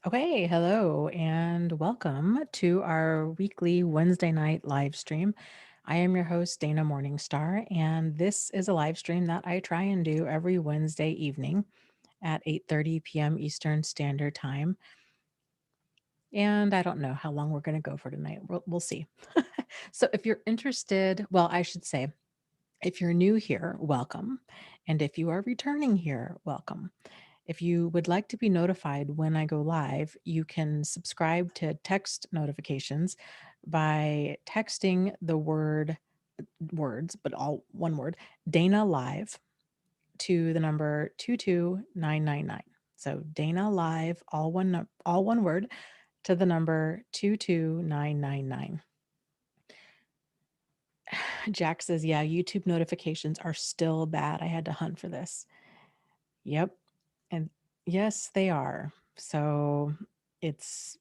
Okay, hello and welcome to our weekly Wednesday night live stream. I am your host, Dana Morningstar, and this is a live stream that I try and do every Wednesday evening at 8:30 p.m. Eastern Standard Time. And I don't know how long we're going to go for tonight. We'll see. So if you're interested, well, I should say, if you're new here, welcome. And if you are returning here, welcome. If you would like to be notified when I go live, you can subscribe to text notifications by texting the words, but all one word, Dana Live to the number 22999. So Dana Live, all one word to the number 22999. Jack says, yeah, YouTube notifications are still bad. I had to hunt for this. Yep. And yes, they are. So it's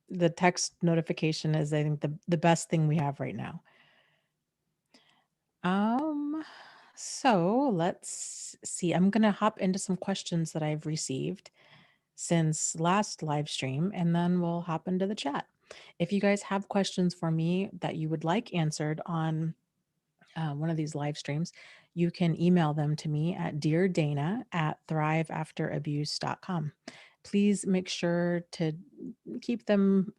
the text notification is, I think, the best thing we have right now. Um, so let's see. I'm gonna hop into some questions that I've received since last live stream, and then we'll hop into the chat. If you guys have questions for me that you would like answered on one of these live streams, you can email them to me at deardana@thriveafterabuse.com. Please make sure to keep them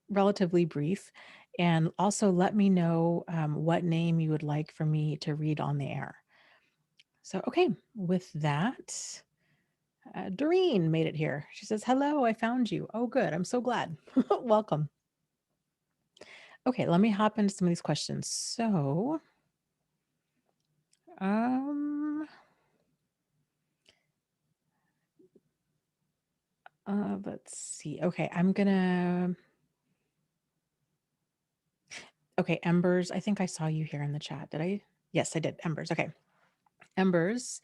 relatively brief and also let me know what name you would like for me to read on the air. So, okay, with that, Doreen made it here. She says, hello, I found you. Oh, good. I'm so glad. Welcome. Okay, let me hop into some of these questions. So, um, let's see. Okay, okay, Embers. I think I saw you here in the chat. Did I? Yes, I did. Embers. Okay. Embers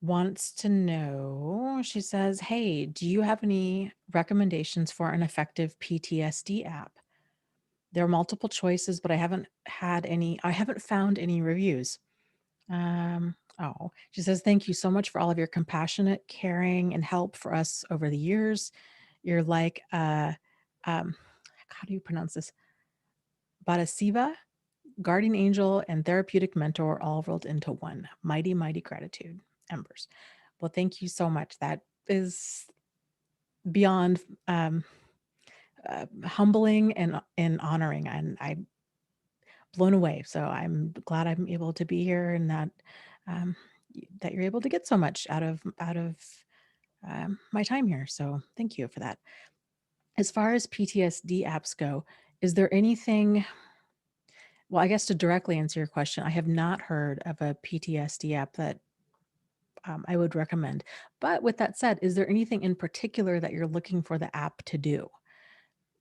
wants to know, she says, hey, do you have any recommendations for an effective PTSD app? There are multiple choices, but I haven't found any reviews. She says, thank you so much for all of your compassionate, caring, and help for us over the years. You're like, how do you pronounce this? Badasiva, guardian angel, and therapeutic mentor all rolled into one. Mighty, mighty gratitude, Embers. Well, thank you so much. That is beyond humbling and honoring, and I'm blown away. So I'm glad I'm able to be here, and um, that you're able to get so much out of my time here. So thank you for that. As far as PTSD apps go, is there anything? Well, I guess to directly answer your question, I have not heard of a PTSD app that I would recommend. But with that said, is there anything in particular that you're looking for the app to do?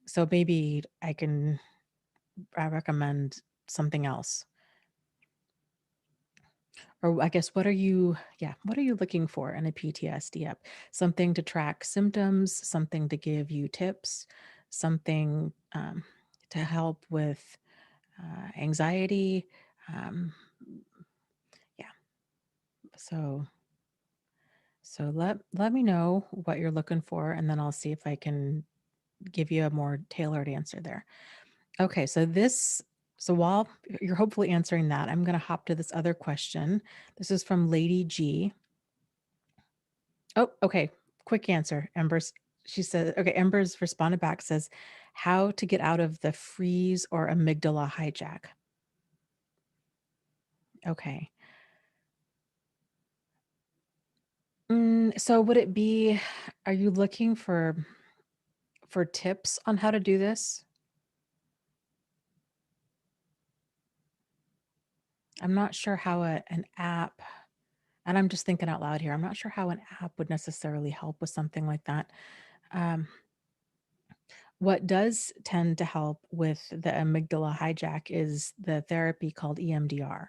So maybe I can recommend something else. Or I guess what are you looking for in a PTSD app? Something to track symptoms, something to give you tips, something to help with anxiety. Um, yeah. So let me know what you're looking for, and then I'll see if I can give you a more tailored answer there. Okay, so while you're hopefully answering that, I'm going to hop to this other question. This is from Lady G. Oh, okay. Quick answer, Embers. She said, okay, Embers responded back, says, how to get out of the freeze or amygdala hijack. Okay. So would it be, are you looking for tips on how to do this? I'm not sure how an app, and I'm just thinking out loud here. I'm not sure how an app would necessarily help with something like that. Um, what does tend to help with the amygdala hijack is the therapy called EMDR.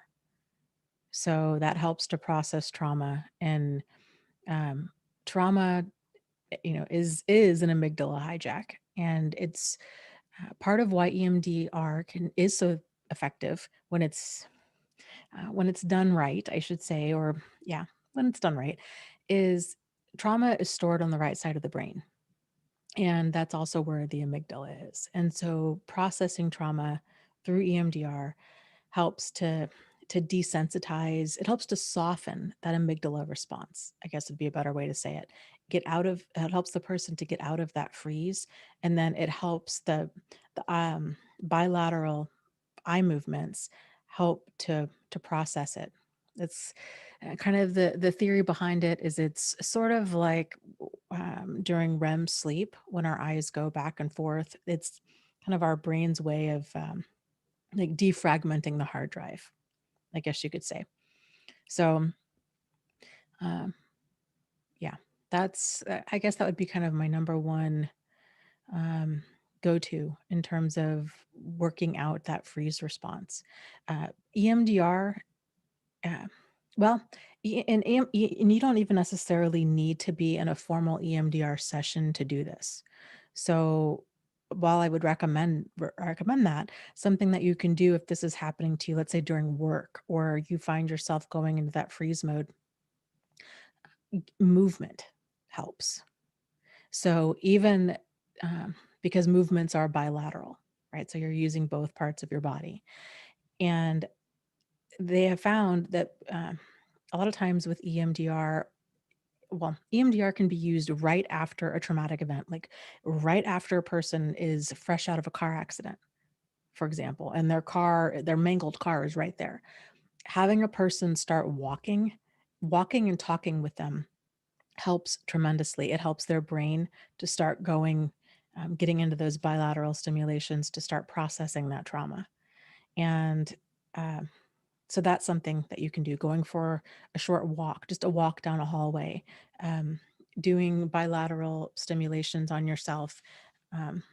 So that helps to process trauma, and um, trauma, is an amygdala hijack, and it's part of why EMDR is so effective when it's done right, I should say, or yeah, when it's done right, is trauma is stored on the right side of the brain. And that's also where the amygdala is. And so processing trauma through EMDR helps to desensitize, it helps to soften that amygdala response, I guess would be a better way to say it. It helps the person to get out of that freeze. And then it helps the bilateral eye movements help to process it. It's kind of the theory behind it is it's sort of like during REM sleep when our eyes go back and forth. It's kind of our brain's way of like defragmenting the hard drive, I guess you could say. So, um, yeah, I guess that would be kind of my number one um, go to in terms of working out that freeze response. EMDR, uh, well, and you don't even necessarily need to be in a formal EMDR session to do this. So, while I would recommend that, something that you can do if this is happening to you, let's say during work, or you find yourself going into that freeze mode, movement helps. So even because movements are bilateral, right? So you're using both parts of your body. And they have found that a lot of times with EMDR, well, EMDR can be used right after a traumatic event, like right after a person is fresh out of a car accident, for example, and their mangled car is right there. Having a person start walking and talking with them helps tremendously. It helps their brain to start going, getting into those bilateral stimulations to start processing that trauma. And uh, so that's something that you can do, going for a short walk, just a walk down a hallway, um, doing bilateral stimulations on yourself. Um,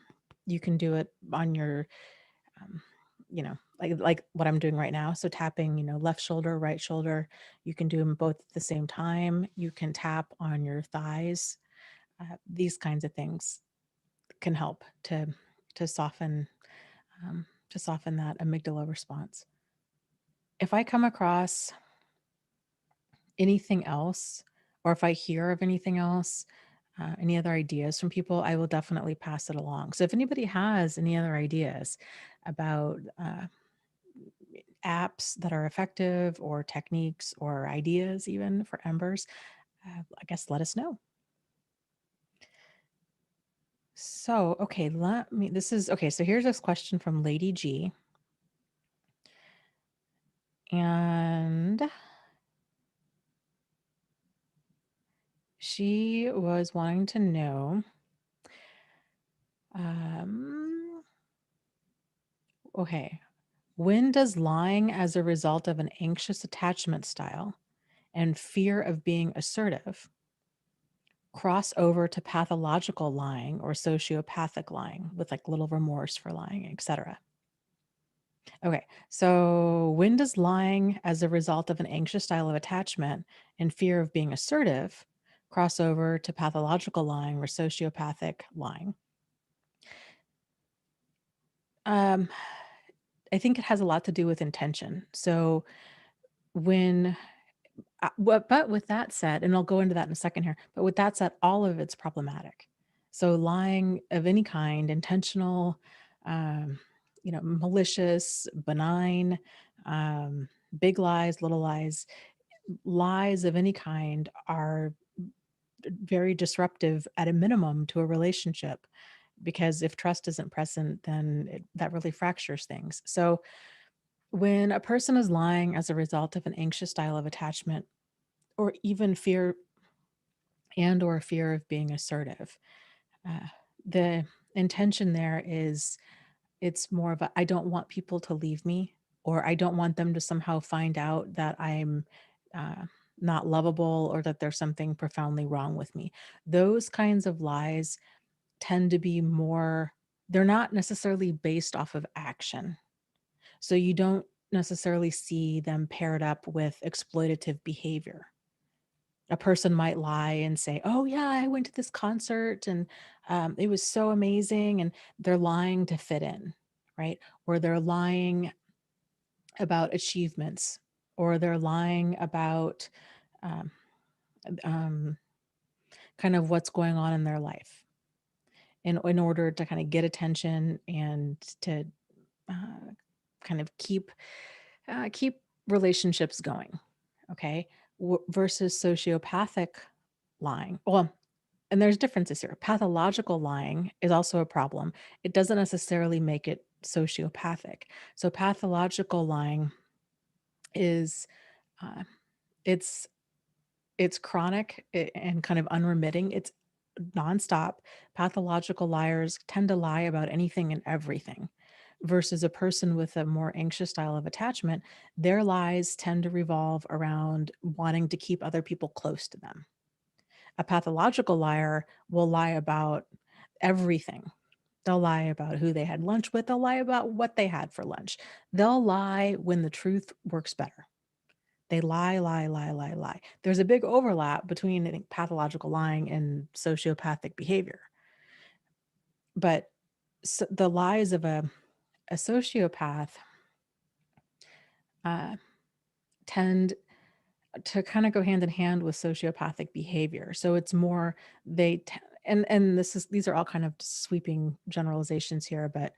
you can do it on your um, like what I'm doing right now. So tapping, left shoulder, right shoulder. You can do them both at the same time. You can tap on your thighs. These kinds of things can help to soften to soften that amygdala response. If I come across anything else, or if I hear of anything else, any other ideas from people, I will definitely pass it along. So if anybody has any other ideas about apps that are effective, or techniques, or ideas even for embers, I guess let us know. So, okay, so here's this question from Lady G. And she was wanting to know, um, okay, when does lying as a result of an anxious attachment style and fear of being assertive cross over to pathological lying or sociopathic lying with like little remorse for lying, etc.? Okay, so when does lying as a result of an anxious style of attachment and fear of being assertive cross over to pathological lying or sociopathic lying? Um, I think it has a lot to do with intention. So when but with that said, and I'll go into that in a second here, but with that said, all of it's problematic. So lying of any kind, intentional, um, malicious, benign, um, big lies, little lies, lies of any kind are very disruptive at a minimum to a relationship, because if trust isn't present, then that really fractures things. So when a person is lying as a result of an anxious style of attachment, or even fear or fear of being assertive, uh, the intention there is, it's more of a, I don't want people to leave me, or I don't want them to somehow find out that I'm uh, not lovable, or that there's something profoundly wrong with me. Those kinds of lies tend to be more, they're not necessarily based off of action. So you don't necessarily see them paired up with exploitative behavior. A person might lie and say, "Oh yeah, I went to this concert and it was so amazing," and they're lying to fit in, right? Or they're lying about achievements, or they're lying about um, um, kind of what's going on in their life. in order to kind of get attention and to kind of keep relationships going. Okay. Versus sociopathic lying. Well, and there's differences here. Pathological lying is also a problem. It doesn't necessarily make it sociopathic. So pathological lying is uh, it's it's chronic and kind of unremitting. It's nonstop. Pathological liars tend to lie about anything and everything, versus a person with a more anxious style of attachment. Their lies tend to revolve around wanting to keep other people close to them. A pathological liar will lie about everything. They'll lie about who they had lunch with. They'll lie about what they had for lunch. They'll lie when the truth works better. They lie, lie, lie, lie, lie. There's a big overlap between, I think, pathological lying and sociopathic behavior. But the lies of a sociopath uh, tend to kind of go hand in hand with sociopathic behavior. So it's more and these are all kind of sweeping generalizations here, but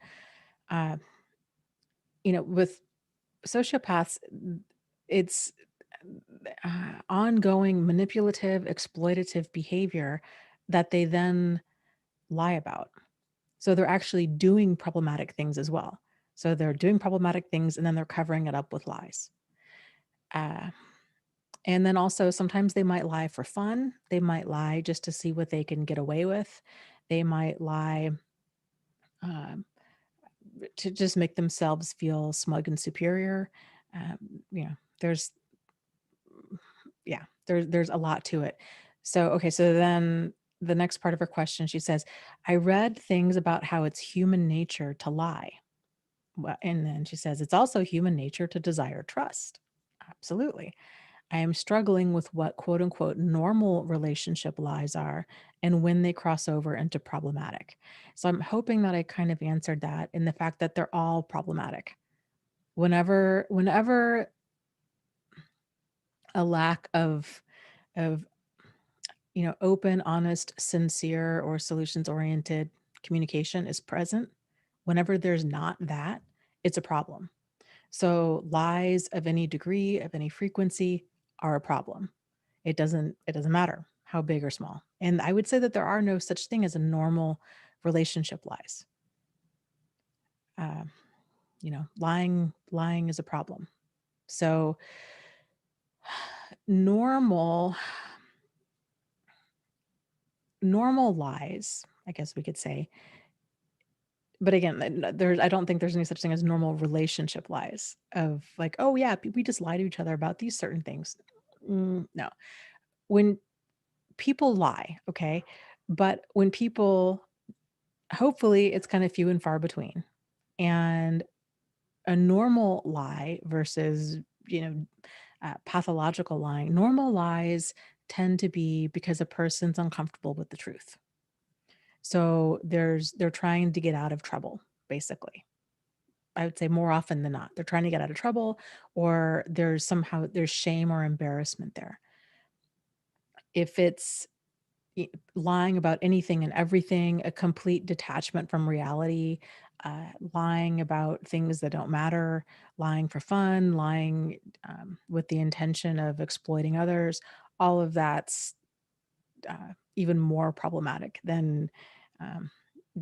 uh, with sociopaths, it's ongoing manipulative, exploitative behavior that they then lie about. So they're actually doing problematic things as well. So they're doing problematic things and then they're covering it up with lies. Uh, and then also sometimes they might lie for fun. They might lie just to see what they can get away with. They might lie um, to just make themselves feel smug and superior. There's there's a lot to it. So, okay, so then the next part of her question, she says, I read things about how it's human nature to lie. Well, and then she says, it's also human nature to desire trust. Absolutely. I am struggling with what quote unquote normal relationship lies are and when they cross over into problematic. So I'm hoping that I kind of answered that in the fact that they're all problematic. Whenever a lack of open, honest, sincere, or solutions oriented communication is present, whenever there's not that, it's a problem. So lies of any degree, of any frequency are a problem. It doesn't matter how big or small. And I would say that there are no such thing as a normal relationship lies. Uh, lying is a problem. So normal normal lies, I guess we could say, but again, I don't think there's any such thing as normal relationship lies of like, oh yeah, we just lie to each other about these certain things. No, when people lie, okay, but when people, hopefully, it's kind of few and far between, and a normal lie versus pathological lying. Normal lies tend to be because a person's uncomfortable with the truth. So they're trying to get out of trouble, basically. I would say more often than not, they're trying to get out of trouble, or there's shame or embarrassment there. If it's lying about anything and everything, a complete detachment from reality, lying about things that don't matter, lying for fun, lying with the intention of exploiting others, all of that's even more problematic than um,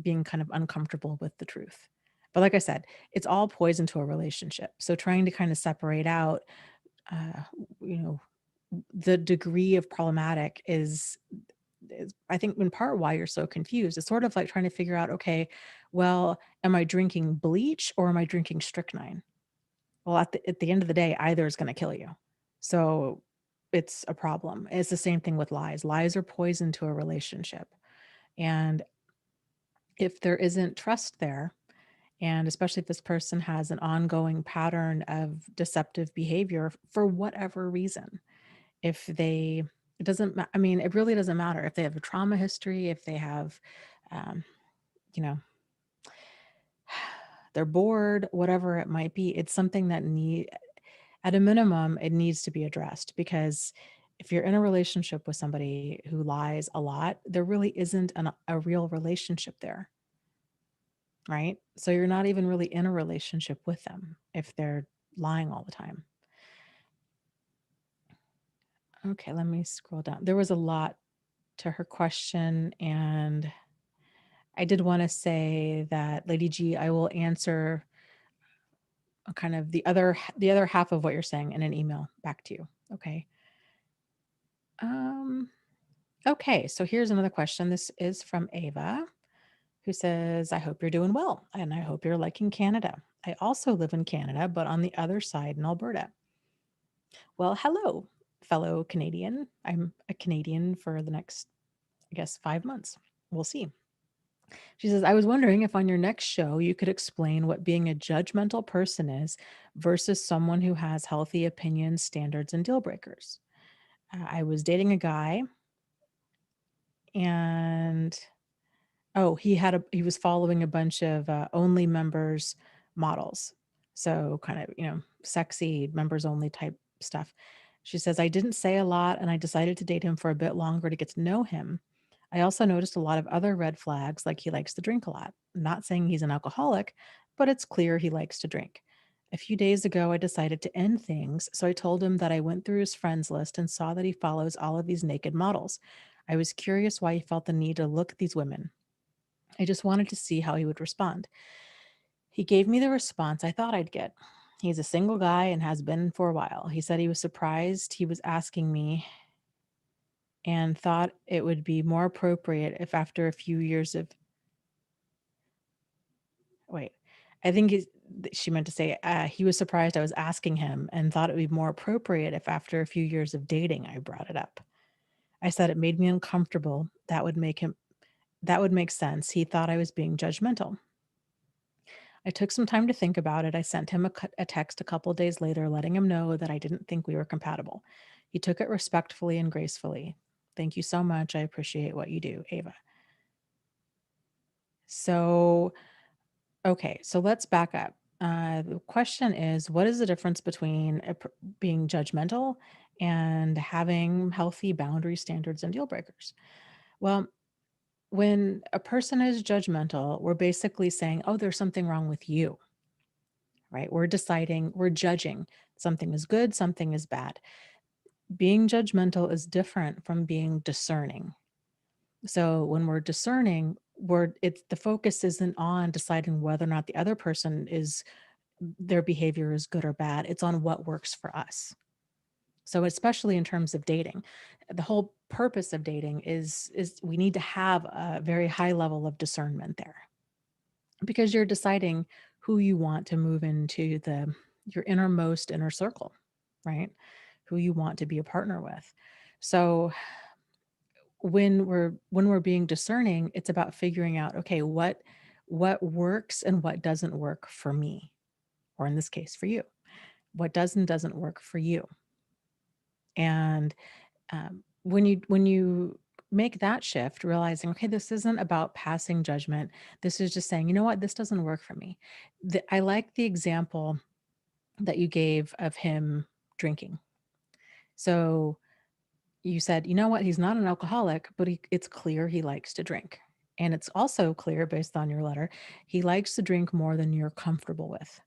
being kind of uncomfortable with the truth. But like I said, it's all poison to a relationship. So trying to kind of separate out, uh, you know, the degree of problematic is I think in part why you're so confused. It's sort of like trying to figure out, okay, well, am I drinking bleach or am I drinking strychnine? Well, at the end of the day, either is going to kill you. So it's a problem. It's the same thing with lies. Lies are poison to a relationship. And if there isn't trust there, and especially if this person has an ongoing pattern of deceptive behavior for whatever reason, if they, it doesn't, I mean, it really doesn't matter if they have a trauma history, if they have, um, you know, they're bored, whatever it might be, it's something that at a minimum, it needs to be addressed because if you're in a relationship with somebody who lies a lot, there really isn't a real relationship there, right? So you're not even really in a relationship with them if they're lying all the time. Okay, let me scroll down. There was a lot to her question, and I did want to say that, Lady G, I will answer kind of the other half of what you're saying in an email back to you. Okay. Um, okay, so here's another question. This is from Ava, who says, I hope you're doing well, and I hope you're liking Canada. I also live in Canada, but on the other side in Alberta. Well, hello, fellow Canadian. I'm a Canadian for the next, I guess, 5 months. We'll see. She says, I was wondering if on your next show you could explain what being a judgmental person is versus someone who has healthy opinions, standards, and deal breakers. I was dating a guy, and oh, he was following a bunch of only members models. So kind of, sexy members only type stuff. She says, I didn't say a lot and I decided to date him for a bit longer to get to know him. I also noticed a lot of other red flags, like he likes to drink a lot. I'm not saying he's an alcoholic, but it's clear he likes to drink. A few days ago, I decided to end things, so I told him that I went through his friends list and saw that he follows all of these naked models. I was curious why he felt the need to look at these women. I just wanted to see how he would respond. He gave me the response I thought I'd get. He's a single guy and has been for a while. He said he was surprised he was asking me and thought it would be more appropriate if after a few years of wait, I think she meant to say he was surprised I was asking him and thought it would be more appropriate if after a few years of dating I brought it up. I said it made me uncomfortable. That would make sense. He thought I was being judgmental. I took some time to think about it. I sent him a text a couple days later, letting him know that I didn't think we were compatible. He took it respectfully and gracefully. Thank you so much. I appreciate what you do, Ava. So, okay, so let's back up. The question is, what is the difference between being judgmental and having healthy boundary standards and deal breakers? Well, when a person is judgmental, we're basically saying, oh, there's something wrong with you, right? We're judging something is good, something is bad. Being judgmental is different from being discerning. So when we're discerning, it's the focus isn't on deciding whether or not the other person is their behavior is good or bad. It's on what works for us. So especially in terms of dating, the whole purpose of dating is we need to have a very high level of discernment there, because you're deciding who you want to move into your inner circle, right? Who you want to be a partner with. So when we're being discerning, it's about figuring out, okay, what works and what doesn't work for me, or in this case for you. What does and doesn't work for you. And when you make that shift, realizing, okay, this isn't about passing judgment. This is just saying, you know what, this doesn't work for me. I like the example that you gave of him drinking. So you said, you know what, he's not an alcoholic, but it's clear he likes to drink. And it's also clear, based on your letter, he likes to drink more than you're comfortable with.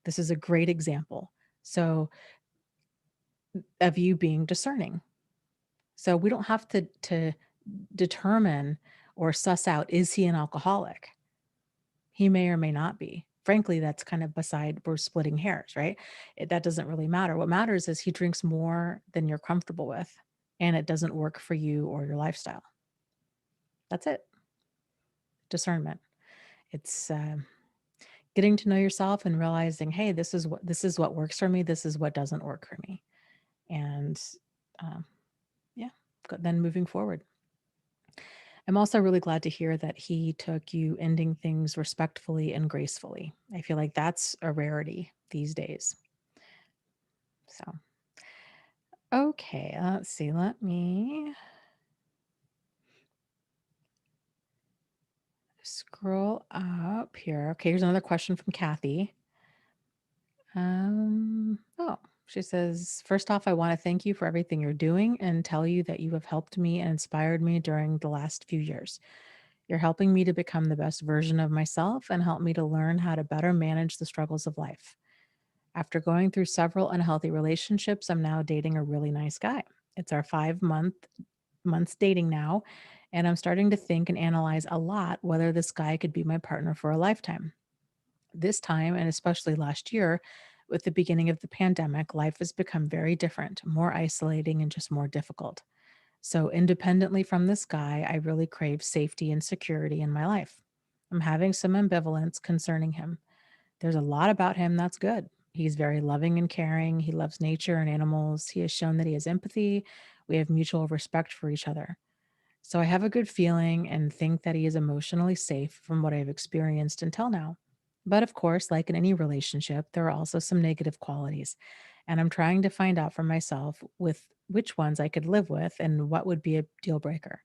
This is a great example. So, of you being discerning. So we don't have to determine or suss out, is he an alcoholic? He may or may not be. Frankly, that's kind of beside, we're splitting hairs, right? That doesn't really matter. What matters is he drinks more than you're comfortable with, and it doesn't work for you or your lifestyle. That's it. Discernment. It's getting to know yourself and realizing, hey, this is what works for me. This is what doesn't work for me, and um, yeah, then moving forward. I'm also really glad to hear that he took you ending things respectfully and gracefully. I feel like that's a rarity these days. So, okay, let's see. Let me scroll up here. Okay, here's another question from Kathy. Oh, She says, "First off, I want to thank you for everything you're doing and tell you that you have helped me and inspired me during the last few years. You're helping me to become the best version of myself and help me to learn how to better manage the struggles of life. After going through several unhealthy relationships, I'm now dating a really nice guy. It's our 5 months dating now, and I'm starting to think and analyze a lot whether this guy could be my partner for a lifetime. This time, and especially last year, with the beginning of the pandemic, life has become very different, more isolating, and just more difficult. So, independently from this guy, I really crave safety and security in my life. I'm having some ambivalence concerning him. There's a lot about him that's good. He's very loving and caring. He loves nature and animals. He has shown that he has empathy. We have mutual respect for each other. So I have a good feeling and think that he is emotionally safe from what I've experienced until now. But of course, like in any relationship, there are also some negative qualities. And I'm trying to find out for myself with which ones I could live with and what would be a deal breaker.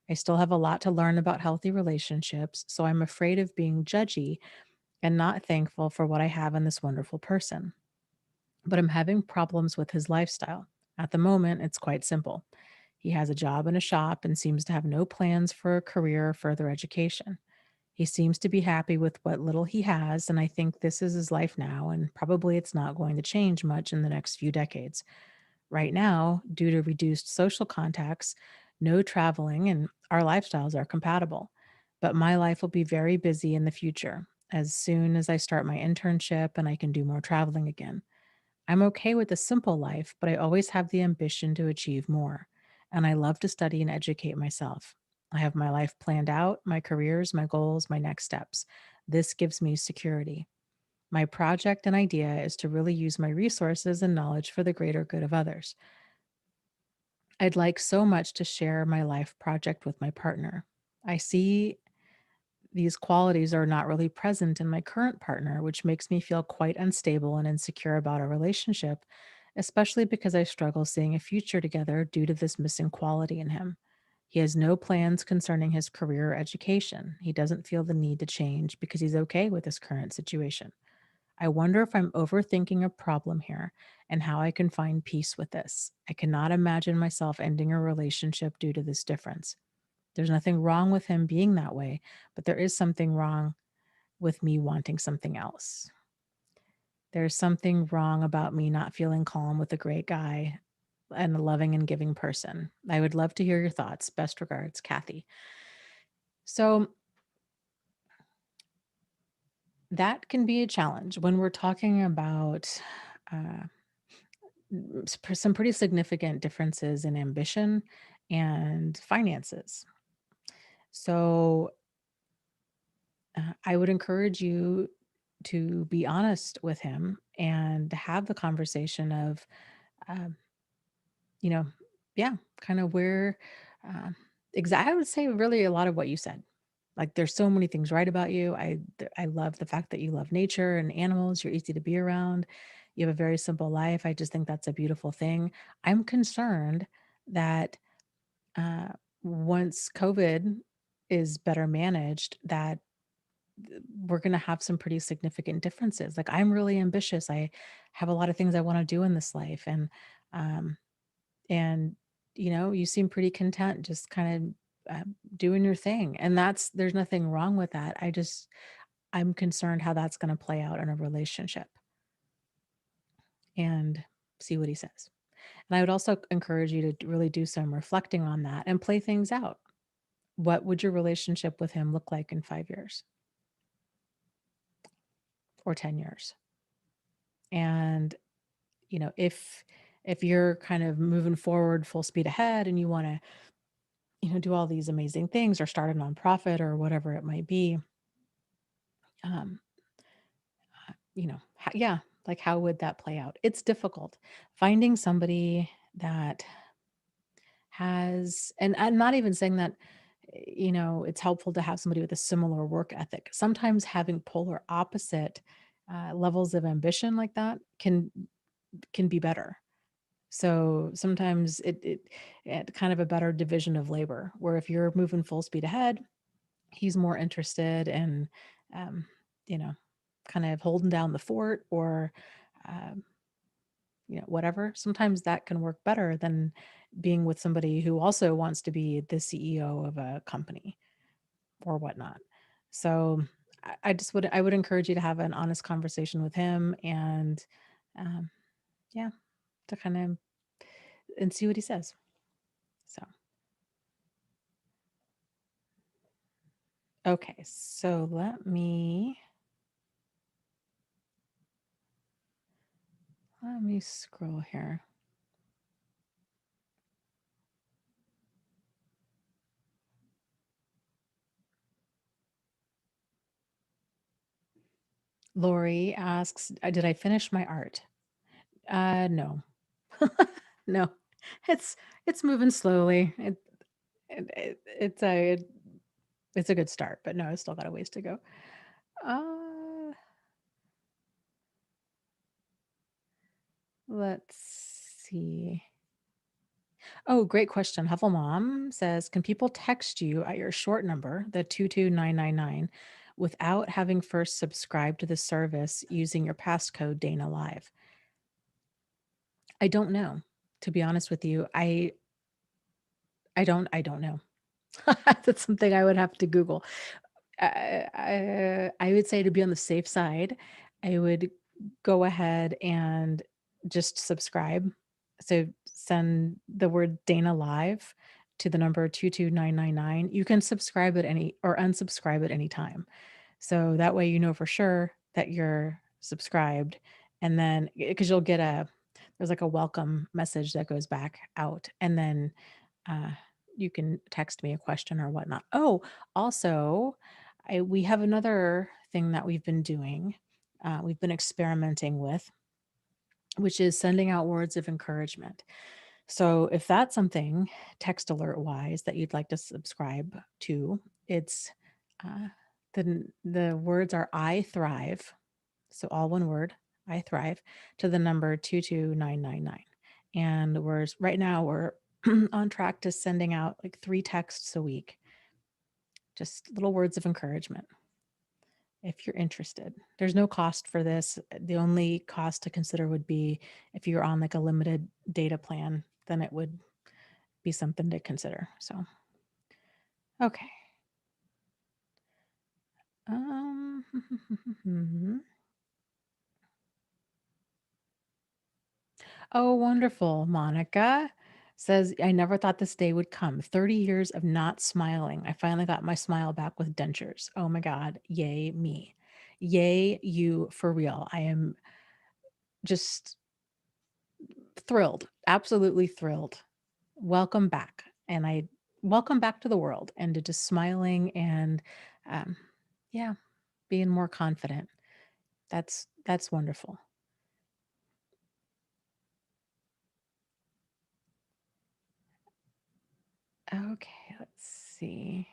I still have a lot to learn about healthy relationships, so I'm afraid of being judgy and not thankful for what I have in this wonderful person. But I'm having problems with his lifestyle. At the moment, it's quite simple. He has a job in a shop and seems to have no plans for a career or further education. He seems to be happy with what little he has, and I think this is his life now, and probably it's not going to change much in the next few decades. Right now, due to reduced social contacts, no traveling, and our lifestyles are compatible. But my life will be very busy in the future as soon as I start my internship and I can do more traveling again. I'm okay with a simple life, but I always have the ambition to achieve more. And I love to study and educate myself. I have my life planned out, my careers, my goals, my next steps. This gives me security. My project and idea is to really use my resources and knowledge for the greater good of others. I'd like so much to share my life project with my partner. I see these qualities are not really present in my current partner, which makes me feel quite unstable and insecure about our relationship, especially because I struggle seeing a future together due to this missing quality in him. He has no plans concerning his career or education. He doesn't feel the need to change because he's okay with his current situation. I wonder if I'm overthinking a problem here and how I can find peace with this. I cannot imagine myself ending a relationship due to this difference. There's nothing wrong with him being that way, but there is something wrong with me wanting something else. There's something wrong about me not feeling calm with a great guy and a loving and giving person. I would love to hear your thoughts. Best regards, Kathy. So that can be a challenge when we're talking about uh, some pretty significant differences in ambition and finances. So I would encourage you to be honest with him and have the conversation of, um, you know, yeah, kind of where, um, I would say really a lot of what you said. Like there's so many things right about you. I love the fact that you love nature and animals. You're easy to be around. You have a very simple life. I just think that's a beautiful thing. I'm concerned that uh, once COVID is better managed, that we're going to have some pretty significant differences. Like I'm really ambitious. I have a lot of things I want to do in this life, um and you seem pretty content just kind of doing your thing. And there's nothing wrong with that. I'm concerned how that's going to play out in a relationship, and see what he says. And I would also encourage you to really do some reflecting on that and play things out. What would your relationship with him look like in 5 years or 10 years? And if you're kind of moving forward full speed ahead and you want to do all these amazing things or start a nonprofit or whatever it might be, um yeah, like how would that play out? It's difficult finding somebody that has, and I'm not even saying that it's helpful to have somebody with a similar work ethic. Sometimes having polar opposite levels of ambition like that can be better. So sometimes it kind of a better division of labor, where if you're moving full speed ahead, he's more interested in, um, you know, kind of holding down the fort, or um, whatever. Sometimes that can work better than being with somebody who also wants to be the CEO of a company or whatnot. So I would encourage you to have an honest conversation with him and um, yeah, to kind of and see what he says. So okay, so let me scroll here. Lori asks, Did I finish my art?" No. No. It's moving slowly. It's a good start, but no, it's still got a ways to go. Uh, let's see. Oh, great question. Huffle Mom says, "Can people text you at your short number, the 22999, without having first subscribed to the service using your passcode Dana Live?" I don't know. To be honest with you, I don't know. That's something I would have to Google. I would say, to be on the safe side, I would go ahead and just subscribe. So send the word Dana Live to the number 22999. You can subscribe at any or unsubscribe at any time. So that way you know for sure that you're subscribed. And then because there's like a welcome message that goes back out. And then uh, you can text me a question or whatnot. Oh, also, we have another thing that we've been doing, we've been experimenting with, which is sending out words of encouragement. So if that's something text alert wise that you'd like to subscribe to, it's uh, the words are "I thrive," so all one word, "I thrive," to the number 22999. And right now we're on track to sending out like 3 texts a week, just little words of encouragement if you're interested. There's no cost for this. The only cost to consider would be if you're on like a limited data plan, then it would be something to consider. So, okay. Um, oh, wonderful. Monica says, "I never thought this day would come. 30 years of not smiling. I finally got my smile back with dentures. Oh my God. Yay, me. Yay, you for real. I am just thrilled, absolutely thrilled. Welcome back. And I welcome back to the world and to just smiling and, um, yeah, being more confident. That's wonderful." Okay, let's see.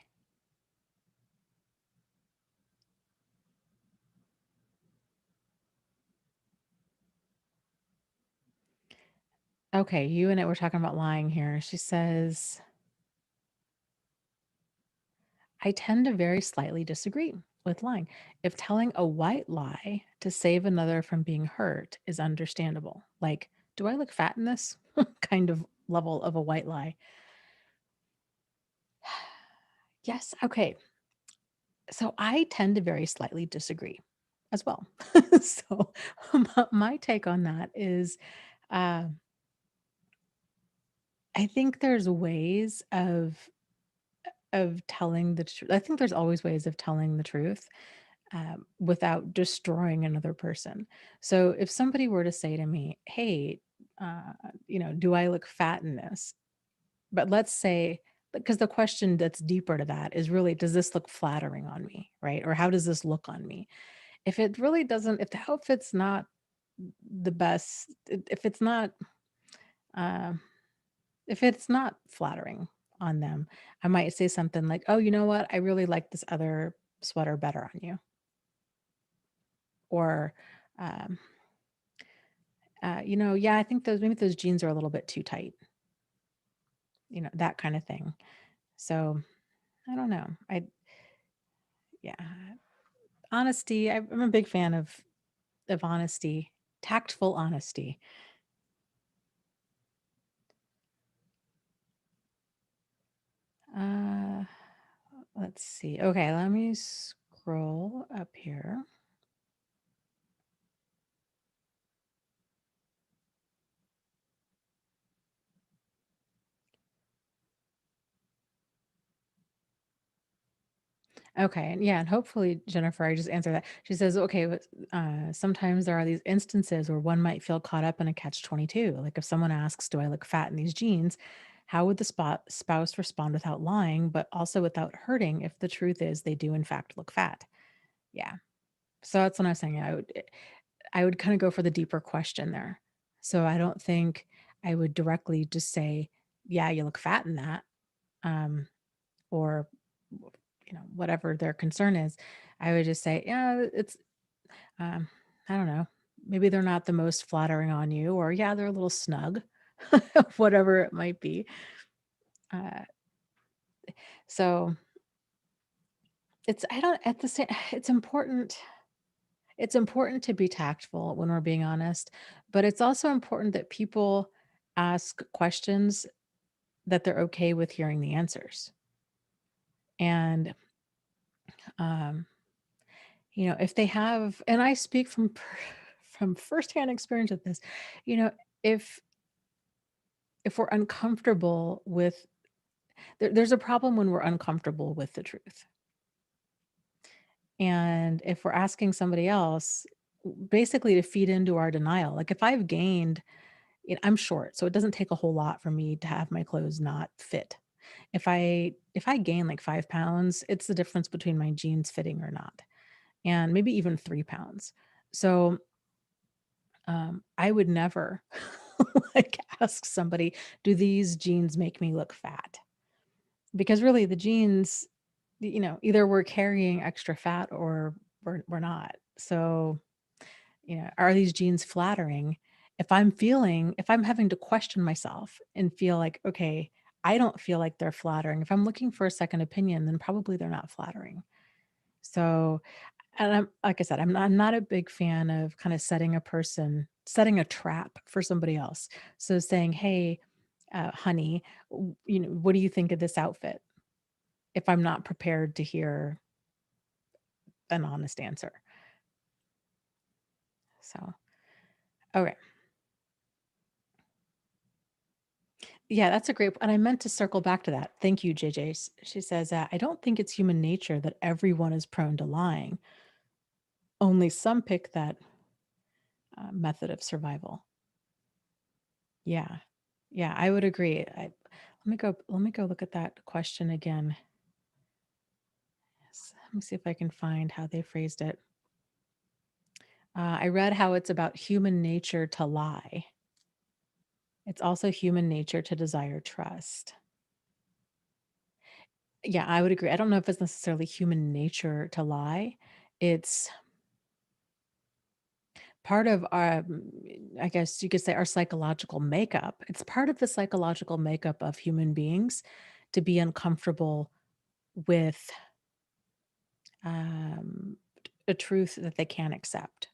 Okay, you and it were talking about lying here. She says, "I tend to very slightly disagree with lying. If telling a white lie to save another from being hurt is understandable, like, do I look fat in this?" kind of level of a white lie. Yes. Okay. So I tend to very slightly disagree as well. So my take on that is, uh, I think there's ways of telling the truth. I think there's always ways of telling the truth without destroying another person. So if somebody were to say to me, "Hey, do I look fat in this?" But let's say, because the question that's deeper to that is really, does this look flattering on me, right? Or how does this look on me? If it really doesn't, if the outfit's not the best, uh, if it's not flattering on them, I might say something like, "Oh, you know what? I really like this other sweater better on you." Or, um, "Yeah, I think those jeans are a little bit too tight." That kind of thing. So I don't know. Yeah, honesty. I'm a big fan of honesty, tactful honesty. let's see. Okay, let me scroll up here. Okay, and yeah, and hopefully, Jennifer, I just answered that. She says, okay, but sometimes there are these instances where one might feel caught up in a catch-22. Like if someone asks, "Do I look fat in these jeans?" How would the spouse respond without lying, but also without hurting if the truth is they do in fact look fat? Yeah. So that's what I was saying. I would kind of go for the deeper question there. So I don't think I would directly just say, "Yeah, you look fat in that," um, or whatever their concern is. I would just say, "Yeah, it's um, I don't know, maybe they're not the most flattering on you, or yeah, they're a little snug," whatever it might be. Uh, so it's I don't at the same it's important to be tactful when we're being honest, but it's also important that people ask questions that they're okay with hearing the answers. And um, if they have, and I speak from from firsthand experience with this, you know, if we're uncomfortable with there's a problem when we're uncomfortable with the truth. And if we're asking somebody else basically to feed into our denial, like if I've gained, I'm short, so it doesn't take a whole lot for me to have my clothes not fit. If I gain like 5 pounds, it's the difference between my jeans fitting or not, and maybe even 3 pounds. So I would never like ask somebody, do these jeans make me look fat? Because really the jeans, either we're carrying extra fat or we're not. So, are these jeans flattering? If I'm having to question myself and feel like, okay, I don't feel like they're flattering. If I'm looking for a second opinion, then probably they're not flattering. So, and I'm like I said, I'm not a big fan of kind of setting a trap for somebody else. So saying, "Hey, honey, what do you think of this outfit?" If I'm not prepared to hear an honest answer. So, okay. Yeah, that's a great and I meant to circle back to that. Thank you, JJ. She says, "I don't think it's human nature that everyone is prone to lying. Only some pick that method of survival." Yeah. Yeah, I would agree. Let me go look at that question again. Yes, let me see if I can find how they phrased it. I read how it's about human nature to lie. It's also human nature to desire trust. Yeah, I would agree. I don't know if it's necessarily human nature to lie. It's part of our, I guess you could say, our psychological makeup. It's part of the psychological makeup of human beings to be uncomfortable with um, a truth that they can't accept.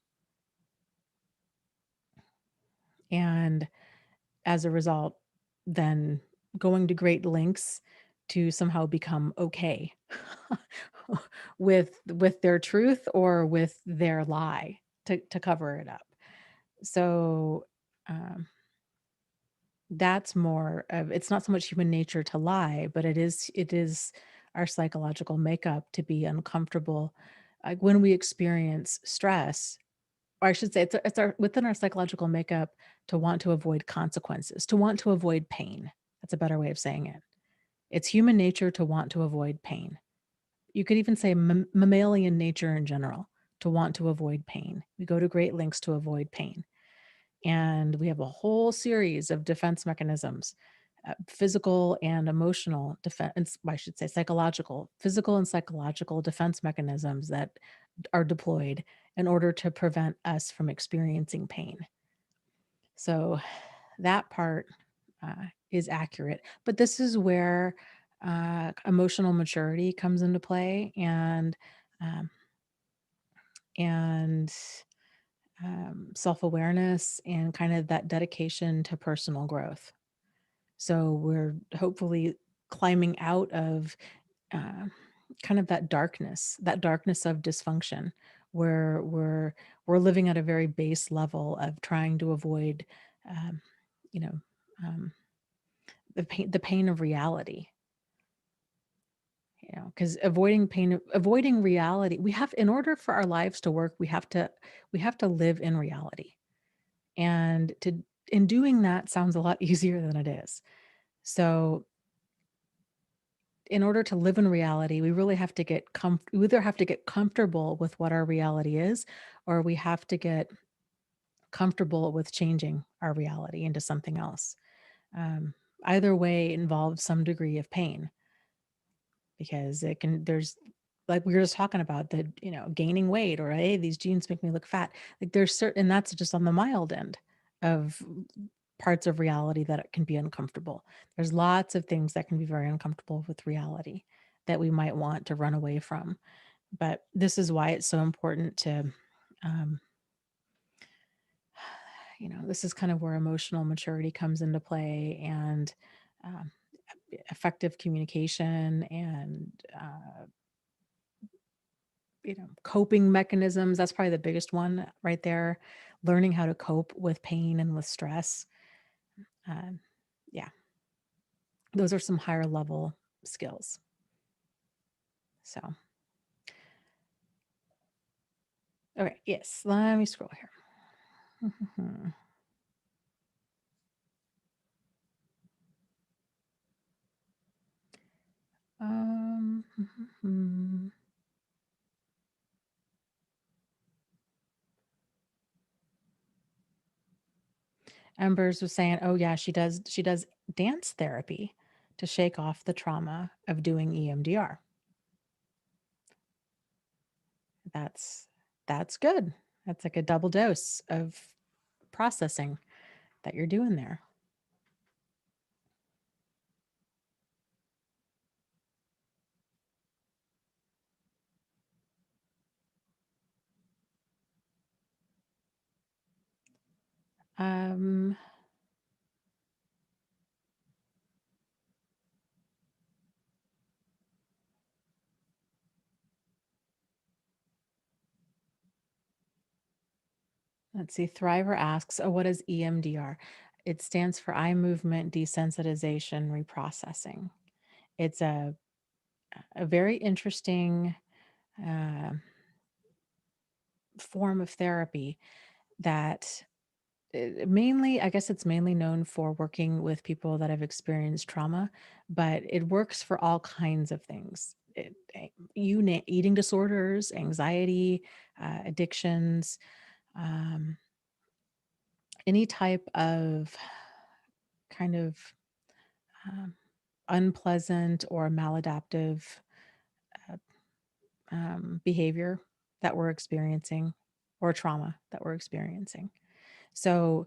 And as a result, then going to great lengths to somehow become okay with their truth or with their lie to cover it up. So um, that's more of it's not so much human nature to lie, but it is our psychological makeup to be uncomfortable. Like when we experience stress, or I should say it's our within our psychological makeup to want to avoid consequences, to want to avoid pain. That's a better way of saying it. It's human nature to want to avoid pain. You could even say mammalian nature in general, to want to avoid pain. We go to great lengths to avoid pain. And we have a whole series of defense mechanisms, physical and emotional defense, I should say psychological, physical and psychological defense mechanisms that are deployed in order to prevent us from experiencing pain. So that part is accurate. But this is where emotional maturity comes into play, um, and self-awareness and kind of that dedication to personal growth. So we're hopefully climbing out of. kind of that darkness of dysfunction, where we're living at a very base level of trying to avoid, um, you know, um, the pain of reality. Because avoiding reality, we have, in order for our lives to work, we have to live in reality. And in doing that sounds a lot easier than it is. So in order to live in reality, we really have to we either have to get comfortable with what our reality is, or we have to get comfortable with changing our reality into something else. Um, Either way involves some degree of pain, because there's, like we were just talking about, the, gaining weight, or hey, these jeans make me look fat. Like there's certain, and that's just on the mild end of parts of reality that it can be uncomfortable. There's lots of things that can be very uncomfortable with reality that we might want to run away from. But this is why it's so important to, um, this is kind of where emotional maturity comes into play, and um, effective communication, and coping mechanisms. That's probably the biggest one right there. Learning how to cope with pain and with stress. Um, yeah, those are some higher level skills. So, okay, yes, let me scroll here. um, Embers was saying, "Oh yeah, she does dance therapy to shake off the trauma of doing EMDR." That's that's good. That's like a double dose of processing that you're doing there. Um, let's see. Thriver asks, "Oh, what is EMDR?" It stands for eye movement desensitization reprocessing. It's a very interesting uh, form of therapy that, mainly, I guess it's mainly known for working with people that have experienced trauma, but it works for all kinds of things. Eating disorders, anxiety, addictions, um, any type of kind of um, unpleasant or maladaptive uh, behavior that we're experiencing, or trauma that we're experiencing. So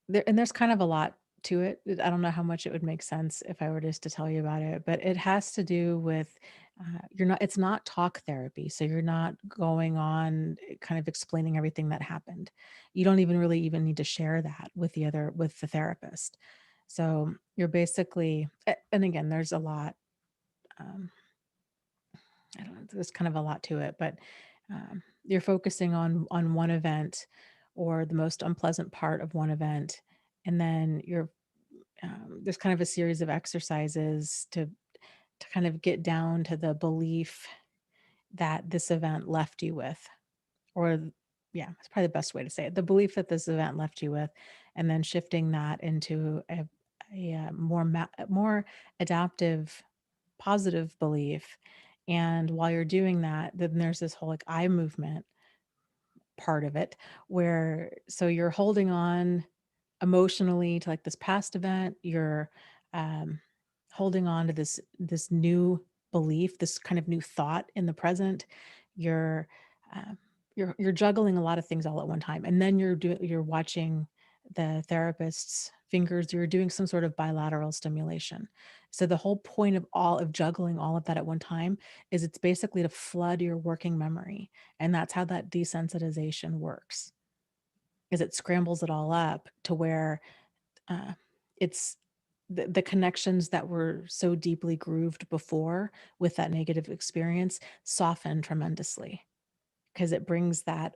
there's kind of a lot to it. I don't know how much it would make sense if I were just to tell you about it, but it has to do with, it's not talk therapy. So you're not going on, kind of explaining everything that happened. You don't even really even need to share that with the therapist. So you're basically, and again, there's a lot, um, I don't know, there's kind of a lot to it, but you're focusing on one event, or the most unpleasant part of one event, and then there's kind of a series of exercises to kind of get down to the belief that this event left you with, or yeah, that's probably the best way to say it. The belief that this event left you with, and then shifting that into a more adaptive, positive belief. And while you're doing that, then there's this whole like eye movement part of it, where so you're holding on emotionally to like this past event. You're um, holding on to this new belief, this kind of new thought in the present. You're um, you're juggling a lot of things all at one time, and then you're watching the therapist's fingers. You're doing some sort of bilateral stimulation. So the whole point of all of juggling all of that at one time is it's basically to flood your working memory, and that's how that desensitization works. Is it scrambles it all up to where uh, it's the connections that were so deeply grooved before with that negative experience soften tremendously because it brings that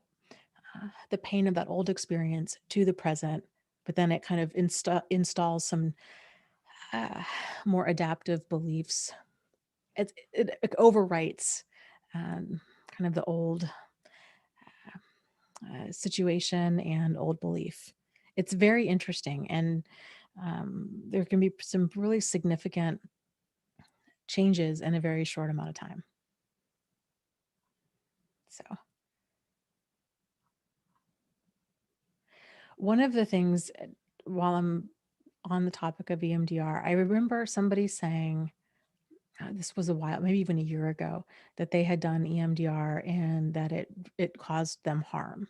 the pain of that old experience to the present, but then it kind of installs some uh, more adaptive beliefs. It overwrites kind of the old situation and old belief. It's very interesting, and there can be some really significant changes in a very short amount of time. So, one of the things, while I'm on the topic of EMDR, I remember somebody saying, this was a while, maybe even a year ago, that they had done EMDR and that it caused them harm.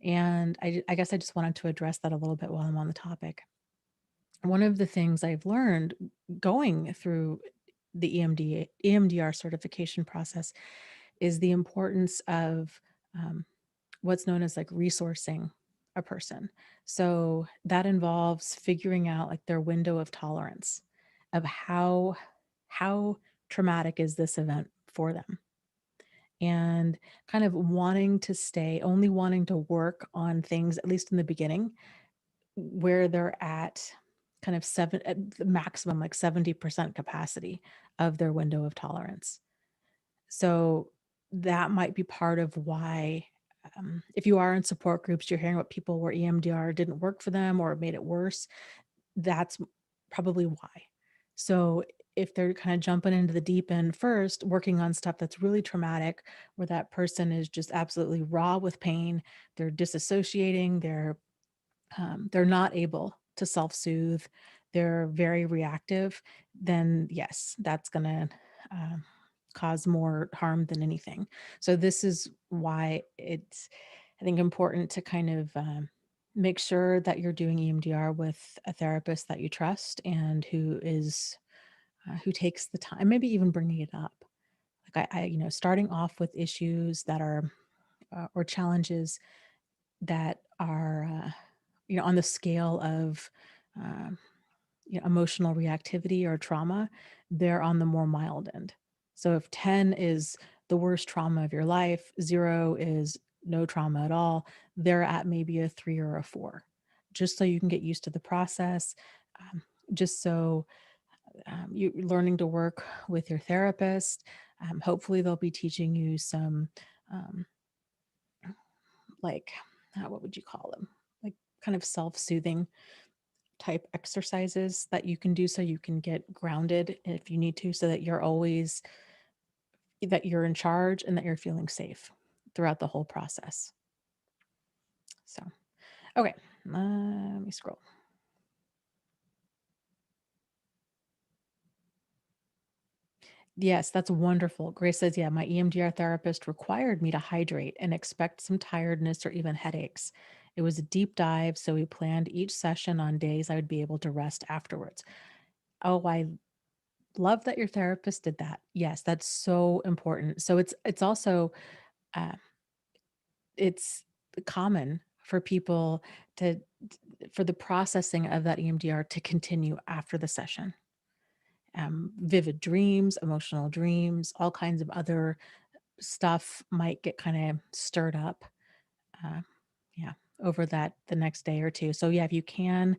And I guess I just wanted to address that a little bit while I'm on the topic. One of the things I've learned going through the EMDR certification process is the importance of what's known as like resourcing a person. So that involves figuring out like their window of tolerance of how traumatic is this event for them, and kind of only wanting to work on things, at least in the beginning, where they're at kind of at the maximum, like 70% capacity of their window of tolerance. So that might be part of why, if you are in support groups, you're hearing what people where EMDR didn't work for them or made it worse. That's probably why. So if they're kind of jumping into the deep end first, working on stuff that's really traumatic, where that person is just absolutely raw with pain, they're disassociating, they're not able to self-soothe, they're very reactive, then yes, that's going to cause more harm than anything. So this is why it's, I think, important to kind of make sure that you're doing EMDR with a therapist that you trust and who takes the time, maybe even bringing it up. Like starting off with issues that are or challenges that are on the scale of um, emotional reactivity or trauma, they're on the more mild end. So if 10 is the worst trauma of your life, 0 is no trauma at all, they're at maybe a 3 or a 4, just so you can get used to the process. um, just so you're learning to work with your therapist. Hopefully they'll be teaching you some um, like what would you call them, like kind of self-soothing type exercises that you can do so you can get grounded if you need to, so that you're in charge and that you're feeling safe throughout the whole process. So, okay, let me scroll. Yes, that's wonderful. Grace says, yeah, my EMDR therapist required me to hydrate and expect some tiredness or even headaches. It was a deep dive, so we planned each session on days I would be able to rest afterwards. Oh, I love that your therapist did that. Yes, that's so important. So it's also uh, it's common for people to for the processing of that EMDR to continue after the session. Vivid dreams, emotional dreams, all kinds of other stuff might get kind of stirred up. Uh, yeah, over the next day or two. So yeah, if you can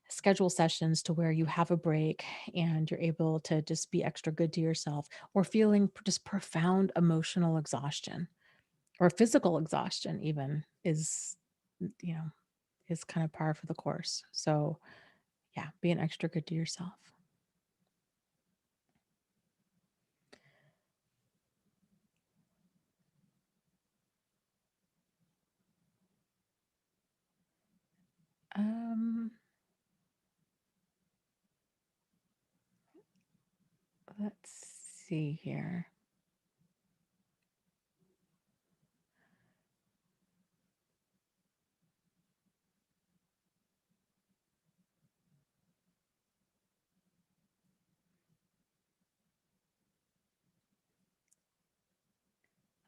schedule sessions to where you have a break and you're able to just be extra good to yourself, or feeling just profound emotional exhaustion or physical exhaustion even you know is kind of par for the course. So yeah, being extra good to yourself. um let's see here.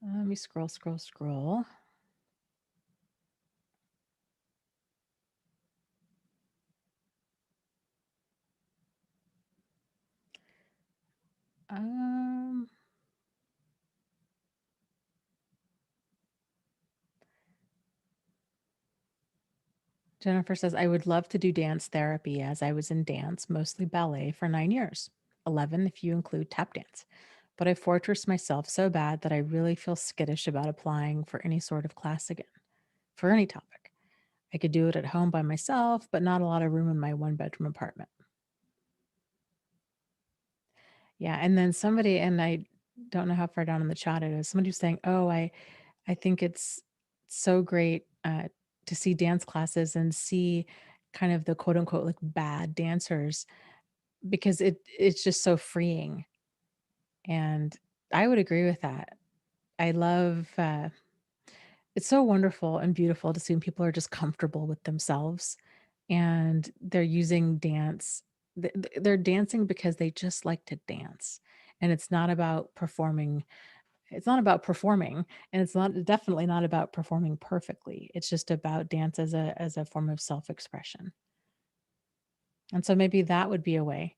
Let me scroll. Jennifer says, I would love to do dance therapy as I was in dance, mostly ballet, for 9 years, 11 if you include tap dance. But I fortressed myself so bad that I really feel skittish about applying for any sort of class again, for any topic. I could do it at home by myself, but not a lot of room in my one-bedroom apartment. Yeah, and then somebody, and I don't know how far down in the chat it is, somebody was saying, "Oh, I think it's so great to see dance classes and see kind of the quote unquote like bad dancers because it's just so freeing." And I would agree with that. I love it's so wonderful and beautiful to see when people are just comfortable with themselves and they're using dance. They're dancing because they just like to dance. And it's not about performing. It's not about performing, and it's not definitely not about performing perfectly. It's just about dance as a form of self-expression. And so maybe that would be a way,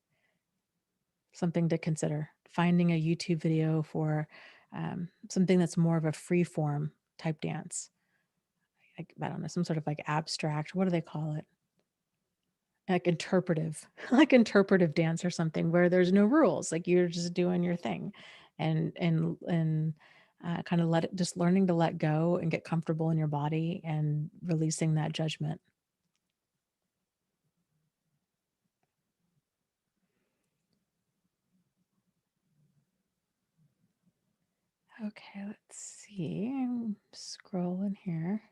something to consider. Finding a YouTube video for something that's more of a free form type dance. Like, I don't know, some sort of like abstract, what do they call it? Like interpretive, like interpretive dance or something where there's no rules. Like you're just doing your thing and kind of let it, just learning to let go and get comfortable in your body and releasing that judgment. Okay, let's see. I'm scrolling here.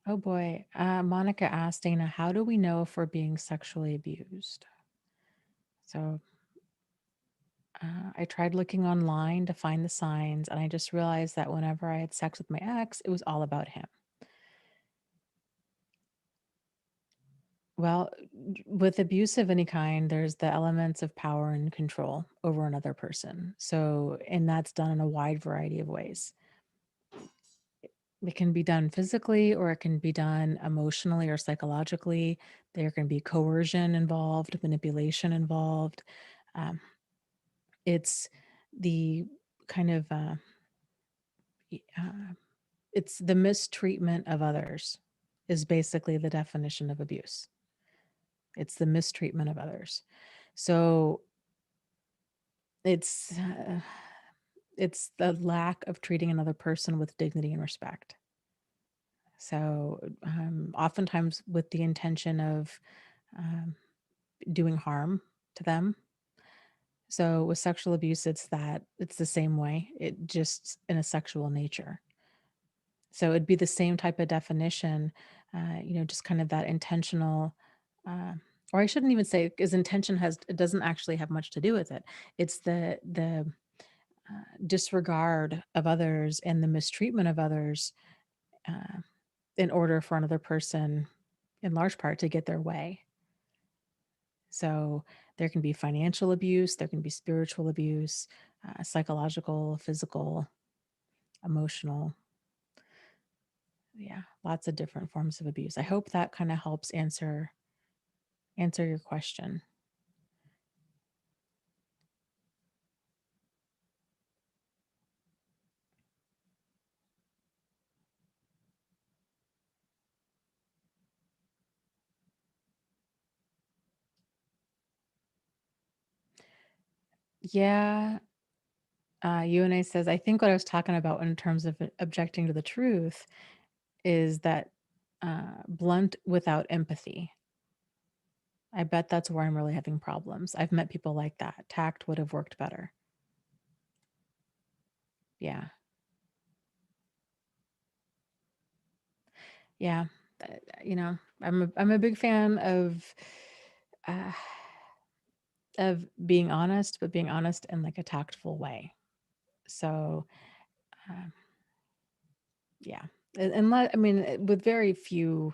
Oh boy. Monica asked Dana, how do we know if we're being sexually abused? So I tried looking online to find the signs, and I just realized that whenever I had sex with my ex, it was all about him. Well, with abuse of any kind, there's the elements of power and control over another person. So, and that's done in a wide variety of ways. It can be done physically or it can be done emotionally or psychologically. There can be coercion involved, manipulation involved. Um, it's the kind of it's the mistreatment of others is basically the definition of abuse. It's the mistreatment of others. So it's uh, it's the lack of treating another person with dignity and respect. So oftentimes with the intention of um, doing harm to them. So with sexual abuse, it's the same way. It just in a sexual nature. So it'd be the same type of definition, just kind of that intentional, uh, or I shouldn't even say because intention has it doesn't actually have much to do with it. It's the disregard of others and the mistreatment of others uh, in order for another person, in large part, to get their way. So there can be financial abuse, there can be spiritual abuse, psychological, physical, emotional. Yeah, lots of different forms of abuse. I hope that kind of helps answer your question. Yeah, UNA says, I think what I was talking about in terms of objecting to the truth is that blunt without empathy. I bet that's where I'm really having problems. I've met people like that. Tact would have worked better. Yeah. Yeah. I'm a big fan uh, of being honest, but being honest in like a tactful way. So, uh, yeah. Unless, I mean, with very few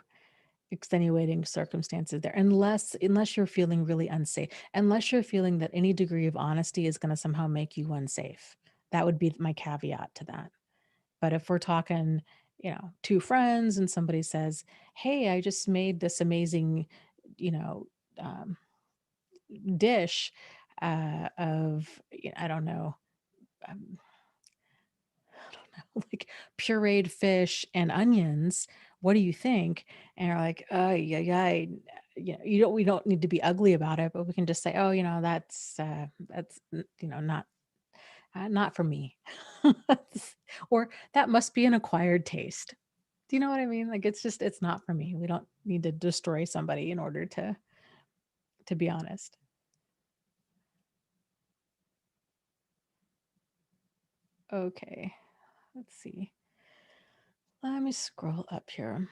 extenuating circumstances there, unless you're feeling really unsafe, unless you're feeling that any degree of honesty is going to somehow make you unsafe. That would be my caveat to that. But if we're talking, two friends and somebody says, "Hey, I just made this amazing, you know, um, dish of, I don't know, um, like pureed fish and onions. What do you think?" And you're like, "Oh, yeah, yeah." We don't need to be ugly about it, but we can just say, "Oh, not for me." Or that must be an acquired taste. Do you know what I mean? Like it's not for me. We don't need to destroy somebody in order to be honest. Okay. Let's see. Let me scroll up here.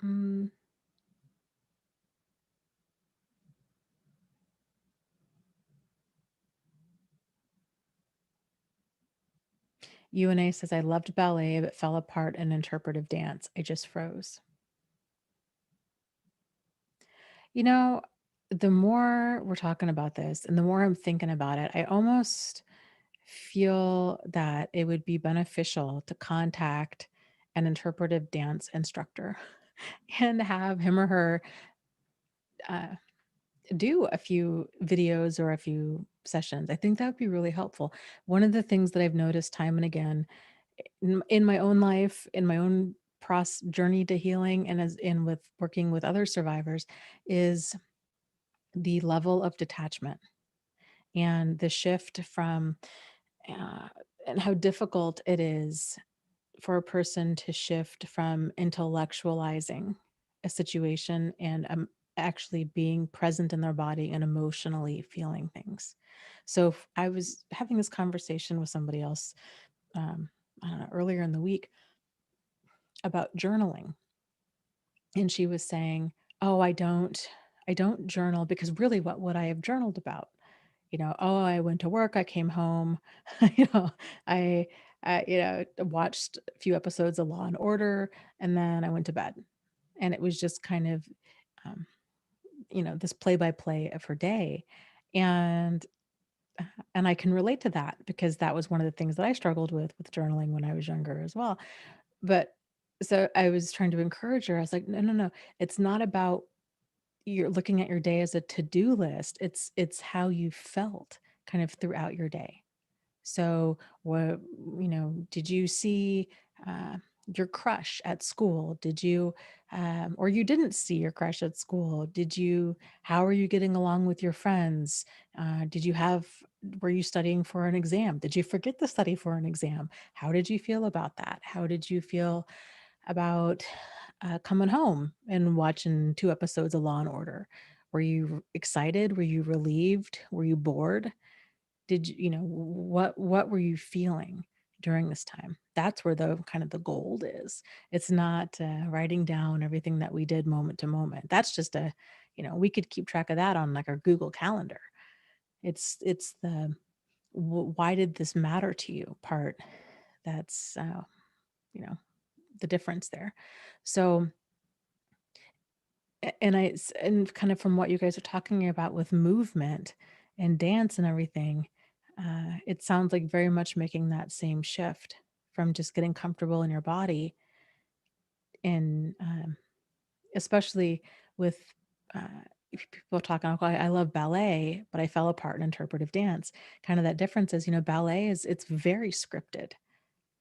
Mm, UNA says I loved ballet but fell apart in interpretive dance. I just froze. You know, the more we're talking about this and the more I'm thinking about it, I almost feel that it would be beneficial to contact an interpretive dance instructor and have him or her uh, do a few videos or a few sessions. I think that would be really helpful. One of the things that I've noticed time and again in my own life, in my own journey to healing, and as in with working with other survivors, is the level of detachment and the shift from uh, and how difficult it is for a person to shift from intellectualizing a situation and actually being present in their body and emotionally feeling things. So I was having this conversation with somebody else, um, I don't know, earlier in the week about journaling, and she was saying, "Oh, I don't journal because really, what would I have journaled about? Oh, I went to work, I came home, you know, I, watched a few episodes of Law and Order, and then I went to bed." And it was just kind of, um, this play by play of her day. And, and I can relate to that because that was one of the things that I struggled with journaling when I was younger as well. But so I was trying to encourage her. I was like, no, no, no. It's not about you're looking at your day as a to-do list. It's how you felt kind of throughout your day. So, what, did you see uh, your crush at school? Did you, or you didn't see your crush at school? How are you getting along with your friends? Were you studying for an exam? Did you forget to study for an exam? How did you feel about that? How did you feel about coming home and watching 2 episodes of Law and Order? Were you excited? Were you relieved? Were you bored? What were you feeling during this time? That's where the kind of the gold is. It's not writing down everything that we did moment to moment. That's just we could keep track of that on like our Google Calendar. It's the why did this matter to you part that's you know the difference there. So and kind of from what you guys are talking about with movement and dance and everything, it sounds like very much making that same shift from just getting comfortable in your body, and especially with uh, people talking, "Oh, I love ballet, but I fell apart in interpretive dance." Kind of that difference is, ballet it's very scripted,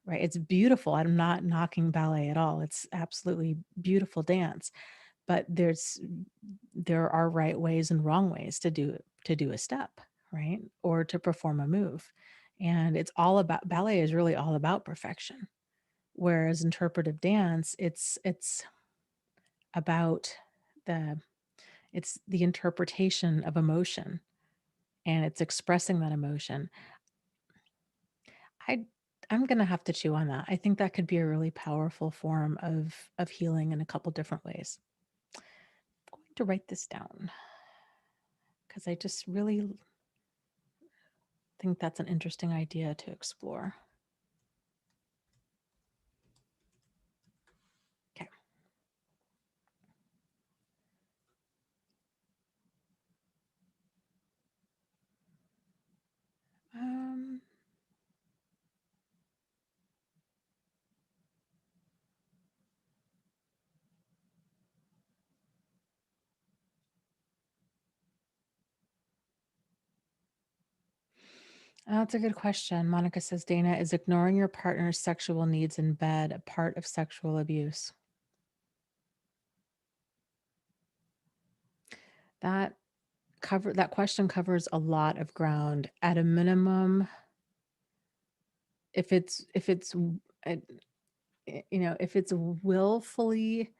right? It's beautiful. I'm not knocking ballet at all. It's absolutely beautiful dance, but there are right ways and wrong ways to do a step, right? Or to perform a move. And it's all about ballet is really all about perfection. Whereas interpretive dance, it's about the it's the interpretation of emotion, and it's expressing that emotion. I I'm gonna have to chew on that. I think that could be a really powerful form of healing in a couple different ways. I'm going to write this down because I just really think that's an interesting idea to explore. Okay. Um, that's a good question. Monica says, Dana, is ignoring your partner's sexual needs in bed a part of sexual abuse? That question covers a lot of ground. At a minimum, if it's uh, if it's willfully,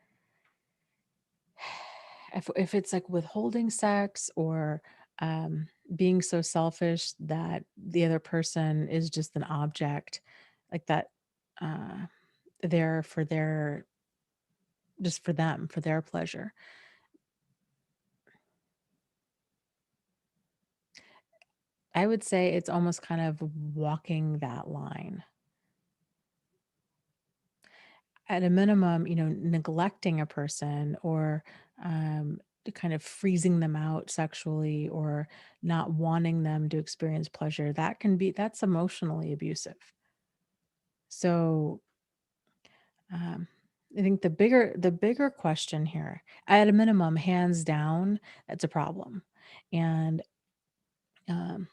if it's like withholding sex or being so selfish that the other person is just an object, like that, uh, there for their just for them, for their pleasure. I would say it's almost kind of walking that line. At a minimum, neglecting a person or kind of freezing them out sexually or not wanting them to experience pleasure, that's emotionally abusive. So um, I think the bigger question here, at a minimum, hands down, that's a problem. And um,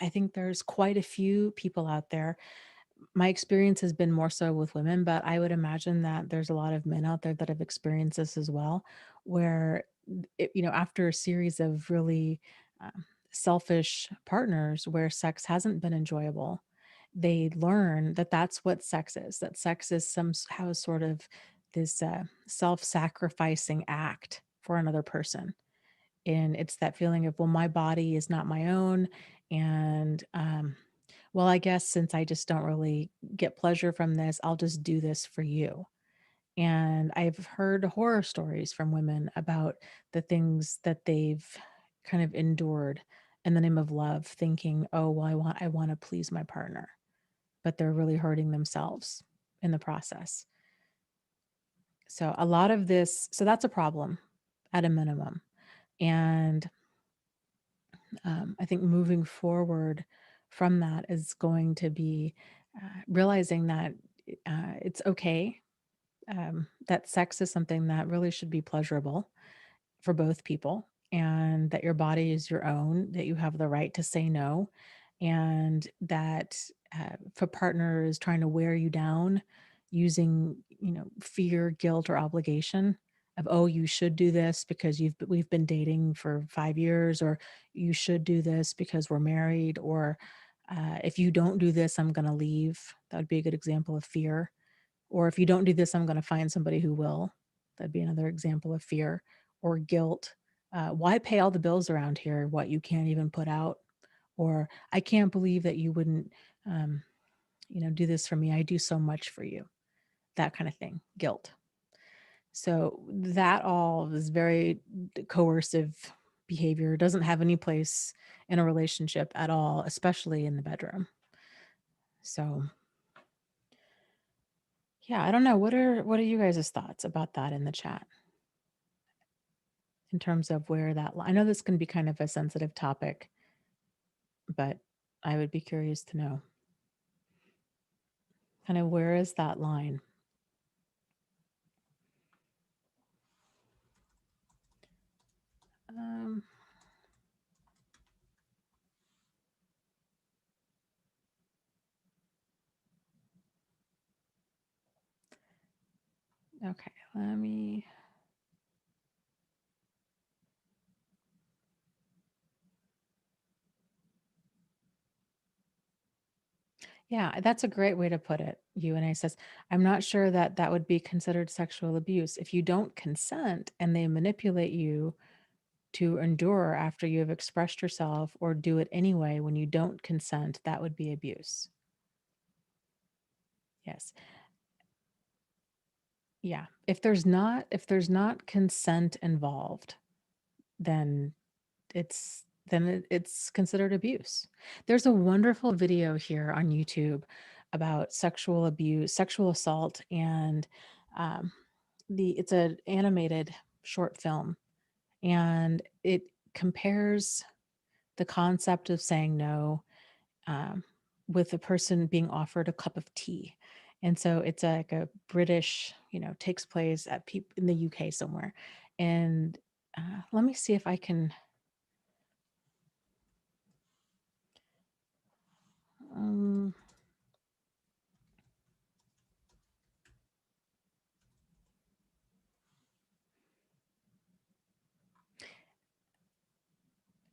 I think there's quite a few people out there. My experience has been more so with women, but I would imagine that there's a lot of men out there that have experienced this as well, where after a series of really selfish partners where sex hasn't been enjoyable, they learn that that's what sex is. That sex is somehow sort of this self-sacrificing act for another person, and it's that feeling of, well, my body is not my own, and well, I guess since I just don't really get pleasure from this, I'll just do this for you. And I've heard horror stories from women about the things that they've kind of endured in the name of love, thinking, oh, well, I want to please my partner, but they're really hurting themselves in the process. So a lot of this, so that's a problem at a minimum. And I think moving forward from that is going to be realizing that it's okay, that sex is something that really should be pleasurable for both people, and that your body is your own, that you have the right to say no, and that if a partner is trying to wear you down using, fear, guilt, or obligation of, oh, you should do this because we've been dating for 5 years, or you should do this because we're married, or if you don't do this, I'm going to leave. That would be a good example of fear. Or if you don't do this, I'm going to find somebody who will. That'd be another example of fear or guilt. Why pay all the bills around here? What you can't even put out? Or I can't believe that you wouldn't, um, do this for me. I do so much for you. That kind of thing. Guilt. So that all is very coercive behavior. Doesn't have any place in a relationship at all, especially in the bedroom. So yeah, I don't know. What are you guys' thoughts about that in the chat? In terms of where that I know this can be kind of a sensitive topic, but I would be curious to know kind of where is that line? Um, okay, let me. Yeah, that's a great way to put it. UNA says, I'm not sure that that would be considered sexual abuse. If you don't consent and they manipulate you to endure after you have expressed yourself or do it anyway when you don't consent, that would be abuse. Yes. Yeah. If there's not consent involved, then it's then it's considered abuse. There's a wonderful video here on YouTube about sexual abuse, sexual assault, and um, it's an animated short film, and it compares the concept of saying no um, with a person being offered a cup of tea. And so it's like a British, takes place at in the UK somewhere. And let me see if I can. Um,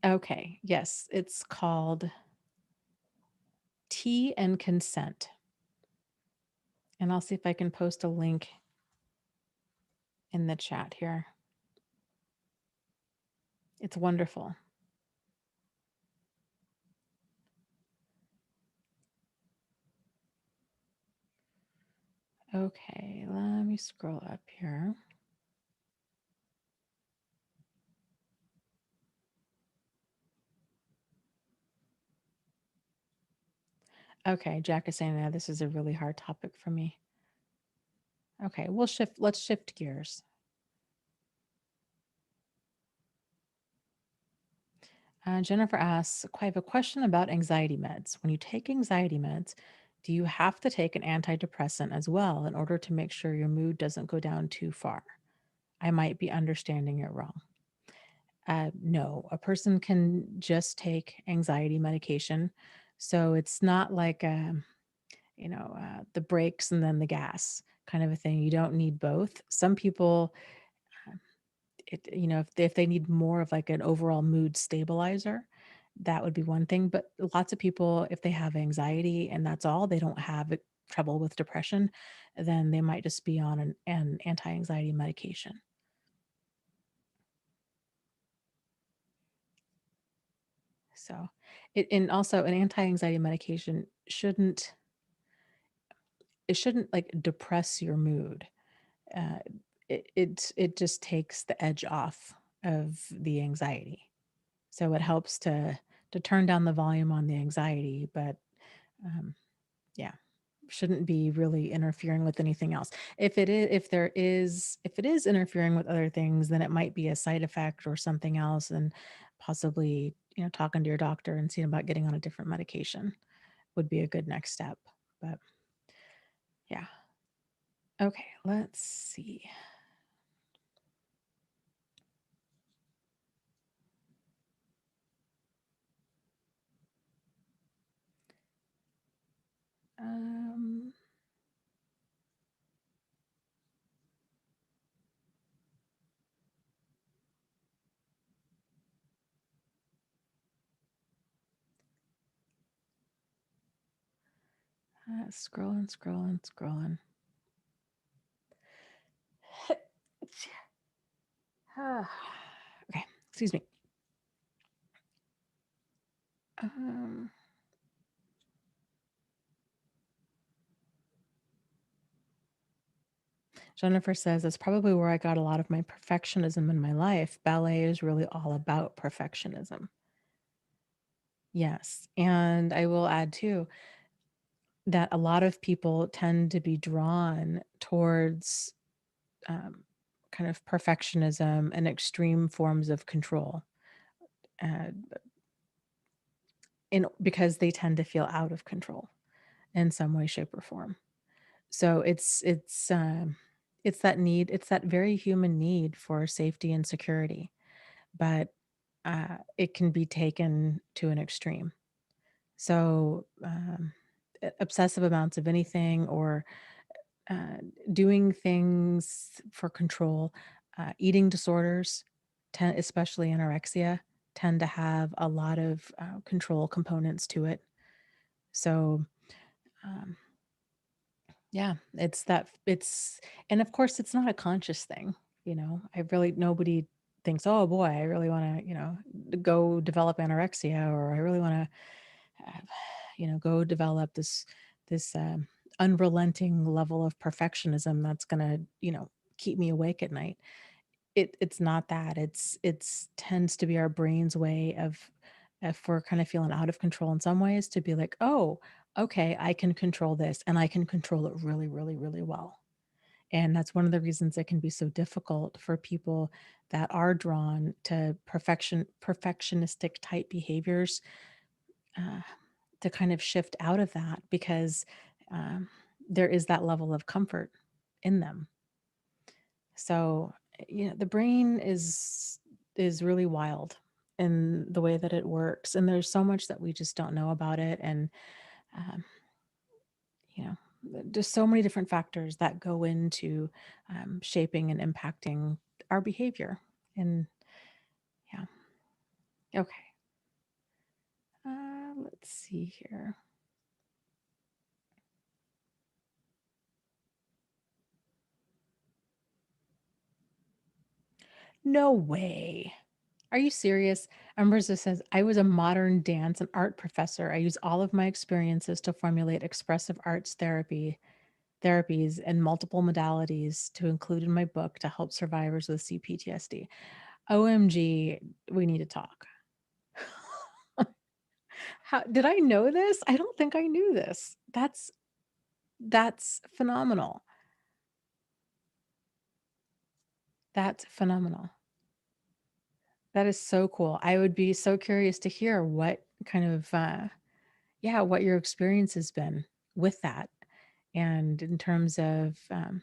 okay, yes, it's called Tea and Consent. And I'll see if I can post a link in the chat here. It's wonderful. Okay, let me scroll up here. Okay, Jack is saying that this is a really hard topic for me. Okay, let's shift gears. Jennifer asks, I have a question about anxiety meds. When you take anxiety meds, do you have to take an antidepressant as well in order to make sure your mood doesn't go down too far? I might be understanding it wrong. No, a person can just take anxiety medication. So it's not like, the brakes and then the gas kind of a thing. You don't need both. Some people, uh, if they need more of like an overall mood stabilizer, that would be one thing. But lots of people, if they have anxiety and that's all, they don't have trouble with depression, then they might just be on an anti-anxiety medication. So and also an anti-anxiety medication shouldn't like depress your mood. Uh, it just takes the edge off of the anxiety. So it helps to turn down the volume on the anxiety, but um, yeah, shouldn't be really interfering with anything else. If it is interfering with other things, then it might be a side effect or something else, and possibly talking to your doctor and seeing about getting on a different medication would be a good next step. But yeah, okay, let's see. Um, scrolling. Okay, excuse me. Um, Jennifer says that's probably where I got a lot of my perfectionism in my life. Ballet is really all about perfectionism. Yes. And I will add too that a lot of people tend to be drawn towards um, kind of perfectionism and extreme forms of control uh, because they tend to feel out of control in some way, shape, or form. So it's that need, it's that very human need for safety and security, but it can be taken to an extreme. So obsessive amounts of anything or uh, doing things for control, eating disorders, especially anorexia, tend to have a lot of control components to it. So um, yeah, and of course, it's not a conscious thing, nobody thinks, "Oh boy, I really wanna, go develop anorexia," or "I really wanna, go develop this unrelenting level of perfectionism that's gonna, keep me awake at night." It's not that. It's tends to be our brain's way of if we're kind of feeling out of control in some ways, to be like, oh, okay, I can control this and I can control it really, really, really well. And that's one of the reasons it can be so difficult for people that are drawn to perfectionistic type behaviors, uh, to kind of shift out of that, because um, there is that level of comfort in them. So, the brain is really wild in the way that it works, and there's so much that we just don't know about it, and um, you know, just so many different factors that go into shaping and impacting our behavior. And yeah, okay. Let's see here. No way. Are you serious? Amberza says, I was a modern dance and art professor. I use all of my experiences to formulate expressive arts therapies and multiple modalities to include in my book to help survivors with CPTSD. OMG, we need to talk. How did I know this? I don't think I knew this. That's phenomenal. That's phenomenal. That is so cool. I would be so curious to hear what kind of yeah, what your experience has been with that. And in terms of kind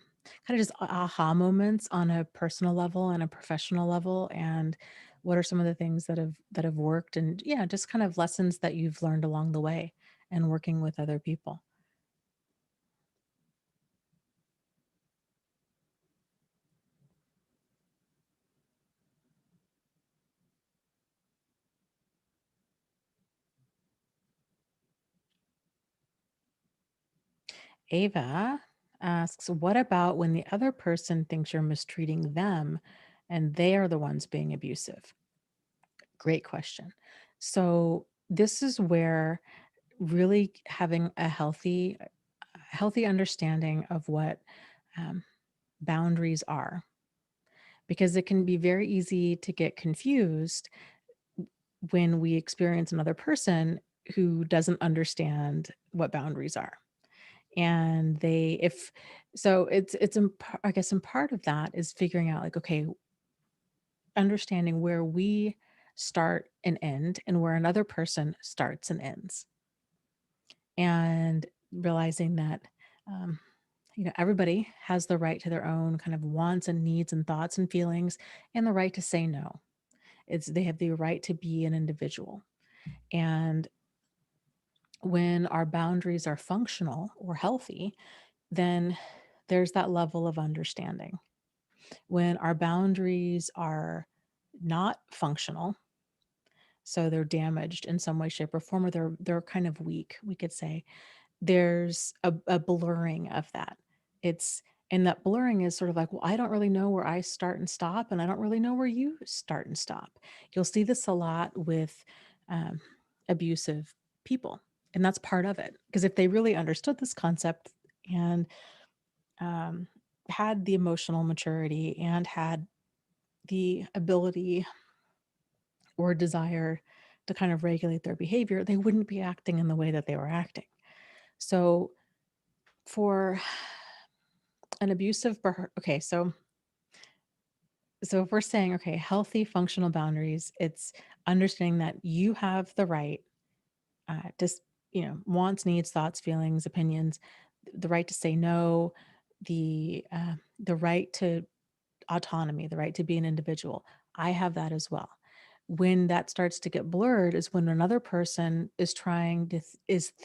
of just aha moments on a personal level and a professional level, and what are some of the things that have worked, and yeah, just kind of lessons that you've learned along the way and working with other people. Ava asks, what about when the other person thinks you're mistreating them and they are the ones being abusive? Great question. So this is where really having a healthy understanding of what um, boundaries are, because it can be very easy to get confused when we experience another person who doesn't understand what boundaries are. And they if so it's I guess in part of that is figuring out, like, okay, understanding where we start and end and where another person starts and ends, and realizing that um, everybody has the right to their own kind of wants and needs and thoughts and feelings, and the right to say no. They have the right to be an individual. And when our boundaries are functional or healthy, then there's that level of understanding. When our boundaries are not functional, so they're damaged in some way, shape, or form, or they're kind of weak, we could say, there's a blurring of that. It's and that blurring is sort of like, well, I don't really know where I start and stop, and I don't really know where you start and stop. You'll see this a lot with um, abusive people, and that's part of it. Because if they really understood this concept and um, had the emotional maturity and had the ability or desire to kind of regulate their behavior, they wouldn't be acting in the way that they were acting. So for an abusive okay, so if we're saying, okay, healthy functional boundaries, it's understanding that you have the right to wants, needs, thoughts, feelings, opinions, the right to say no, the right to autonomy, the right to be an individual. I have that as well. When that starts to get blurred is when another person is trying to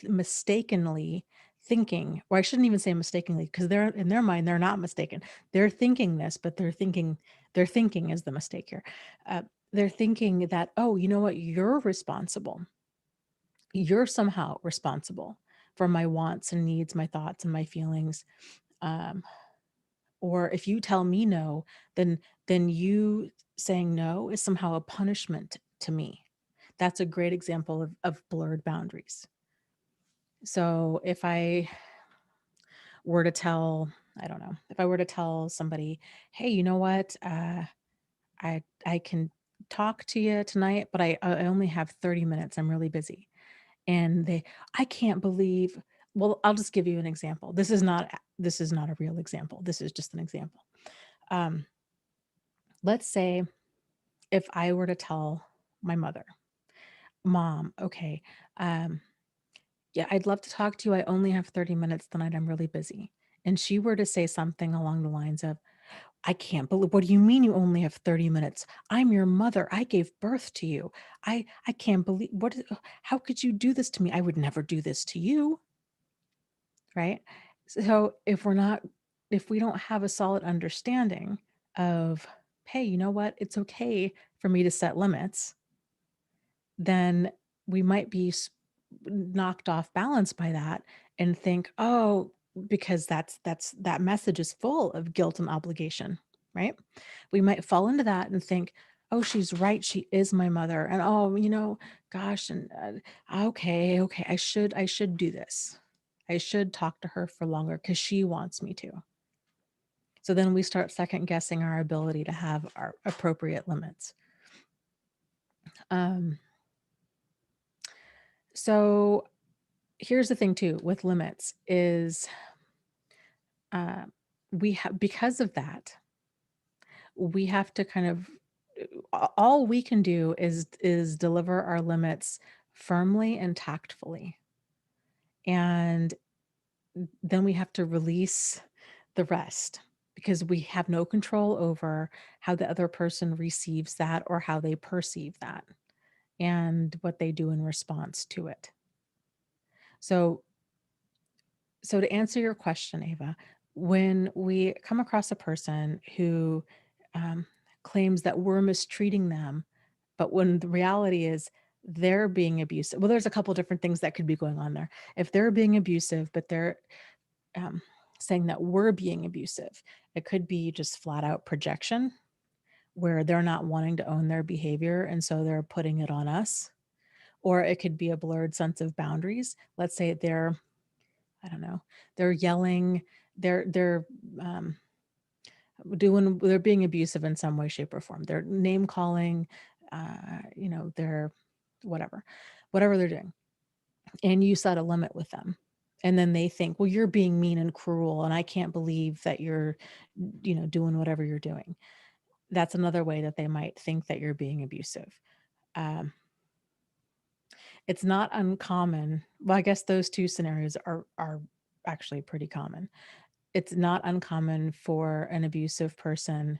mistakenly thinking, or I shouldn't even say mistakenly, because they're in their mind they're not mistaken. They're thinking this, but their thinking is the mistake here. Uh, they're thinking that, oh, you know what, you're responsible. You're somehow responsible for my wants and needs, my thoughts and my feelings. Um, or if you tell me no, then you saying no is somehow a punishment to me. That's a great example of blurred boundaries. So if I were to tell, I don't know, if I were to tell somebody, hey, you know what, I can talk to you tonight, but I only have 30 minutes. I'm really busy. And I can't believe, well, I'll just give you an example. This is not a real example. This is just an example. Um, let's say if I were to tell my mother, Mom, okay, um, yeah, I'd love to talk to you. I only have 30 minutes tonight. I'm really busy. And she were to say something along the lines of, I can't believe, what do you mean you only have 30 minutes? I'm your mother. I gave birth to you. I can't believe, how could you do this to me? I would never do this to you. Right? So if we don't have a solid understanding of, hey, you know what? It's okay for me to set limits, then we might be knocked off balance by that and think, oh, because that message is full of guilt and obligation, right? We might fall into that and think, oh, she's right, she is my mother, and oh, gosh, and okay, I should do this. I should talk to her for longer because she wants me to. So then we start second guessing our ability to have our appropriate limits. Um, so here's the thing too with limits is uh, we have, because of that, we have to kind of, all we can do is deliver our limits firmly and tactfully, and then we have to release the rest because we have no control over how the other person receives that or how they perceive that and what they do in response to it. So to answer your question, Ava, when we come across a person who um, claims that we're mistreating them, but when the reality is they're being abusive, well, there's a couple different things that could be going on there. If they're being abusive, but they're um, saying that we're being abusive, it could be just flat out projection where they're not wanting to own their behavior and so they're putting it on us. Or it could be a blurred sense of boundaries. Let's say they're, I don't know, they're yelling, they're um, they're being abusive in some way, shape, or form. They're name calling, they're whatever, whatever they're doing. And you set a limit with them. And then they think, well, you're being mean and cruel, and I can't believe that you're, doing whatever you're doing. That's another way that they might think that you're being abusive. Um, it's not uncommon. Well, I guess those two scenarios are actually pretty common. It's not uncommon for an abusive person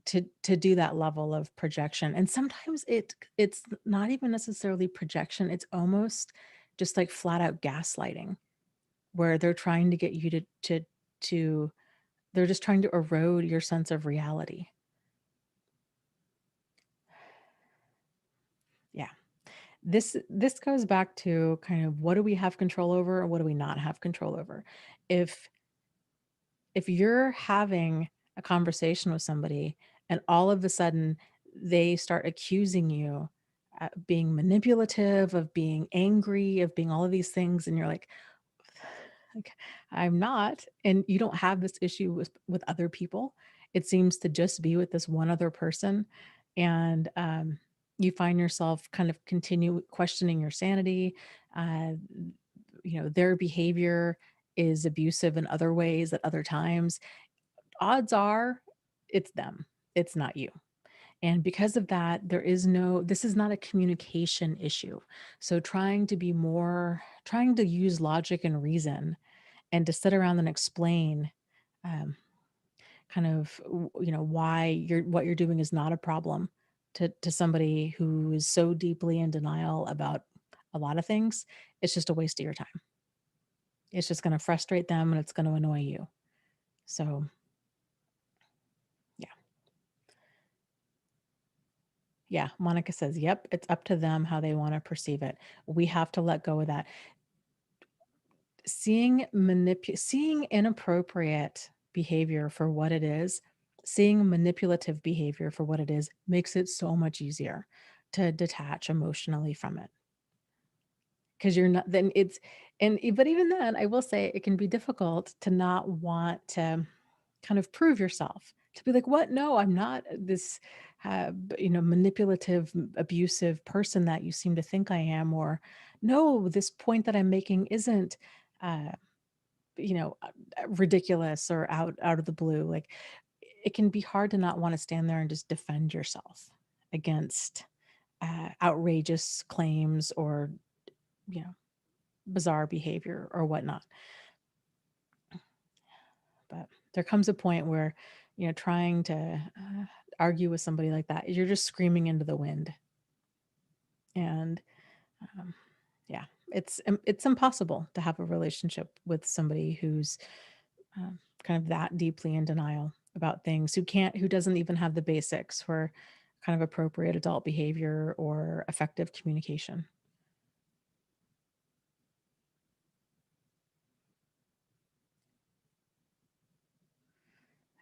to do that level of projection. And sometimes it's not even necessarily projection. It's almost just like flat out gaslighting, where they're trying to get you to they're just trying to erode your sense of reality. Yeah. This goes back to kind of, what do we have control over and what do we not have control over? If you're having a conversation with somebody and all of a sudden they start accusing you of being manipulative, of being angry, of being all of these things, and you're like, I'm not, and you don't have this issue with other people. It seems to just be with this one other person, and you find yourself kind of continue questioning your sanity. Uh, their behavior is abusive in other ways at other times. Odds are it's them, it's not you. And because of that, this is not a communication issue. So trying to use logic and reason and to sit around and explain um, kind of, why what you're doing is not a problem to somebody who is so deeply in denial about a lot of things, it's just a waste of your time. It's just going to frustrate them and it's going to annoy you. So, yeah. Yeah, Monica says, "Yep, it's up to them how they wanna perceive it. We have to let go of that." Seeing inappropriate behavior for what it is, seeing manipulative behavior for what it is, makes it so much easier to detach emotionally from it. Because 'cause you're not then it's but even then, I will say it can be difficult to not want to kind of prove yourself, to be like, "What? No, I'm not this." manipulative, abusive person that you seem to think I am, or no, this point that I'm making isn't, uh, ridiculous or out of the blue. Like, it can be hard to not want to stand there and just defend yourself against outrageous claims or, you know, bizarre behavior or whatnot. But there comes a point where, trying to argue with somebody like that, you're just screaming into the wind. And um, yeah, it's impossible to have a relationship with somebody who's kind of that deeply in denial about things, who doesn't even have the basics for kind of appropriate adult behavior or effective communication.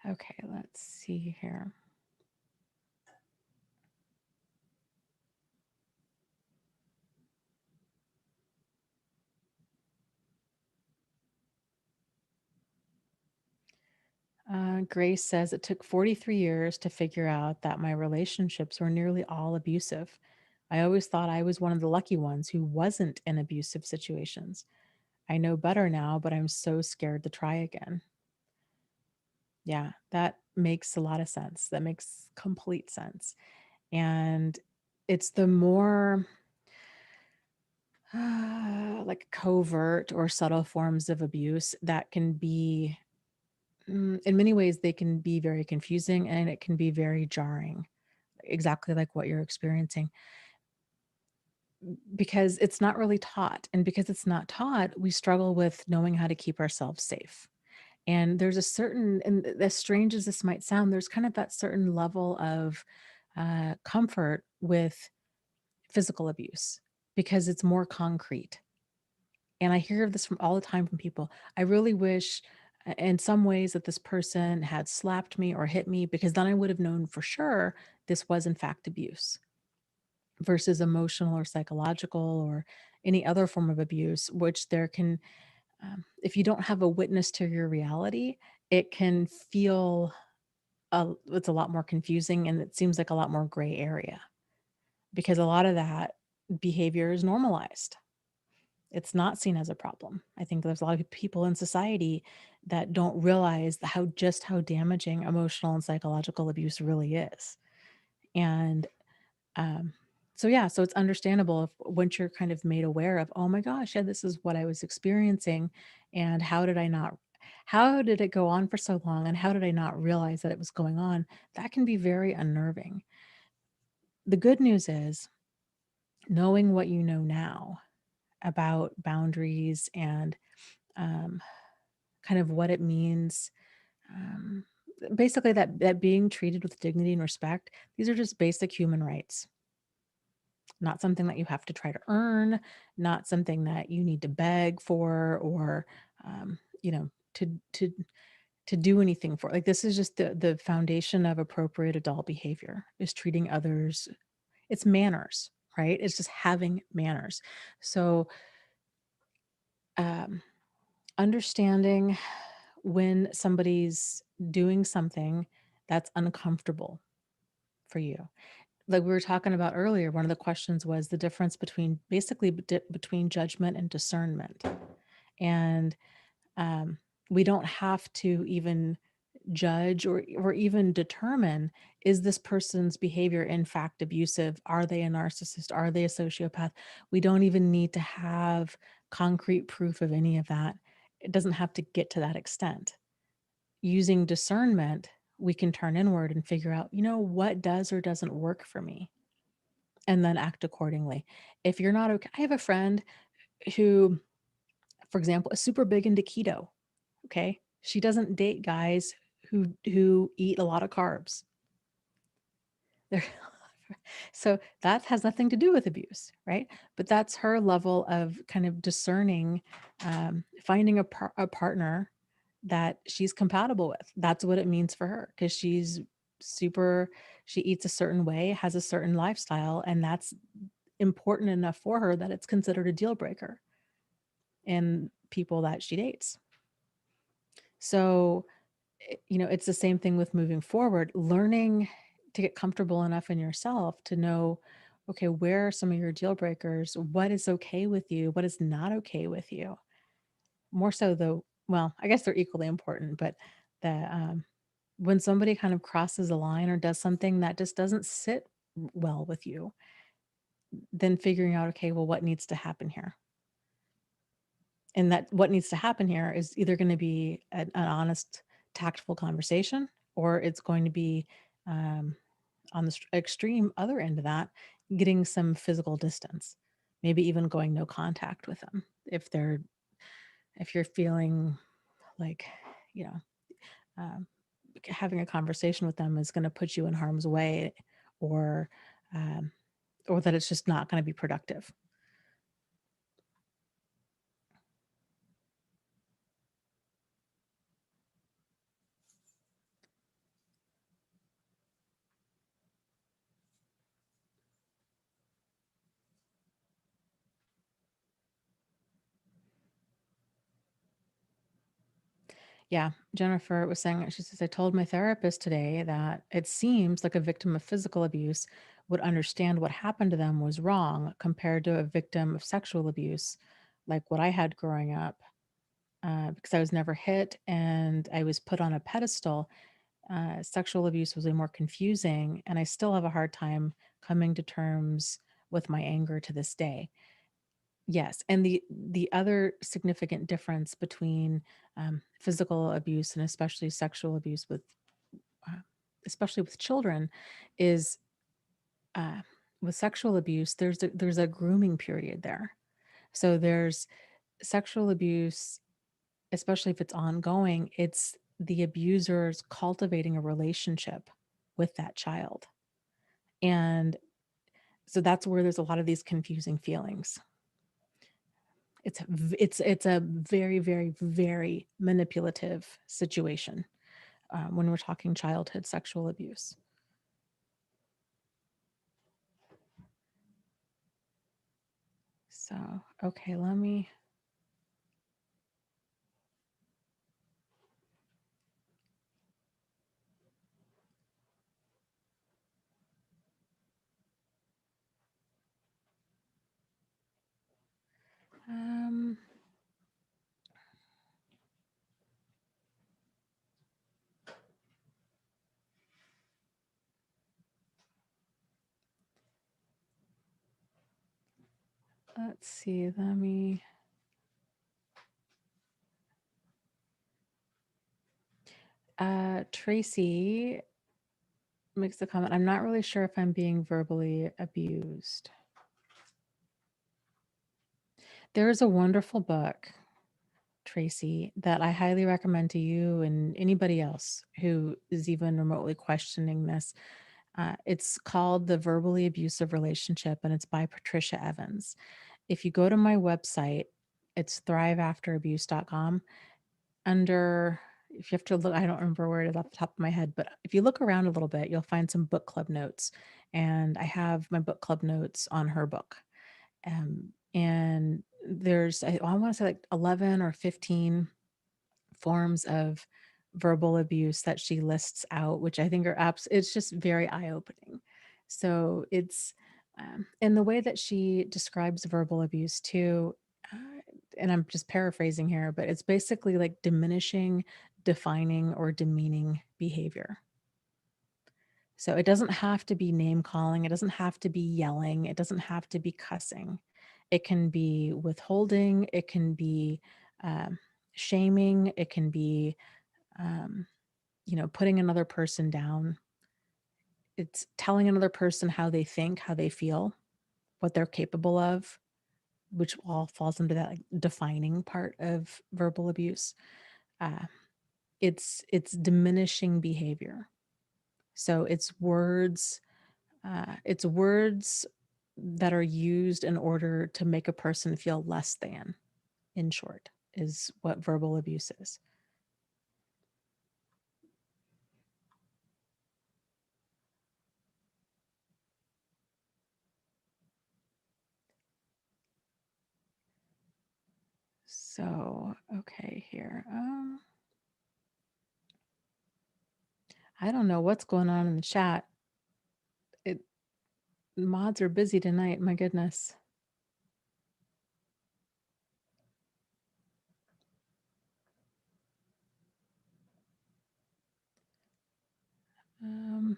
Okay, let's see here. Grace says it took 43 years to figure out that my relationships were nearly all abusive. I always thought I was one of the lucky ones who wasn't in abusive situations. I know better now, but I'm so scared to try again. Yeah, that makes a lot of sense. That makes complete sense. And it's the more like covert or subtle forms of abuse that can be, in many ways, they can be very confusing and it can be very jarring, exactly like what you're experiencing, because it's not really taught. And because it's not taught, we struggle with knowing how to keep ourselves safe. And there's a certain, and as strange as this might sound, there's kind of that certain level of comfort with physical abuse because it's more concrete. And I hear this from all the time from people. I really wish, in some ways, that this person had slapped me or hit me, because then I would have known for sure this was, in fact, abuse, versus emotional or psychological or any other form of abuse, which there can, if you don't have a witness to your reality, it can feel, it's a lot more confusing and it seems like a lot more gray area, because a lot of that behavior is normalized. It's not seen as a problem. I think there's a lot of people in society that don't realize how damaging emotional and psychological abuse really is. And um, so it's understandable if once you're kind of made aware of, oh my gosh, yeah, this is what I was experiencing, and how did it go on for so long, and how did I not realize that it was going on? That can be very unnerving. The good news is, knowing what you know now about boundaries and um, kind of what it means. Um, Basically, that being treated with dignity and respect, these are just basic human rights, not something that you have to try to earn, not something that you need to beg for, or um, you know, to to to do anything for. Like, this is just the foundation of appropriate adult behavior, is treating others. It's manners, right? It's just having manners. So um, understanding when somebody's doing something that's uncomfortable for you. Like we were talking about earlier, one of the questions was the difference between, basically between judgment and discernment. And um, we don't have to even judge or even determine, is this person's behavior in fact abusive? Are they a narcissist? Are they a sociopath? We don't even need to have concrete proof of any of that. It doesn't have to get to that extent. Using discernment, we can turn inward and figure out, what does or doesn't work for me, and then act accordingly. If you're not okay, I have a friend who, for example, is super big into keto. Okay. She doesn't date guys who eat a lot of carbs. They're so that has nothing to do with abuse, right? But that's her level of kind of discerning, finding a partner that she's compatible with. That's what it means for her, because she eats a certain way, has a certain lifestyle, and that's important enough for her that it's considered a deal breaker in people that she dates. So, it's the same thing with moving forward, learning. to get comfortable enough in yourself to know, okay, where are some of your deal breakers? What is okay with you? What is not okay with you? More so though, well, I guess they're equally important, but the when somebody kind of crosses a line or does something that just doesn't sit well with you, then figuring out, okay, well, what needs to happen here? And that what needs to happen here is either going to be an honest, tactful conversation, or it's going to be um, on the extreme other end of that, getting some physical distance, maybe even going no contact with them if you're feeling like, you know, um, having a conversation with them is going to put you in harm's way, or um, or that it's just not going to be productive. Yeah, Jennifer was saying, she says, I told my therapist today that it seems like a victim of physical abuse would understand what happened to them was wrong compared to a victim of sexual abuse, like what I had growing up, because I was never hit and I was put on a pedestal. Sexual abuse was way more confusing, and I still have a hard time coming to terms with my anger to this day. Yes, and the other significant difference between physical abuse and especially sexual abuse with, uh, especially with children, is uh, with sexual abuse. There's a grooming period there. So there's sexual abuse, especially if it's ongoing. It's the abusers cultivating a relationship with that child, and so that's where there's a lot of these confusing feelings. It's a very, very, very manipulative situation when we're talking childhood sexual abuse. So, okay, let me. Um, let's see. Let me. Tracy makes a comment. I'm not really sure if I'm being verbally abused. There is a wonderful book, Tracy, that I highly recommend to you and anybody else who is even remotely questioning this. It's called The Verbally Abusive Relationship, and it's by Patricia Evans. If you go to my website, it's thriveafterabuse.com. Under, if you have to look, I don't remember where it is off the top of my head, but if you look around a little bit, you'll find some book club notes. And I have my book club notes on her book. And there's, I want to say like 11 or 15 forms of verbal abuse that she lists out, which I think are it's just very eye-opening. So it's and the way that she describes verbal abuse too, and I'm just paraphrasing here, but it's basically like diminishing, defining, or demeaning behavior. So it doesn't have to be name calling, it doesn't have to be yelling, it doesn't have to be cussing. It can be withholding, it can be um, shaming, it can be um, putting another person down. It's telling another person how they think, how they feel, what they're capable of, which all falls into that like defining part of verbal abuse. Uh, it's diminishing behavior. So it's words that are used in order to make a person feel less than. In short, is what verbal abuse is. So, okay, here. I don't know what's going on in the chat. Mods are busy tonight. My goodness. Um,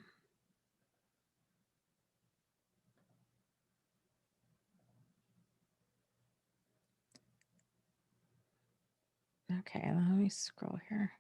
okay, let me scroll here.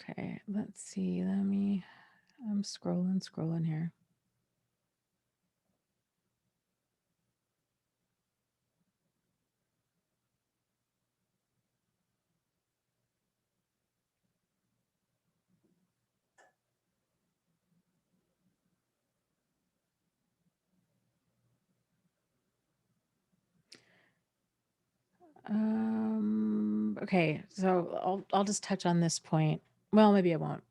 Okay, let's see. I'm scrolling here. Okay, so I'll just touch on this point. Well, maybe I won't.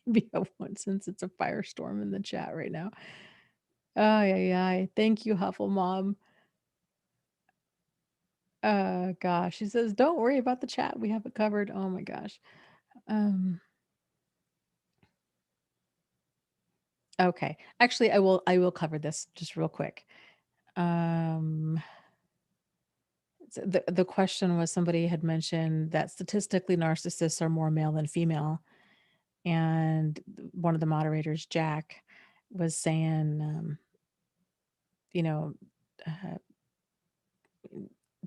Maybe I won't since it's a firestorm in the chat right now. Oh, yeah. Thank you, Huffle Mom. Gosh, she says, don't worry about the chat. We have it covered. Oh my gosh. Okay. Actually, I will cover this just real quick. So the question was somebody had mentioned that statistically narcissists are more male than female. And one of the moderators, Jack, was saying, you know, uh,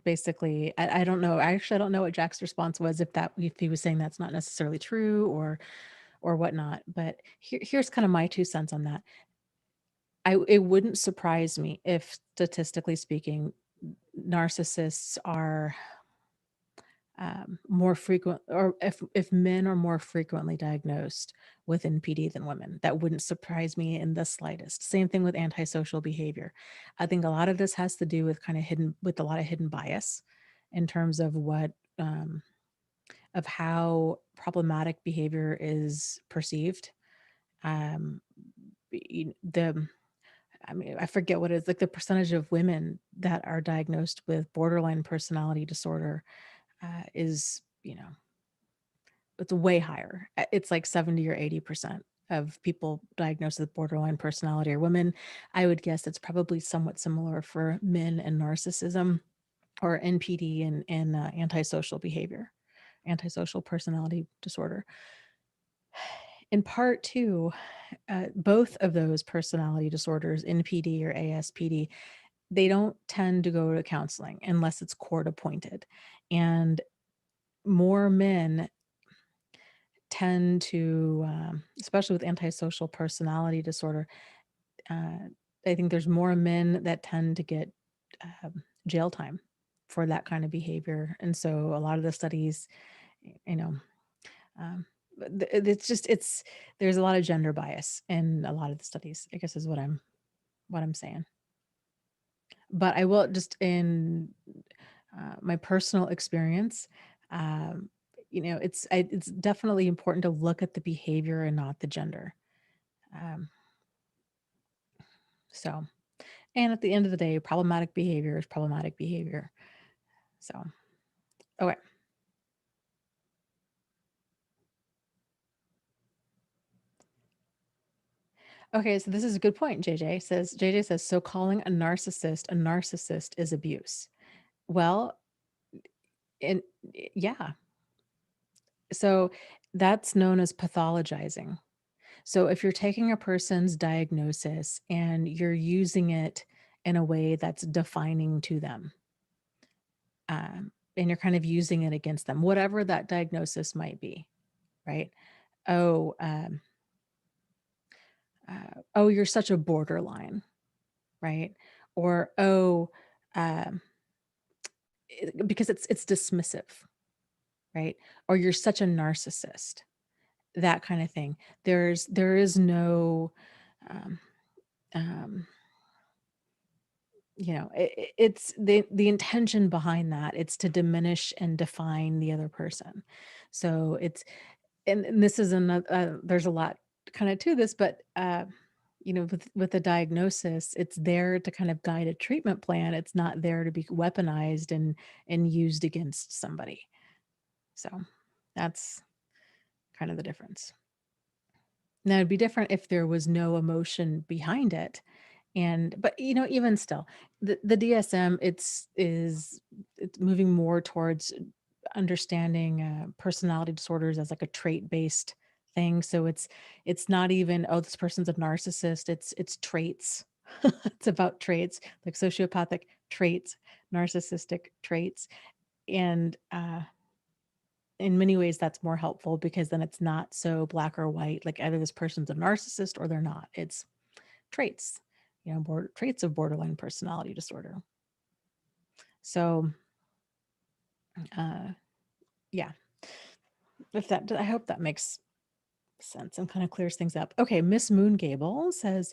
basically, I don't know. I don't know what Jack's response was, if he was saying that's not necessarily true or whatnot. But here's kind of my 2 cents on that. It wouldn't surprise me if, statistically speaking, narcissists are more frequent, or if men are more frequently diagnosed with NPD than women. That wouldn't surprise me in the slightest. Same thing with antisocial behavior. I think a lot of this has to do with a lot of hidden bias in terms of of how problematic behavior is perceived. Um, the I mean, I forget what it is, like the percentage of women that are diagnosed with borderline personality disorder is, it's way higher. It's like 70 or 80% of people diagnosed with borderline personality are women. I would guess it's probably somewhat similar for men and narcissism, or NPD and antisocial behavior, antisocial personality disorder. In part two, both of those personality disorders, NPD or ASPD, they don't tend to go to counseling unless it's court appointed. And more men tend to, especially with antisocial personality disorder, I think there's more men that tend to get jail time for that kind of behavior. And so a lot of the studies, you know, um, it's there's a lot of gender bias in a lot of the studies, I guess is what I'm saying. But I will just, in my personal experience, um, it's definitely important to look at the behavior and not the gender. Um, so, and at the end of the day, problematic behavior is problematic behavior. So, okay. Okay, so this is a good point. JJ says, so calling a narcissist is abuse. Well, and yeah. So that's known as pathologizing. So if you're taking a person's diagnosis and you're using it in a way that's defining to them, and you're kind of using it against them, whatever that diagnosis might be, right? Oh, oh, you're such a borderline, right? Or oh, um, because it's dismissive, right? Or you're such a narcissist, that kind of thing. There is no, um, um, it's the intention behind that. It's to diminish and define the other person. So and this is another, there's a lot kind of to this, but with the diagnosis, it's there to kind of guide a treatment plan. It's not there to be weaponized and used against somebody. So that's kind of the difference. Now it'd be different if there was no emotion behind it. But even still, the DSM, it's moving more towards understanding personality disorders as like a trait-based thing. So it's not even, oh, this person's a narcissist. It's traits. It's about traits, like sociopathic traits, narcissistic traits. And in many ways, that's more helpful because then it's not so black or white, like either this person's a narcissist or they're not. It's traits, traits of borderline personality disorder. So, yeah, I hope that makes sense and kind of clears things up. Okay, Miss Moongable says,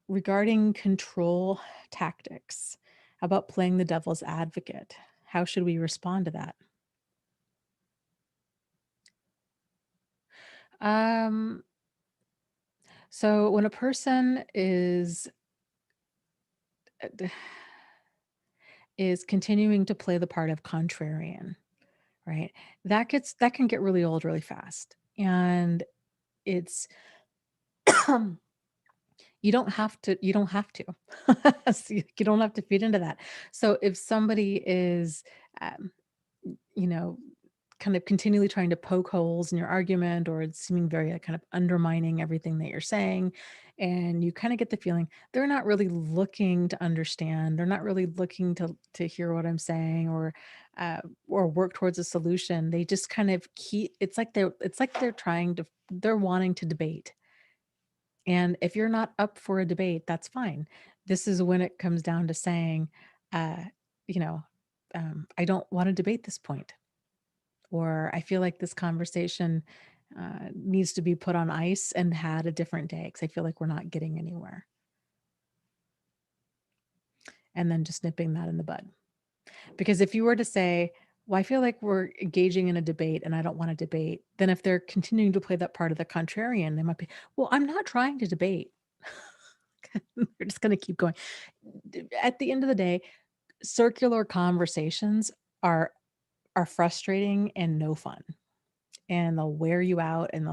regarding control tactics, how about playing the devil's advocate? How should we respond to that? So when a person is continuing to play the part of contrarian, right? That can get really old really fast. And it's you don't have to so you don't have to feed into that. So if somebody is um, you know kind of continually trying to poke holes in your argument, or it's seeming very kind of undermining everything that you're saying, and you kind of get the feeling they're not really looking to understand, they're not really looking to hear what I'm saying, or work towards a solution. They just kind of keep, it's like they're they're wanting to debate. And if you're not up for a debate, that's fine. This is when it comes down to saying, uh, you know, I don't want to debate this point, or I feel like this conversation needs to be put on ice and had a different day because I feel like we're not getting anywhere. And then just nipping that in the bud. Because if you were to say, well, I feel like we're engaging in a debate and I don't want to debate, then if they're continuing to play that part of the contrarian, they might be, well, I'm not trying to debate. They're just going to keep going. At the end of the day, circular conversations are frustrating and no fun. And they'll wear you out, and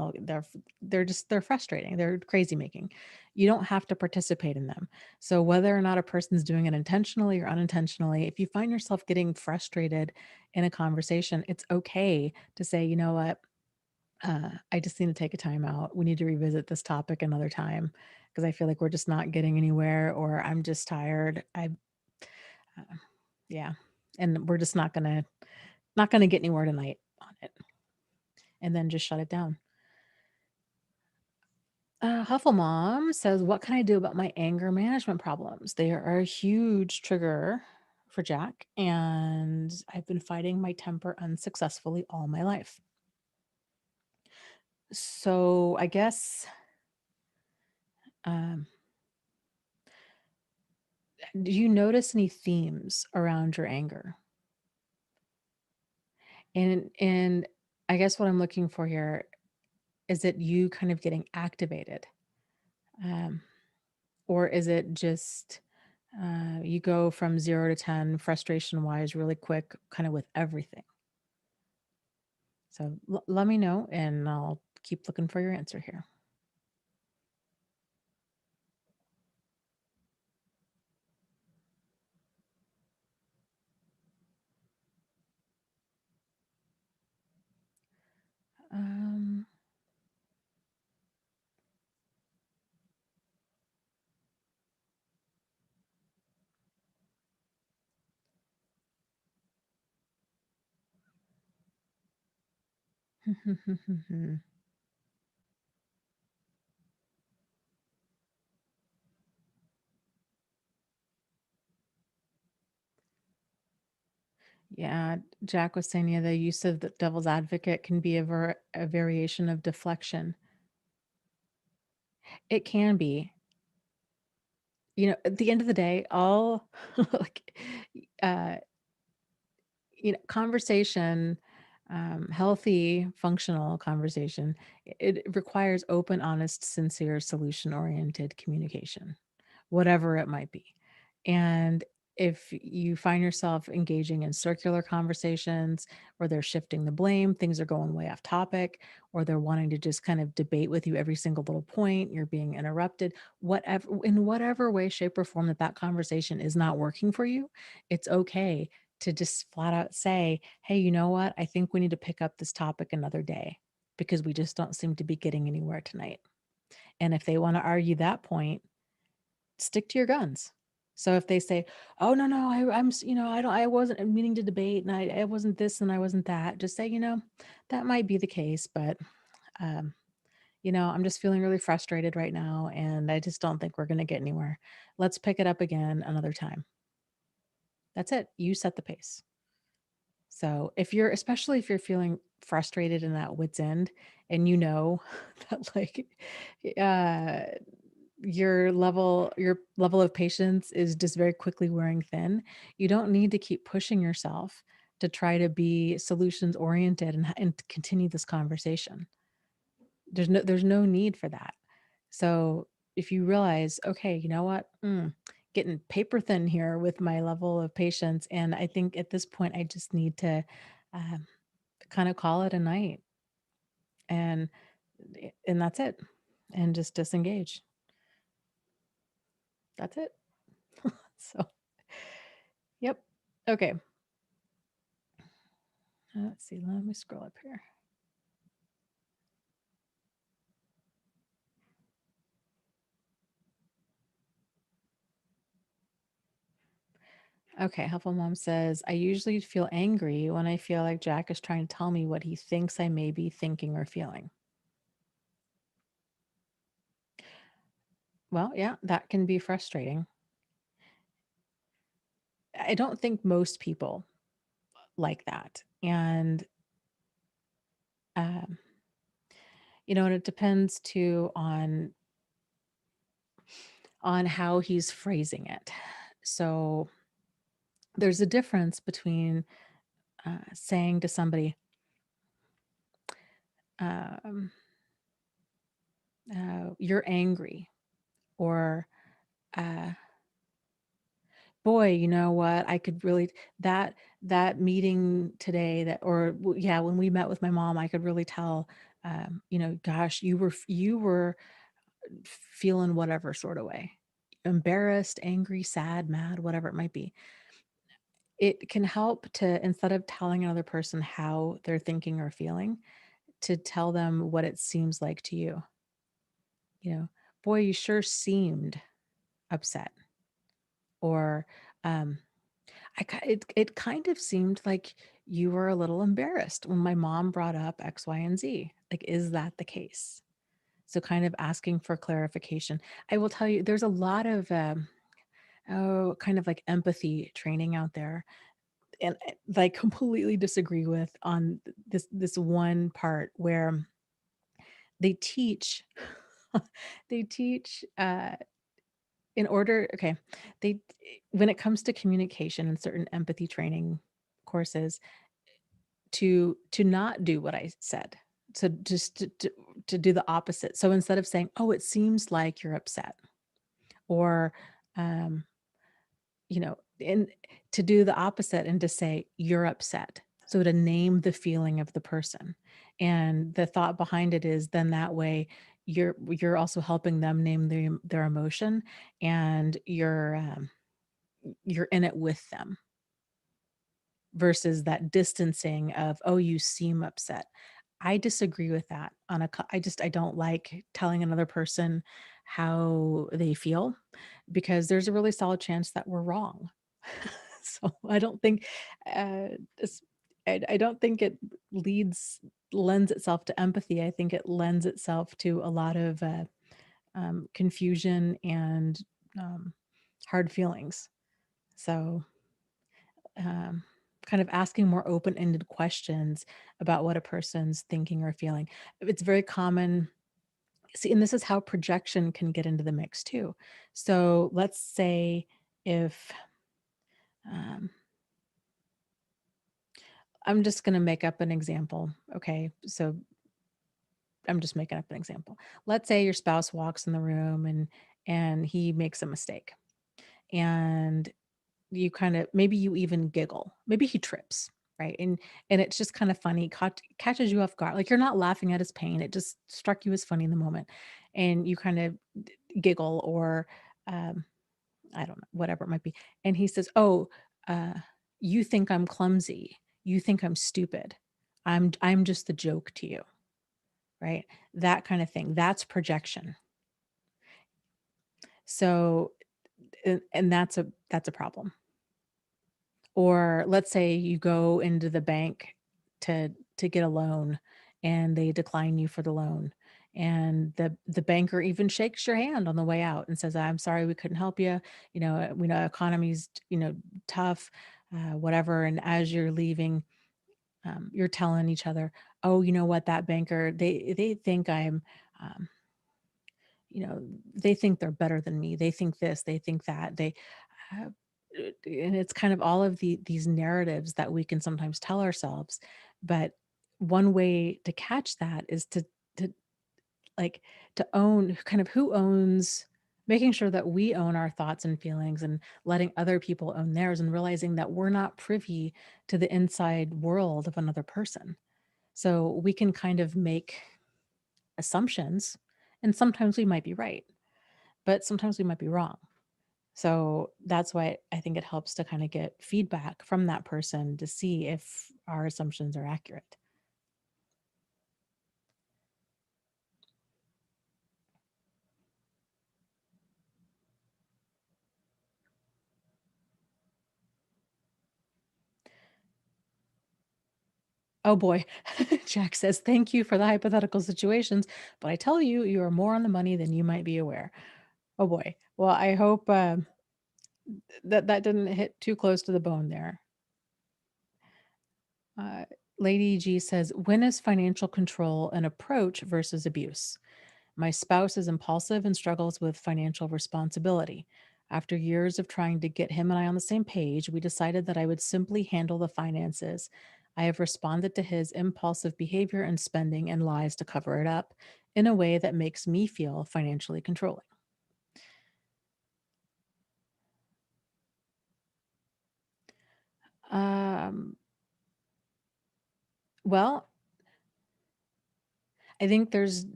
they're frustrating. They're crazy making. You don't have to participate in them. So whether or not a person's doing it intentionally or unintentionally, if you find yourself getting frustrated in a conversation, it's okay to say, you know what, I just need to take a time out. We need to revisit this topic another time because I feel like we're just not getting anywhere, or I'm just tired. Uh, yeah, and we're just not gonna get anywhere tonight on it, and then just shut it down. Huffle Mom says, what can I do about my anger management problems? They are a huge trigger for Jack, and I've been fighting my temper unsuccessfully all my life. So I guess, um, do you notice any themes around your anger? And I guess what I'm looking for here is it you kind of getting activated? Um, or is it just you go from 0 to 10 frustration wise really quick, kind of with everything? So let me know and I'll keep looking for your answer here. Um, yeah, Jack was saying, yeah, the use of the devil's advocate can be a variation of deflection. It can be. At the end of the day, all like, uh, conversation, Healthy, functional conversation, it requires open, honest, sincere, solution-oriented communication, whatever it might be. And if you find yourself engaging in circular conversations where they're shifting the blame, things are going way off topic, or they're wanting to just kind of debate with you every single little point, you're being interrupted, whatever, in whatever way, shape, or form that that conversation is not working for you, it's okay to just flat out say, hey, you know what? I think we need to pick up this topic another day because we just don't seem to be getting anywhere tonight. And if they want to argue that point, stick to your guns. So if they say, "Oh no, no, I wasn't meaning to debate, and I wasn't this, and I wasn't that," just say, that might be the case, but um, I'm just feeling really frustrated right now, and I just don't think we're going to get anywhere. Let's pick it up again another time. That's it. You set the pace. So especially if you're feeling frustrated and at wit's end, and that uh, your level of patience is just very quickly wearing thin, you don't need to keep pushing yourself to try to be solutions oriented and continue this conversation. There's no need for that. So if you realize, okay, you know what? Getting paper thin here with my level of patience. And I think at this point, I just need to um, kind of call it a night and and that's it. And just disengage. That's it. So, yep. Okay. Let's see. Let me scroll up here. Okay. Helpful Mom says, I usually feel angry when I feel like Jack is trying to tell me what he thinks I may be thinking or feeling. Well, yeah, that can be frustrating. I don't think most people like that. And, um, and it depends too on how he's phrasing it. So there's a difference between saying to somebody, um, you're angry, or uh, boy, you know what? I could really that meeting today yeah, when we met with my mom, I could really tell, gosh, you were feeling whatever sort of way, embarrassed, angry, sad, mad, whatever it might be. It can help to, instead of telling another person how they're thinking or feeling, to tell them what it seems like to you. You know, boy, you sure seemed upset, or um, it kind of seemed like you were a little embarrassed when my mom brought up X, Y, and Z. Like, is that the case? So kind of asking for clarification. I will tell you, there's a lot of kind of like empathy training out there, and that I completely disagree with on this one part where they teach they teach in order okay they when it comes to communication and certain empathy training courses, to not do what I said. So just to do the opposite. So instead of saying, "Oh, it seems like you're upset," or um, and to do the opposite and to say, "You're upset." So to name the feeling of the person. And the thought behind it is then that way you're also helping them name their emotion, and you're in it with them, versus that distancing of, "Oh, you seem upset." I disagree with that I don't like telling another person how they feel, because there's a really solid chance that we're wrong. So I don't think, uh, it's I don't think it lends itself to empathy. I think it lends itself to a lot of, confusion and, um, hard feelings. So um, kind of asking more open-ended questions about what a person's thinking or feeling. It's very common. See, and this is how projection can get into the mix too. So let's say if, um, I'm just going to make up an example. Okay. So I'm just making up an example. Let's say your spouse walks in the room and he makes a mistake, and you kind of, maybe you even giggle. Maybe he trips, right? And it's just kind of funny, catches you off guard. Like, you're not laughing at his pain. It just struck you as funny in the moment. And you kind of giggle, or um I don't know, whatever it might be. And he says, "Oh, uh, you think I'm clumsy. You think I'm stupid. I'm just the joke to you." Right? That kind of thing. That's projection. So, and that's a problem. Or let's say you go into the bank to get a loan, and they decline you for the loan. And the banker even shakes your hand on the way out and says, "I'm sorry, we couldn't help you. We know economy's, tough, whatever." And as you're leaving, you're telling each other, "Oh, you know what? That banker, they think I'm, um, you know, they think they're better than me. They think this, they think that. Uh, and it's kind of all of these narratives that we can sometimes tell ourselves. But one way to catch that is to like to own, kind of, who owns, making sure that we own our thoughts and feelings, and letting other people own theirs, and realizing that we're not privy to the inside world of another person. So we can kind of make assumptions, and sometimes we might be right, but sometimes we might be wrong. So that's why I think it helps to kind of get feedback from that person to see if our assumptions are accurate. Oh boy. Jack says, "Thank you for the hypothetical situations, but I tell you, you are more on the money than you might be aware." Oh boy. Well, I hope that didn't hit too close to the bone there. Uh, Lady G says, "When is financial control an approach versus abuse? My spouse is impulsive and struggles with financial responsibility. After years of trying to get him and I on the same page, we decided that I would simply handle the finances. I have responded to his impulsive behavior and spending and lies to cover it up in a way that makes me feel financially controlling." Um, well, I think there's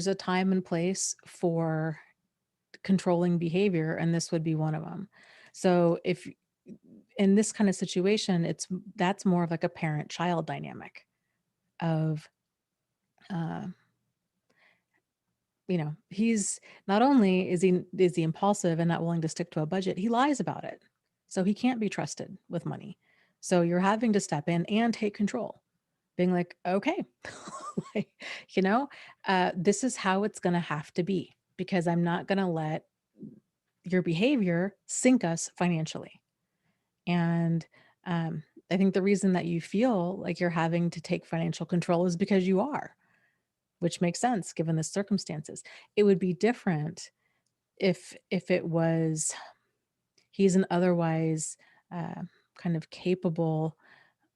a time and place for controlling behavior, and this would be one of them. So if in this kind of situation, that's more of like a parent-child dynamic of, uh, he's not only is he impulsive and not willing to stick to a budget, he lies about it. So he can't be trusted with money. So you're having to step in and take control, being like, "Okay, like, this is how it's going to have to be, because I'm not going to let your behavior sink us financially." And I think the reason that you feel like you're having to take financial control is because you are, which makes sense given the circumstances. It would be different if it was, he's an otherwise uh, kind of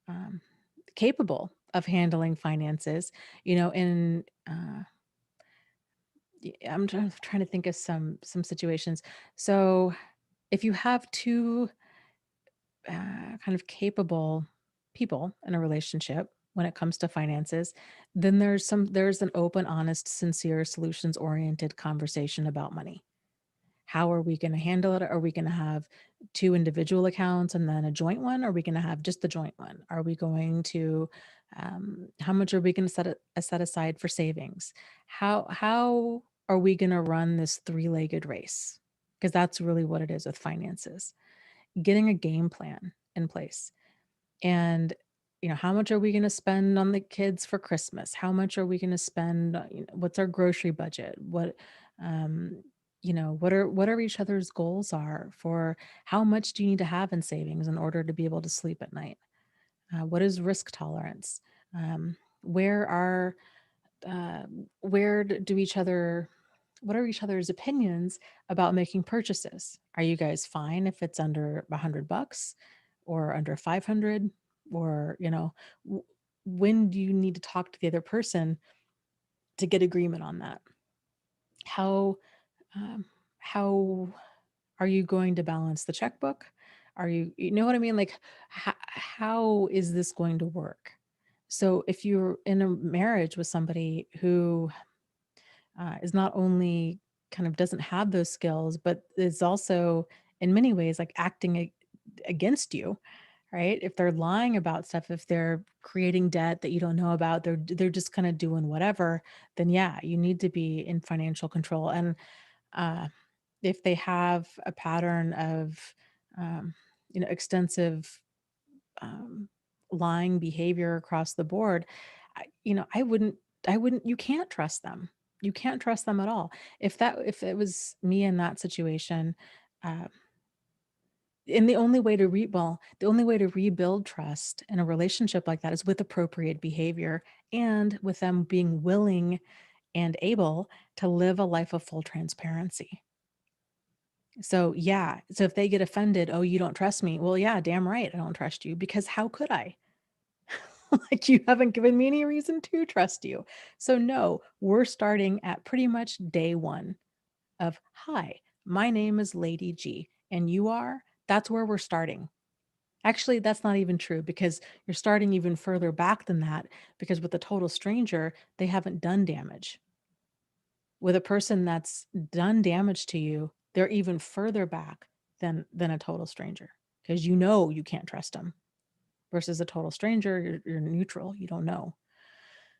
um, capable of handling finances, in I'm trying to think of some situations. So if you have two kind of capable people in a relationship when it comes to finances, then there's an open, honest, sincere, solutions oriented conversation about money. How are we going to handle it? Are we going to have two individual accounts and then a joint one? Are we going to have just the joint one? Are we going to, how much are we going to set aside for savings? How are we going to run this three-legged race? Because that's really what it is with finances. Getting a game plan in place. And, how much are we going to spend on the kids for Christmas? How much are we going to spend? What's our grocery budget? Um, what are each other's goals are for how much do you need to have in savings in order to be able to sleep at night? What is risk tolerance? Where are where do each other what are each other's opinions about making purchases? Are you guys fine if it's under $100? or under 500? Or, when do you need to talk to the other person to get agreement on that? How, um, how are you going to balance the checkbook? You know what I mean? Like, how is this going to work? So if you're in a marriage with somebody who is not only kind of doesn't have those skills, but is also in many ways like acting against you, right? If they're lying about stuff, if they're creating debt that you don't know about, they're just kind of doing whatever, then yeah, you need to be in financial control. And uh, if they have a pattern of um, extensive um, lying behavior across the board, I wouldn't, you can't trust them. You can't trust them at all. If it was me in that situation, uh, and the only way to rebuild trust in a relationship like that is with appropriate behavior and with them being willing and able to live a life of full transparency. So, yeah. So if they get offended, "Oh, you don't trust me." Well, yeah, damn right I don't trust you, because how could I? Like, you haven't given me any reason to trust you. So no, we're starting at pretty much day 1 of, "Hi, my name is Lady G, and you are?" That's where we're starting. Actually, that's not even true, because you're starting even further back than that, because with a total stranger, they haven't done damage. With a person that's done damage to you, they're even further back than a total stranger, because you can't trust them. Versus a total stranger, you're neutral, you don't know.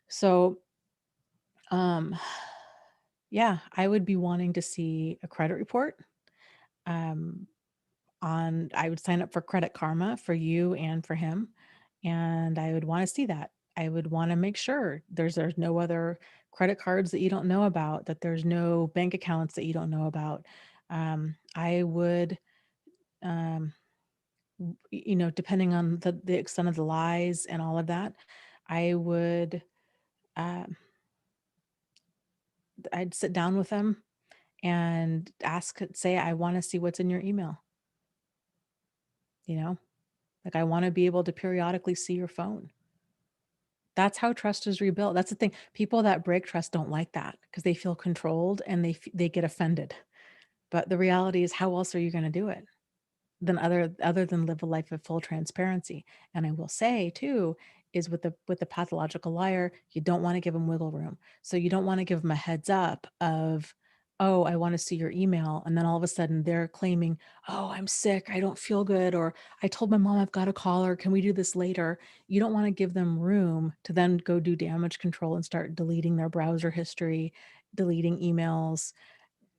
So, um, yeah, I would be wanting to see a credit report. Um, I would sign up for Credit Karma for you and for him, and I would want to see that. I would want to make sure there's no other credit cards that you don't know about, that there's no bank accounts that you don't know about. I would, um, depending on the extent of the lies and all of that, I would, um, I'd sit down with them and say, I want to see what's in your email. You know, like, I want to be able to periodically see your phone. That's how trust is rebuilt. That's the thing. People that break trust don't like that, because they feel controlled and they get offended. But the reality is, how else are you going to do it? Than other than live a life of full transparency. And I will say too, is with the pathological liar, you don't want to give them wiggle room. So you don't want to give them a heads up of, "Oh, I want to see your email," and then all of a sudden they're claiming, "Oh, I'm sick, I don't feel good," or, "I told my mom I've got to call her, can we do this later?" You don't want to give them room to then go do damage control and start deleting their browser history, deleting emails.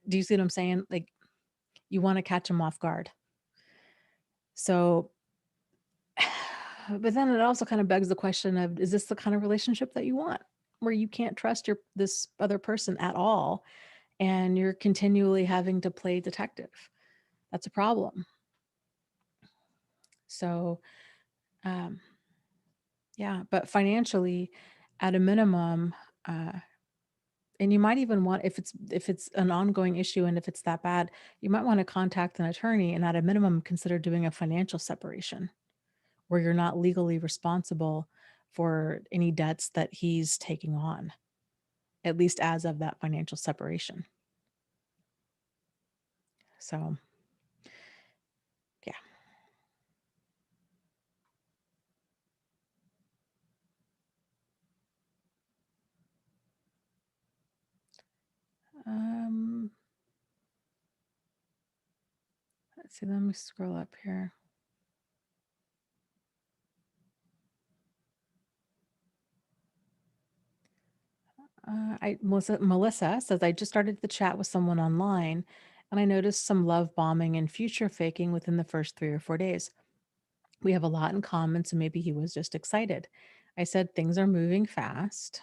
Do you see what I'm saying? Like, you want to catch them off guard. So, but then it also kind of begs the question of, is this the kind of relationship that you want, where you can't trust this other person at all, and you're continually having to play detective? That's a problem. So, um, yeah, but financially, at a minimum, uh, and you might even want, if it's an ongoing issue and if it's that bad, you might want to contact an attorney and at a minimum consider doing a financial separation, where you're not legally responsible for any debts that he's taking on, at least as of that financial separation. So, yeah. Um, let's see, let me scroll up here. Melissa says, I just started the chat with someone online and I noticed some love bombing and future faking within the first 3 or 4 days. We have a lot in common, so maybe he was just excited. I said things are moving fast,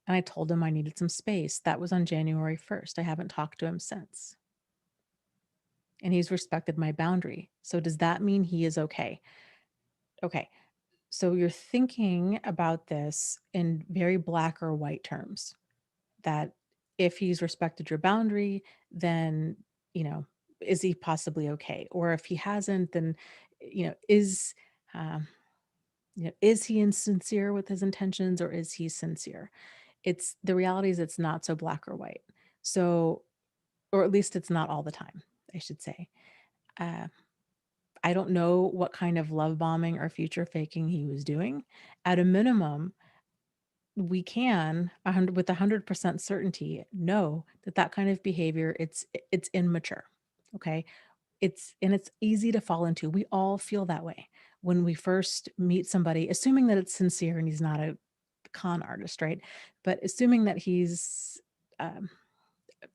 and I told him I needed some space. That was on January 1st. I haven't talked to him since. And he's respected my boundary. So does that mean he is okay? Okay. So you're thinking about this in very black or white terms, that if he's respected your boundary, then, is he possibly okay? Or if he hasn't, then is, um, is he insincere with his intentions, or is he sincere? It's the reality is it's not so black or white. So, or at least it's not all the time, I should say. Uh, I don't know what kind of love bombing or future faking he was doing. At a minimum, we can 100% certainty know that that kind of behavior, it's immature. Okay. It's easy to fall into. We all feel that way when we first meet somebody, assuming that it's sincere and he's not a con artist, right? But assuming that he's, um,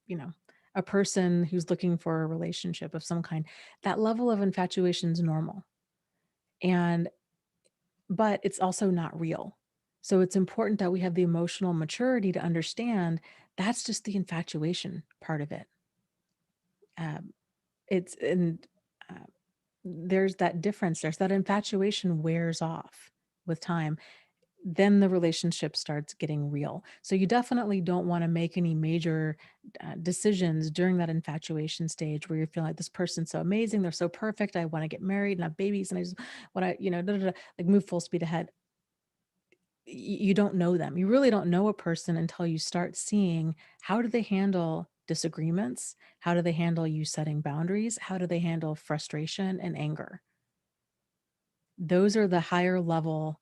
you know, a person who's looking for a relationship of some kind, that level of infatuation is normal. And but it's also not real. So it's important that we have the emotional maturity to understand that's just the infatuation part of it. Um, it's and uh, there's that difference. There's that infatuation wears off with time. Then the relationship starts getting real. So you definitely don't want to make any major decisions during that infatuation stage where you feel like this person's so amazing, they're so perfect, I want to get married and have babies, and I just want to, like move full speed ahead. You don't know them. You really don't know a person until you start seeing how do they handle disagreements? How do they handle you setting boundaries? How do they handle frustration and anger? Those are the higher level.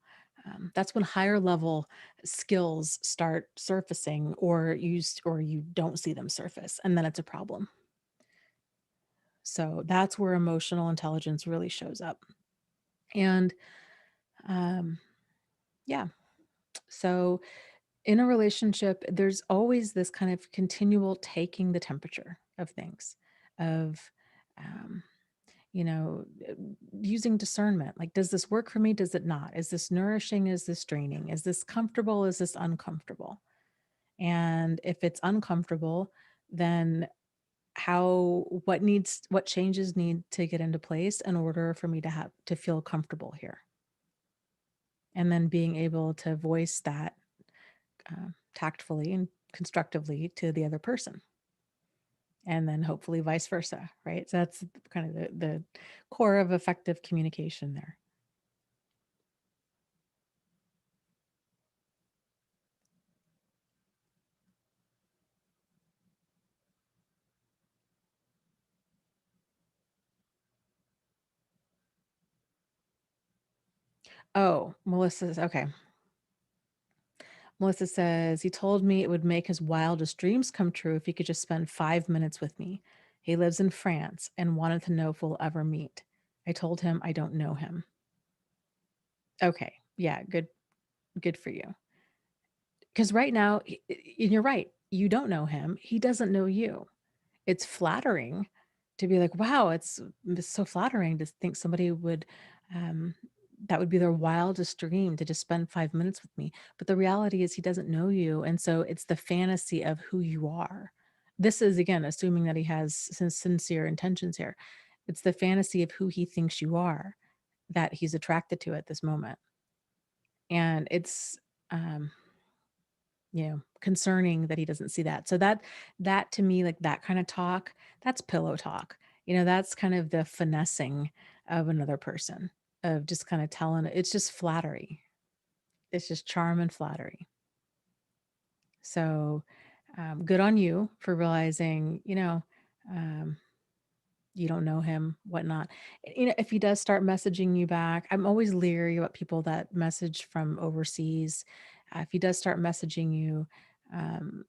That's when higher level skills start surfacing, or you don't see them surface, and then it's a problem. So that's where emotional intelligence really shows up. And um, yeah, so in a relationship, there's always this kind of continual taking the temperature of things, of, um, you know, uh, using discernment. Like, does this work for me? Does it not? Is this nourishing? Is this draining? Is this comfortable? Is this uncomfortable? And if it's uncomfortable, then what changes need to get into place in order for me to feel comfortable here? And then being able to voice that tactfully and constructively to the other person, and then hopefully vice versa, right? So that's kind of the core of effective communication there. Oh, okay. Melissa says, he told me it would make his wildest dreams come true if he could just spend 5 minutes with me. He lives in France and wanted to know if we'll ever meet. I told him I don't know him. Okay. Yeah, good for you. Because right now, and you're right, you don't know him. He doesn't know you. It's flattering to be like, wow, it's so flattering to think somebody would, um, that would be their wildest dream to just spend 5 minutes with me. But the reality is he doesn't know you. And so it's the fantasy of who you are. This is, again, assuming that he has sincere intentions here. It's the fantasy of who he thinks you are that he's attracted to at this moment. And it's, um, concerning that he doesn't see that. So that to me, like that kind of talk, that's pillow talk. That's kind of the finessing of another person, of just kind of telling, it's just flattery. It's just charm and flattery. So good on you for realizing, um, you don't know him, whatnot. If he does start messaging you back, I'm always leery about people that message from overseas. If he does start messaging you, um,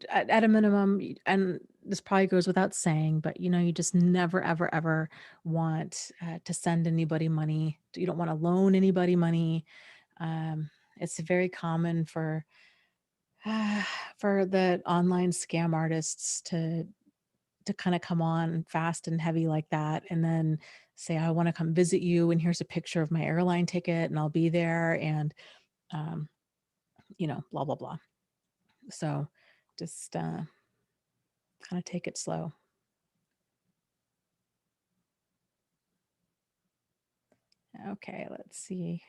at a minimum, and this probably goes without saying, but you just never, ever, ever want to send anybody money. You don't want to loan anybody money. It's very common for for the online scam artists to kind of come on fast and heavy like that, and then say, I want to come visit you, and here's a picture of my airline ticket, and I'll be there, and um, blah blah blah. So just kind of take it slow. Okay, let's see.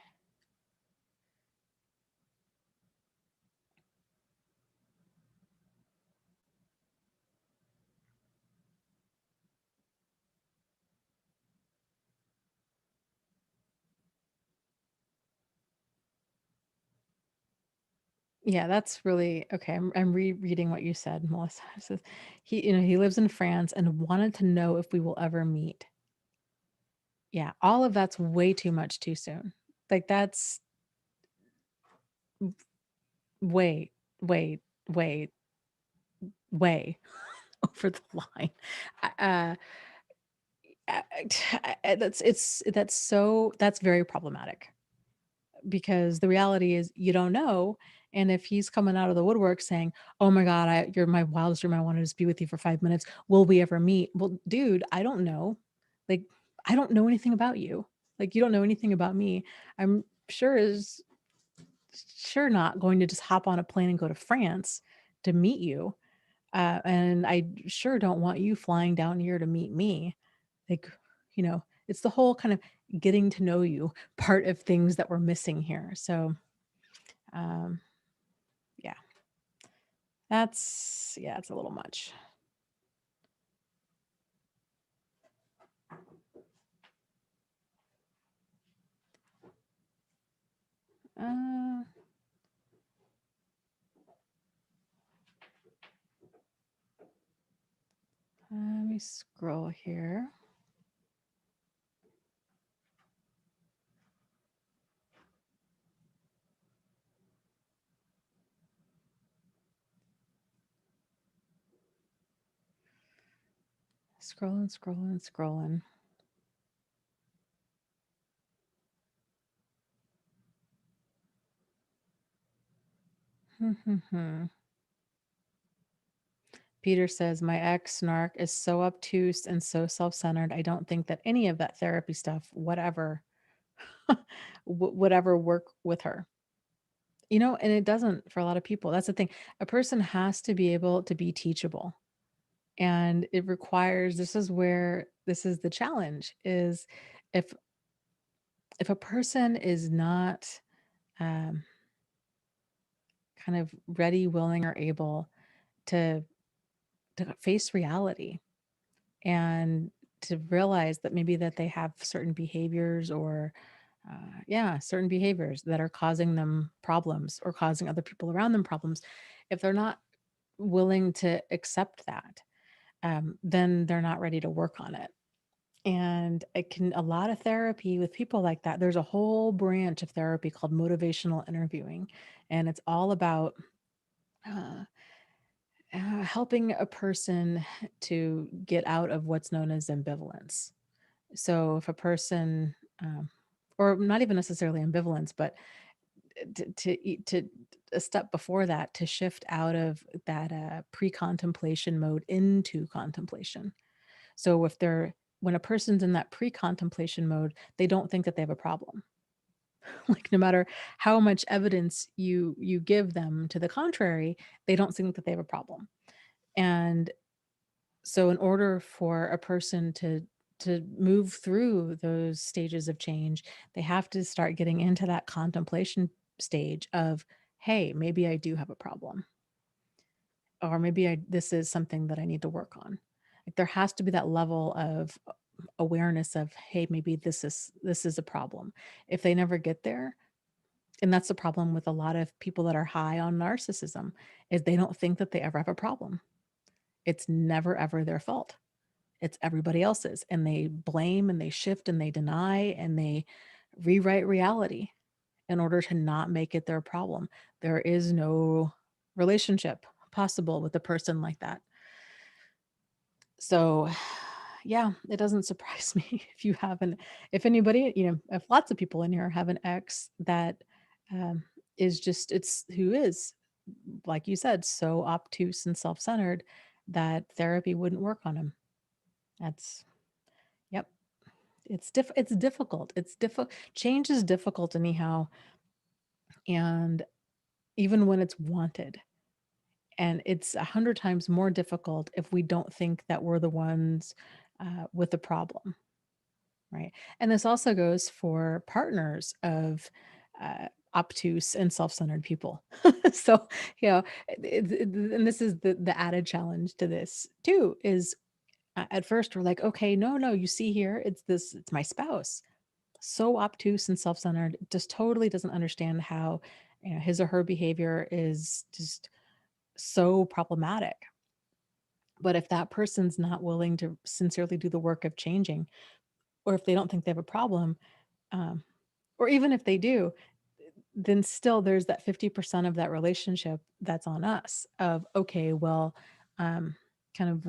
Yeah, that's really okay. I'm rereading what you said, Melissa. It says he lives in France and wanted to know if we will ever meet. Yeah, all of that's way too much too soon. Like that's way, way, way, way over the line. Uh, that's very problematic because the reality is you don't know. And if he's coming out of the woodwork saying, "Oh my God, you're my wildest dream. I want to just be with you for 5 minutes. Will we ever meet?" Well, dude, I don't know. Like, I don't know anything about you. Like, you don't know anything about me. I'm sure not going to just hop on a plane and go to France to meet you. And I sure don't want you flying down here to meet me. Like, it's the whole kind of getting to know you part of things that we're missing here. So, um, yeah, it's a little much. Uh, Let me scroll here. Scrolling, scrolling, scrolling. Peter says, my ex narc is so obtuse and so self centered. I don't think that any of that therapy stuff, whatever, would ever work with her. And it doesn't for a lot of people. That's the thing. A person has to be able to be teachable. And it requires, this is the challenge is if if a person is not um, kind of ready, willing, or able to face reality and to realize that maybe that they have certain behaviors or certain behaviors that are causing them problems or causing other people around them problems. If they're not willing to accept that, then they're not ready to work on it. And a lot of therapy with people like that, there's a whole branch of therapy called motivational interviewing. And it's all about uh, helping a person to get out of what's known as ambivalence. So if a person, or not even necessarily ambivalence, but to a step before that, to shift out of that pre-contemplation mode into contemplation. So when a person's in that pre-contemplation mode, they don't think that they have a problem. Like no matter how much evidence you give them to the contrary, they don't think that they have a problem. And so in order for a person to move through those stages of change, they have to start getting into that contemplation stage of, hey, maybe I do have a problem. Or maybe this is something that I need to work on. Like there has to be that level of awareness of, hey, maybe this is a problem. If they never get there, and that's the problem with a lot of people that are high on narcissism, is they don't think that they ever have a problem. It's never ever their fault. It's everybody else's. And they blame and they shift and they deny and they rewrite reality in order to not make it their problem. There is no relationship possible with a person like that. So, yeah, it doesn't surprise me if anybody, if lots of people in here have an ex that um, who is, like you said, so obtuse and self centered that therapy wouldn't work on him. That's, yep. It's difficult. Change is difficult anyhow. And even when it's wanted, and it's 100 times more difficult if we don't think that we're the ones with the problem, right? And this also goes for partners of obtuse and self-centered people. So, and this is the added challenge to this too, is at first we're like, okay, no, you see here, it's my spouse. So obtuse and self-centered, just totally doesn't understand how his or her behavior is just so problematic. But if that person's not willing to sincerely do the work of changing, or if they don't think they have a problem, um, or even if they do, then still there's that 50% of that relationship that's on us of, okay, well, um, kind of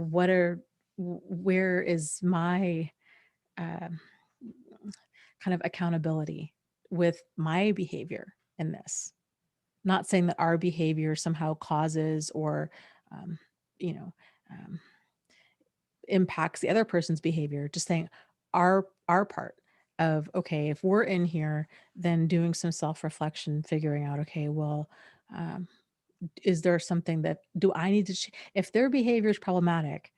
where is my um, kind of accountability with my behavior in this? Not saying that our behavior somehow causes or, um, you know, um, impacts the other person's behavior, just saying our part of, okay, if we're in here, then doing some self-reflection, figuring out, okay, well, um, is there something that do I need to if their behavior is problematic,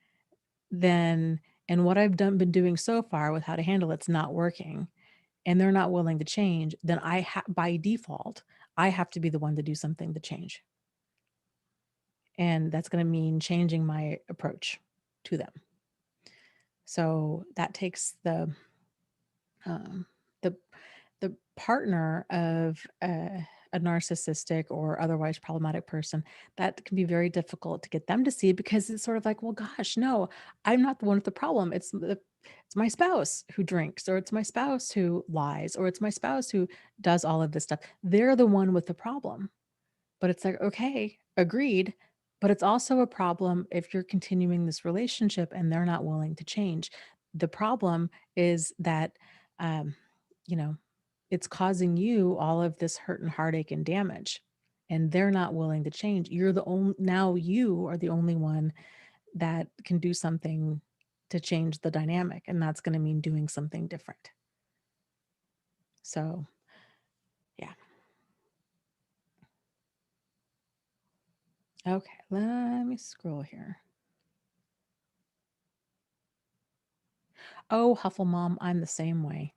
then and what I've been doing so far with how to handle it's not working, and they're not willing to change, then by default, I have to be the one to do something to change. And that's going to mean changing my approach to them. So that takes um, the the partner of a narcissistic or otherwise problematic person. That can be very difficult to get them to see, because it's sort of like, well, gosh, no, I'm not the one with the problem. It's my spouse who drinks, or it's my spouse who lies, or it's my spouse who does all of this stuff. They're the one with the problem. But it's like, okay, agreed. But it's also a problem if you're continuing this relationship and they're not willing to change. The problem is that, um, you know, it's causing you all of this hurt and heartache and damage, and they're not willing to change. Now you are the only one that can do something to change the dynamic. And that's going to mean doing something different. So, yeah. Okay. Let me scroll here. Oh, Huffle Mom, I'm the same way.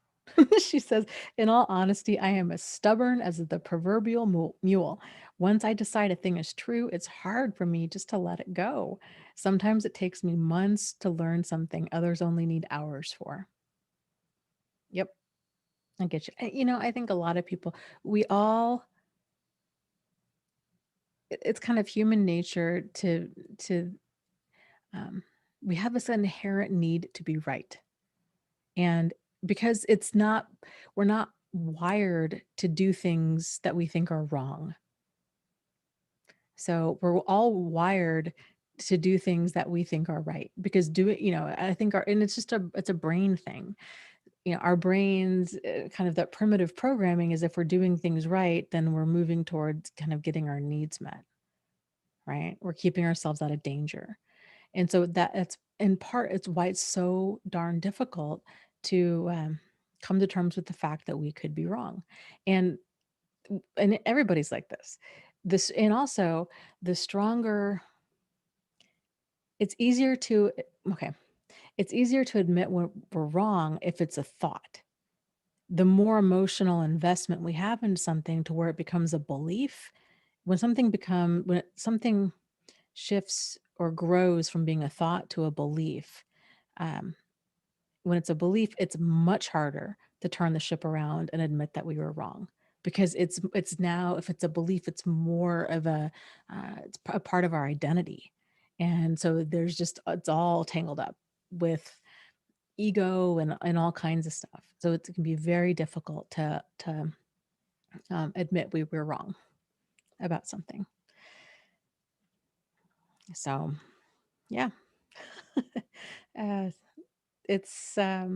She says, in all honesty, I am as stubborn as the proverbial mule. Once I decide a thing is true, it's hard for me just to let it go. Sometimes it takes me months to learn something others only need hours for. Yep, I get you. I think a lot of people, we all, it's kind of human nature to, um, we have this inherent need to be right. And because we're not wired to do things that we think are wrong. So we're all wired to do things that we think are right, because I think and it's a brain thing. Our brains, kind of that primitive programming is, if we're doing things right, then we're moving towards kind of getting our needs met, right? We're keeping ourselves out of danger. And so it's in part, it's why it's so darn difficult to come to terms with the fact that we could be wrong. And everybody's like this, and also the stronger, it's easier to okay, it's easier to admit when we're wrong if it's a thought. The more emotional investment we have in something to where it becomes a belief, when something shifts or grows from being a thought to a belief, um, when it's a belief, it's much harder to turn the ship around and admit that we were wrong, because it's now, if it's a belief, it's more of a part of our identity. And so it's all tangled up with ego and all kinds of stuff. So it can be very difficult to admit we were wrong about something. So yeah. uh, it's I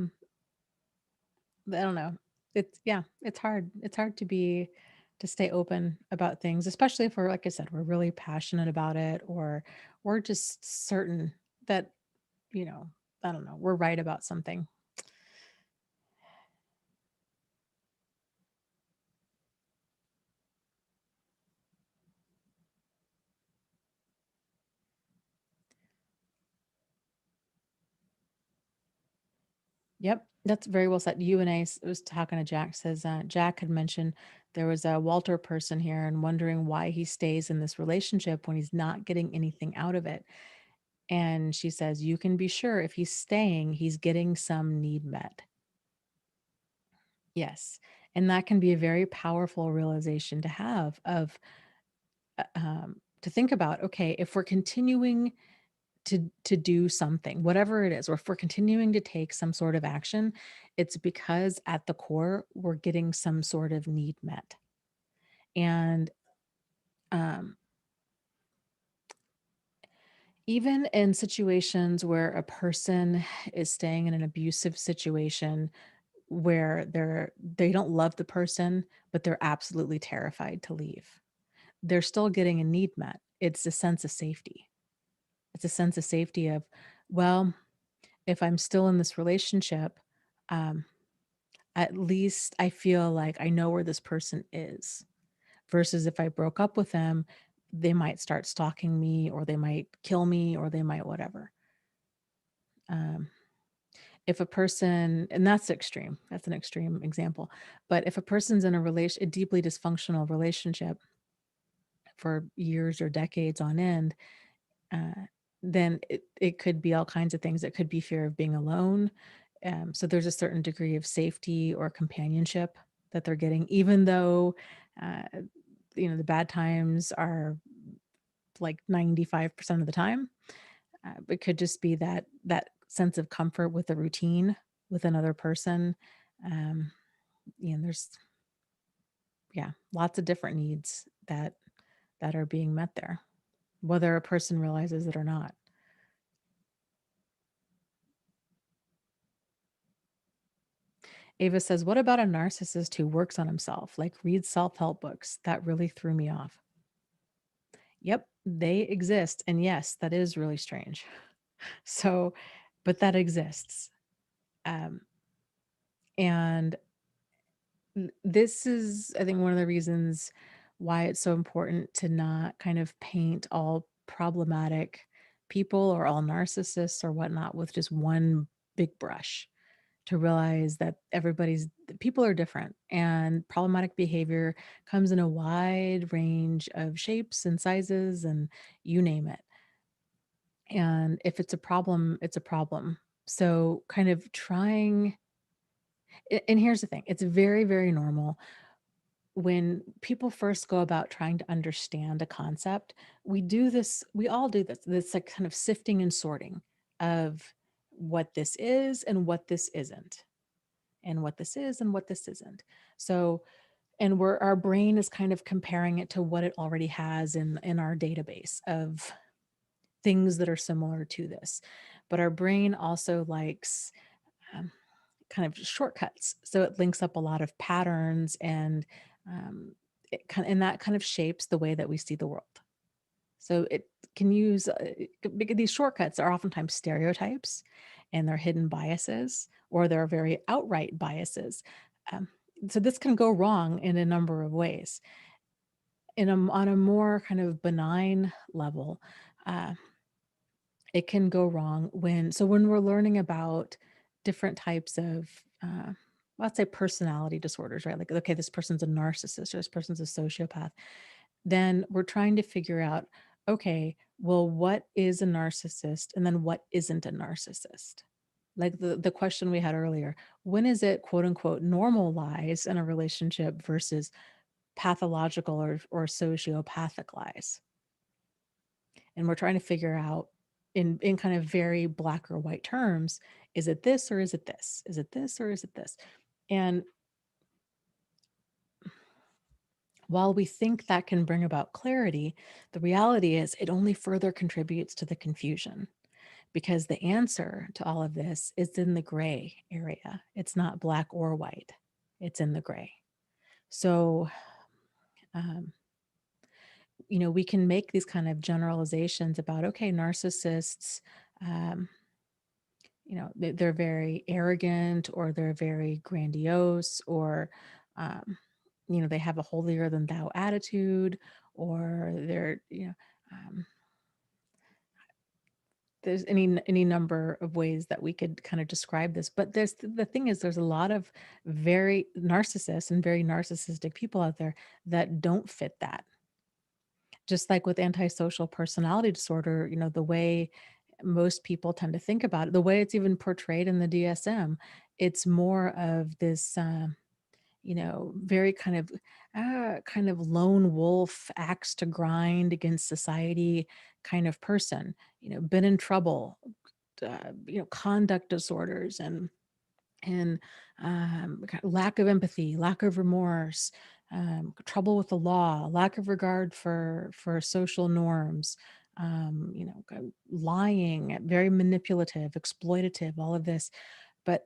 don't know. It's hard. It's hard to stay open about things, especially if we're, like I said, we're really passionate about it, or we're just certain that, you know, I don't know, we're right about something. Yep, that's very well said. Was talking to Jack, says Jack had mentioned there was a Walter person here and wondering why he stays in this relationship when he's not getting anything out of it. And she says, you can be sure if he's staying, he's getting some need met. Yes. And that can be a very powerful realization to have of to think about, okay, if we're continuing to do something, whatever it is, or if we're continuing to take some sort of action, it's because at the core we're getting some sort of need met. And um, even in situations where a person is staying in an abusive situation where they don't love the person, but they're absolutely terrified to leave, they're still getting a need met. It's a sense of safety. It's a sense of safety of, well, if I'm still in this relationship, um, at least I feel like I know where this person is. Versus if I broke up with them, they might start stalking me, or they might kill me, or they might whatever. Um, if a person, and that's an extreme example, but if a person's in a deeply dysfunctional relationship for years or decades on end, uh, then it could be all kinds of things. It could be fear of being alone. So there's a certain degree of safety or companionship that they're getting, even though, uh, the bad times are like 95% of the time. It could just be that sense of comfort with the routine with another person. Um, there's lots of different needs that are being met there, whether a person realizes it or not. Ava says, "What about a narcissist who works on himself, like reads self-help books? That really threw me off." Yep, they exist. And yes, that is really strange. So, but that exists. Um, and this is, I think, one of the reasons why it's so important to not kind of paint all problematic people or all narcissists or whatnot with just one big brush, to realize that people are different, and problematic behavior comes in a wide range of shapes and sizes, and you name it. And if it's a problem, it's a problem. So kind of trying, and here's the thing, it's very, very normal when people first go about trying to understand a concept. We all do this like kind of sifting and sorting of what this is and what this isn't, and what this is and what this isn't. So, and our brain is kind of comparing it to what it already has in our database of things that are similar to this. But our brain also likes um, kind of shortcuts. So it links up a lot of patterns, and and that kind of shapes the way that we see the world. So it can use because these shortcuts are oftentimes stereotypes, and they're hidden biases, or they're very outright biases. Um, so this can go wrong in a number of ways. On a more kind of benign level, uh, it can go wrong when we're learning about different types of, let's say, personality disorders, right? Like, okay, this person's a narcissist or this person's a sociopath. Then we're trying to figure out, okay, well, what is a narcissist? And then what isn't a narcissist? Like the question we had earlier, when is it quote unquote normal lies in a relationship versus pathological or sociopathic lies? And we're trying to figure out in kind of very black or white terms, is it this or is it this? Is it this or is it this? And while we think that can bring about clarity, the reality is it only further contributes to the confusion, because the answer to all of this is in the gray area. It's not black or white, it's in the gray. So, um, we can make these kind of generalizations about, okay, narcissists, um, they're very arrogant, or they're very grandiose, or they have a holier than thou attitude, or they're there's any number of ways that we could kind of describe this. But the thing is, there's a lot of very narcissists and very narcissistic people out there that don't fit that. Just like with antisocial personality disorder, the way most people tend to think about it, the way it's even portrayed in the DSM, it's more of this, very kind of lone wolf, axe to grind against society kind of person, been in trouble, conduct disorders and lack of empathy, lack of remorse, trouble with the law, lack of regard for social norms, lying, very manipulative, exploitative, all of this. But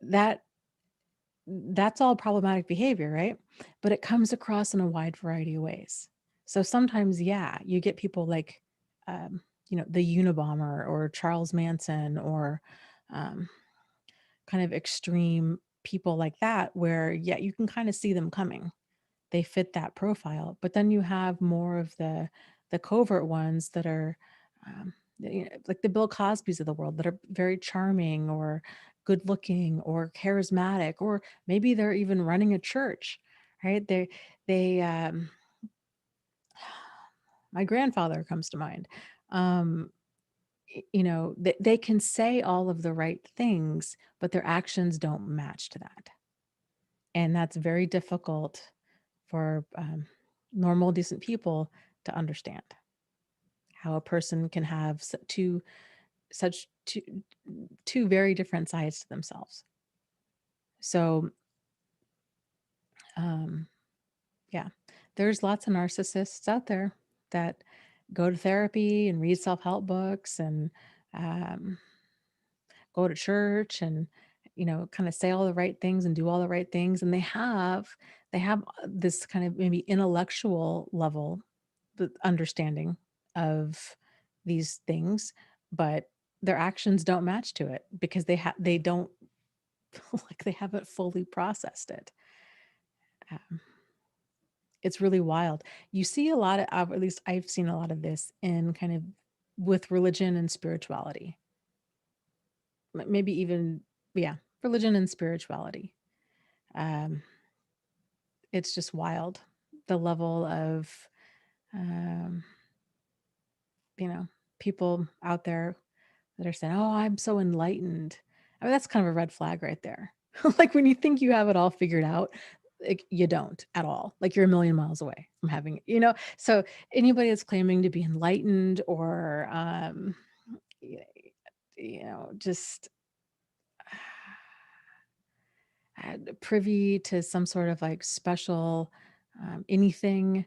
that's all problematic behavior, right? But it comes across in a wide variety of ways. So sometimes, yeah, you get people like, the Unabomber or Charles Manson or um, kind of extreme people like that, where, yeah, you can kind of see them coming. They fit that profile. But then you have more of the covert ones that are like the Bill Cosbys of the world, that are very charming or good looking or charismatic, or maybe they're even running a church, right? They my grandfather comes to mind. Um, they can say all of the right things, but their actions don't match to that. And that's very difficult for normal, decent people to understand, how a person can have such two very different sides to themselves. So, um, yeah, there's lots of narcissists out there that go to therapy and read self-help books and um, go to church and kind of say all the right things and do all the right things, and they have this kind of maybe intellectual level, the understanding of these things, but their actions don't match to it because they don't like they haven't fully processed it. Um, it's really wild. You see a lot of, at least I've seen a lot of this in kind of with religion and spirituality. Maybe even, yeah, religion and spirituality. Um, it's just wild, the level of, um, you know, people out there that are saying, "Oh, I'm so enlightened." I mean, that's kind of a red flag right there. Like when you think you have it all figured out, like you don't at all. Like you're a million miles away from having, So anybody that's claiming to be enlightened or, y- just privy to some sort of like special anything,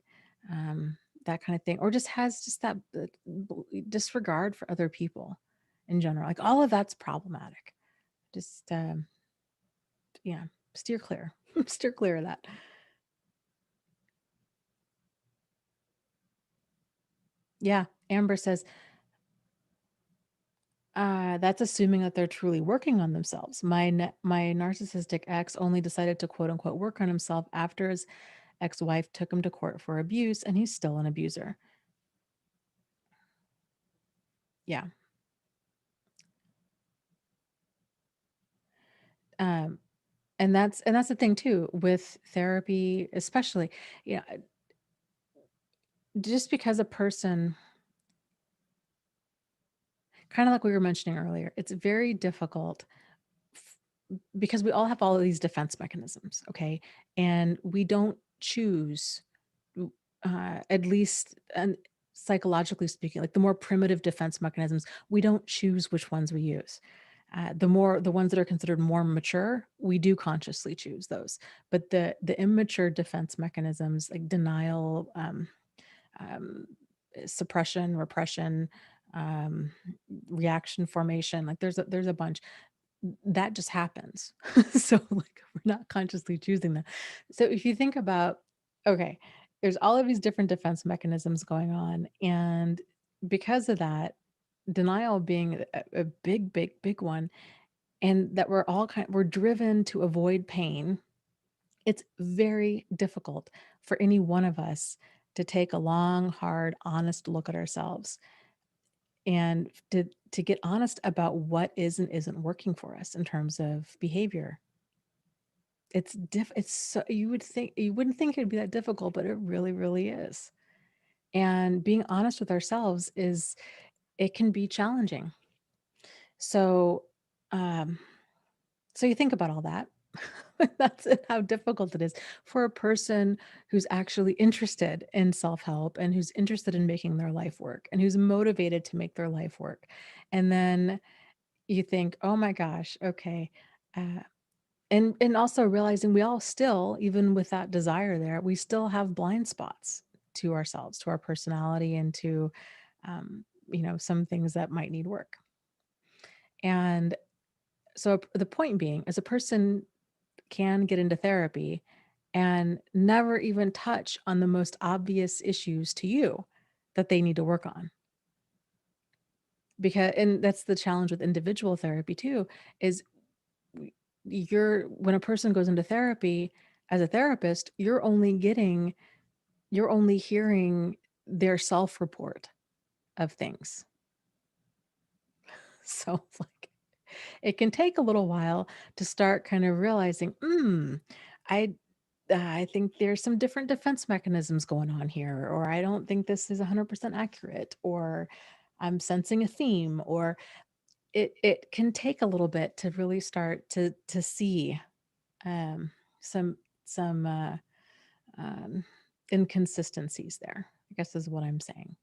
um, that kind of thing, or just has just that disregard for other people in general. Like all of that's problematic. Just yeah, steer clear. Steer clear of that. Yeah, Amber says, that's assuming that they're truly working on themselves. My narcissistic ex only decided to quote unquote work on himself after his ex-wife took him to court for abuse, and he's still an abuser. Yeah. Um, and that's the thing too with therapy, especially, you know, just because a person, kind of like we were mentioning earlier, it's very difficult because we all have all of these defense mechanisms, okay? And we don't choose, at least and psychologically speaking, like the more primitive defense mechanisms, we don't choose which ones we use. The ones that are considered more mature, we do consciously choose those. But the immature defense mechanisms like denial, um, suppression, repression, um, reaction formation, like there's a bunch that just happens. So like we're not consciously choosing that. So if you think about, okay, there's all of these different defense mechanisms going on, and because of that, denial being a big, big, big one, and that we're driven to avoid pain. It's very difficult for any one of us to take a long, hard, honest look at ourselves and to get honest about what is and isn't working for us in terms of behavior. It's so, you wouldn't think it'd be that difficult, but it really, really is. And being honest with ourselves it can be challenging. So, um, so you think about all that. That's how difficult it is for a person who's actually interested in self-help and who's interested in making their life work and who's motivated to make their life work. And then you think, "Oh my gosh, okay." Uh, and also realizing we all still, even with that desire there, we still have blind spots to ourselves, to our personality, and to, some things that might need work. And so the point being, as a person can get into therapy and never even touch on the most obvious issues to you that they need to work on. Because and that's the challenge with individual therapy too, is when a person goes into therapy as a therapist, you're only hearing their self-report of things. So it's like it can take a little while to start kind of realizing, I I think there's some different defense mechanisms going on here, or I don't think this is 100% accurate, or I'm sensing a theme, or it can take a little bit to really start to see um, some some um, inconsistencies there, I guess is what I'm saying.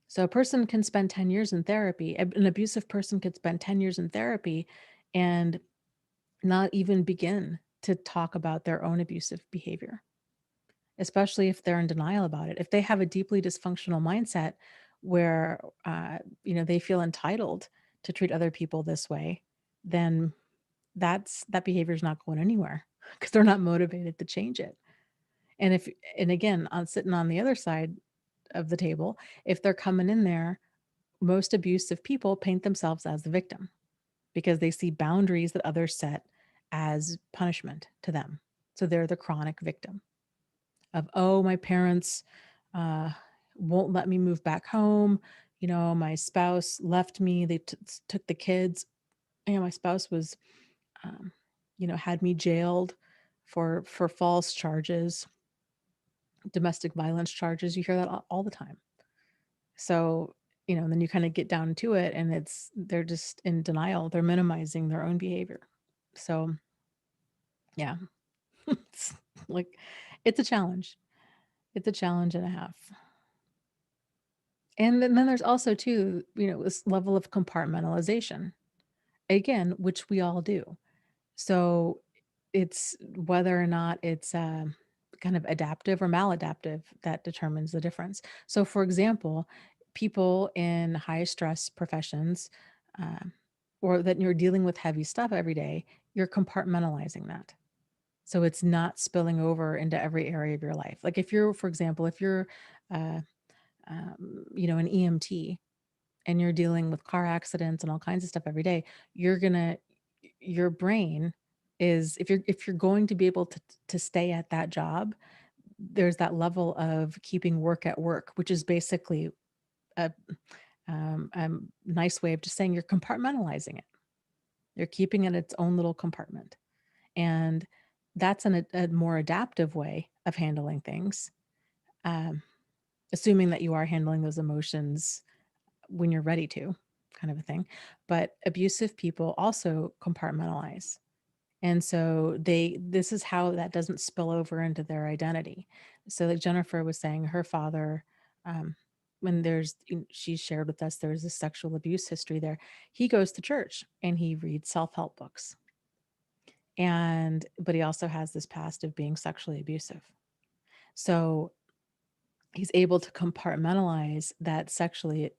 So a person can spend 10 years in therapy, an abusive person could spend 10 years in therapy and not even begin to talk about their own abusive behavior, especially if they're in denial about it. If they have a deeply dysfunctional mindset where they feel entitled to treat other people this way, then that behavior is not going anywhere because they're not motivated to change it. And again, on sitting on the other side of the table, if they're coming in there, most abusive people paint themselves as the victim because they see boundaries that others set as punishment to them. So they're the chronic victim of, oh, my parents uh, won't let me move back home. My spouse left me. They took the kids. My spouse was, um, had me jailed for false charges, domestic violence charges. You hear that all the time. So, and then you kind of get down to it and they're just in denial. They're minimizing their own behavior. So, yeah, it's like, it's a challenge. It's a challenge and a half. And then there's also too, this level of compartmentalization, again, which we all do. So it's whether or not it's kind of adaptive or maladaptive that determines the difference. So, for example, people in high stress professions, uh, or that you're dealing with heavy stuff every day, you're compartmentalizing that. So it's not spilling over into every area of your life. Like if you're, for example, if you're, uh, an EMT and you're dealing with car accidents and all kinds of stuff every day, your brain is, if you're going to be able to stay at that job, there's that level of keeping work at work, which is basically a, nice way of just saying you're compartmentalizing it. You're keeping it in its own little compartment. And that's a more adaptive way of handling things, um, assuming that you are handling those emotions when you're ready to, kind of a thing. But abusive people also compartmentalize. And so this is how that doesn't spill over into their identity. So like Jennifer was saying, her father, um, when she shared with us, there's a sexual abuse history there. He goes to church and he reads self-help books. But he also has this past of being sexually abusive. So he's able to compartmentalize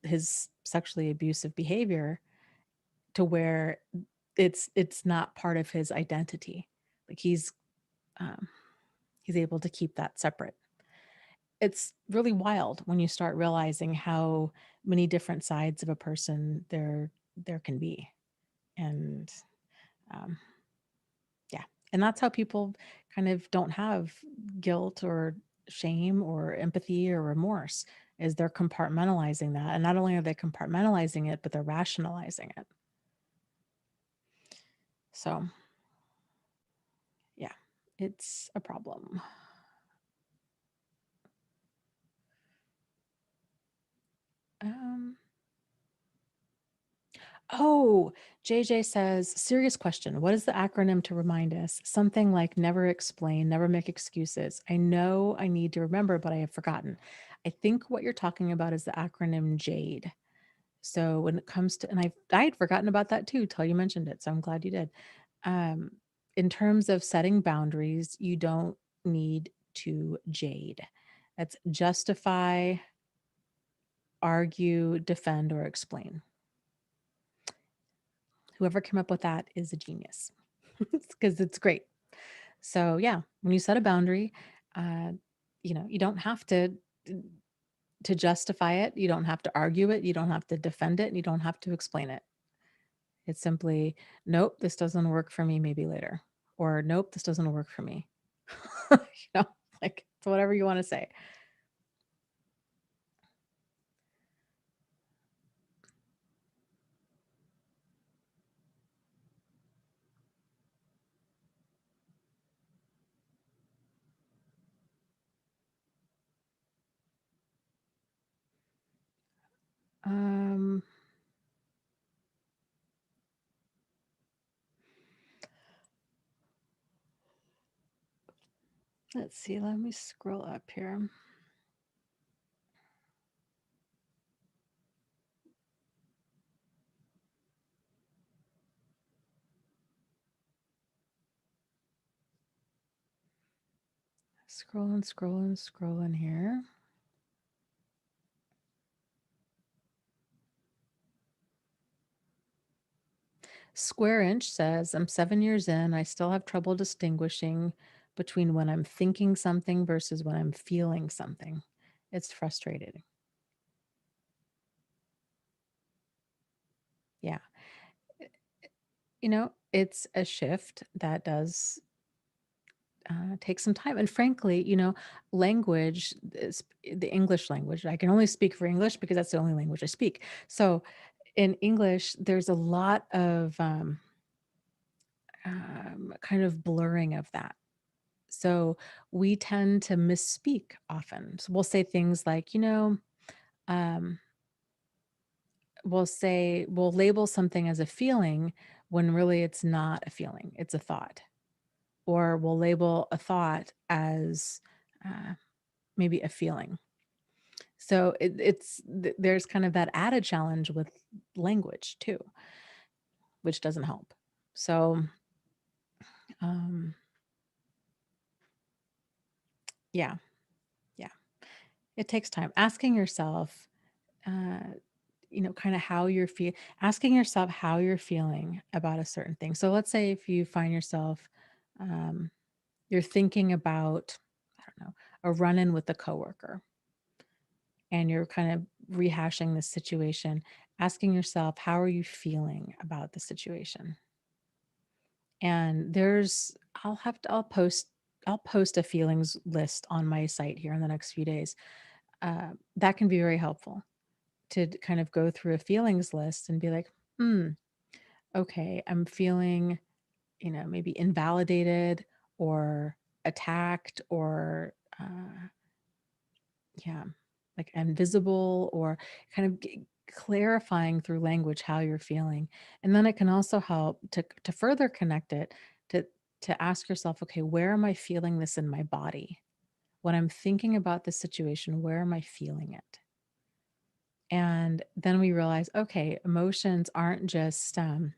his sexually abusive behavior to where it's not part of his identity. Like um, he's able to keep that separate. It's really wild when you start realizing how many different sides of a person there can be. And um, yeah, and that's how people kind of don't have guilt or shame or empathy or remorse, is they're compartmentalizing that. And not only are they compartmentalizing it, but they're rationalizing it. So yeah, it's a problem. Um, Oh, JJ says, serious question. What is the acronym to remind us? Something like never explain, never make excuses. I know I need to remember, but I have forgotten. I think what you're talking about is the acronym JADE. So when it comes to, and I had forgotten about that too till you mentioned it. So I'm glad you did. Um, in terms of setting boundaries, you don't need to jade. That's justify, argue, defend, or explain. Whoever came up with that is a genius because it's great. So yeah, when you set a boundary, uh, you don't have to justify it. You don't have to argue it. You don't have to defend it. And you don't have to explain it. It's simply, nope, this doesn't work for me. Maybe later, or nope, this doesn't work for me. you know, like it's whatever you want to say. Um, let's see. Let me scroll up here. Scrolling here. Square Inch says, I'm 7 years in. I still have trouble distinguishing between when I'm thinking something versus when I'm feeling something. It's frustrating. Yeah. It's a shift that does take some time. And frankly, language is the English language. I can only speak for English because that's the only language I speak. So in English, there's a lot of kind of blurring of that. So we tend to misspeak often. So we'll say things like, um, we'll label something as a feeling when really it's not a feeling, it's a thought. Or we'll label a thought as uh, maybe a feeling. So there's kind of that added challenge with language too, which doesn't help. So, um, yeah, yeah, it takes time. Asking yourself, uh, kind of asking yourself how you're feeling about a certain thing. So let's say if you find yourself, um, you're thinking about, I don't know, a run-in with a coworker, and you're kind of rehashing this situation, asking yourself, how are you feeling about the situation? And I'll post a feelings list on my site here in the next few days. That can be very helpful to kind of go through a feelings list and be like, okay, I'm feeling, maybe invalidated or attacked or, yeah, like invisible, or kind of clarifying through language how you're feeling. And then it can also help to further connect it to ask yourself, okay, where am I feeling this in my body? When I'm thinking about the situation, where am I feeling it? And then we realize, okay, emotions aren't just um,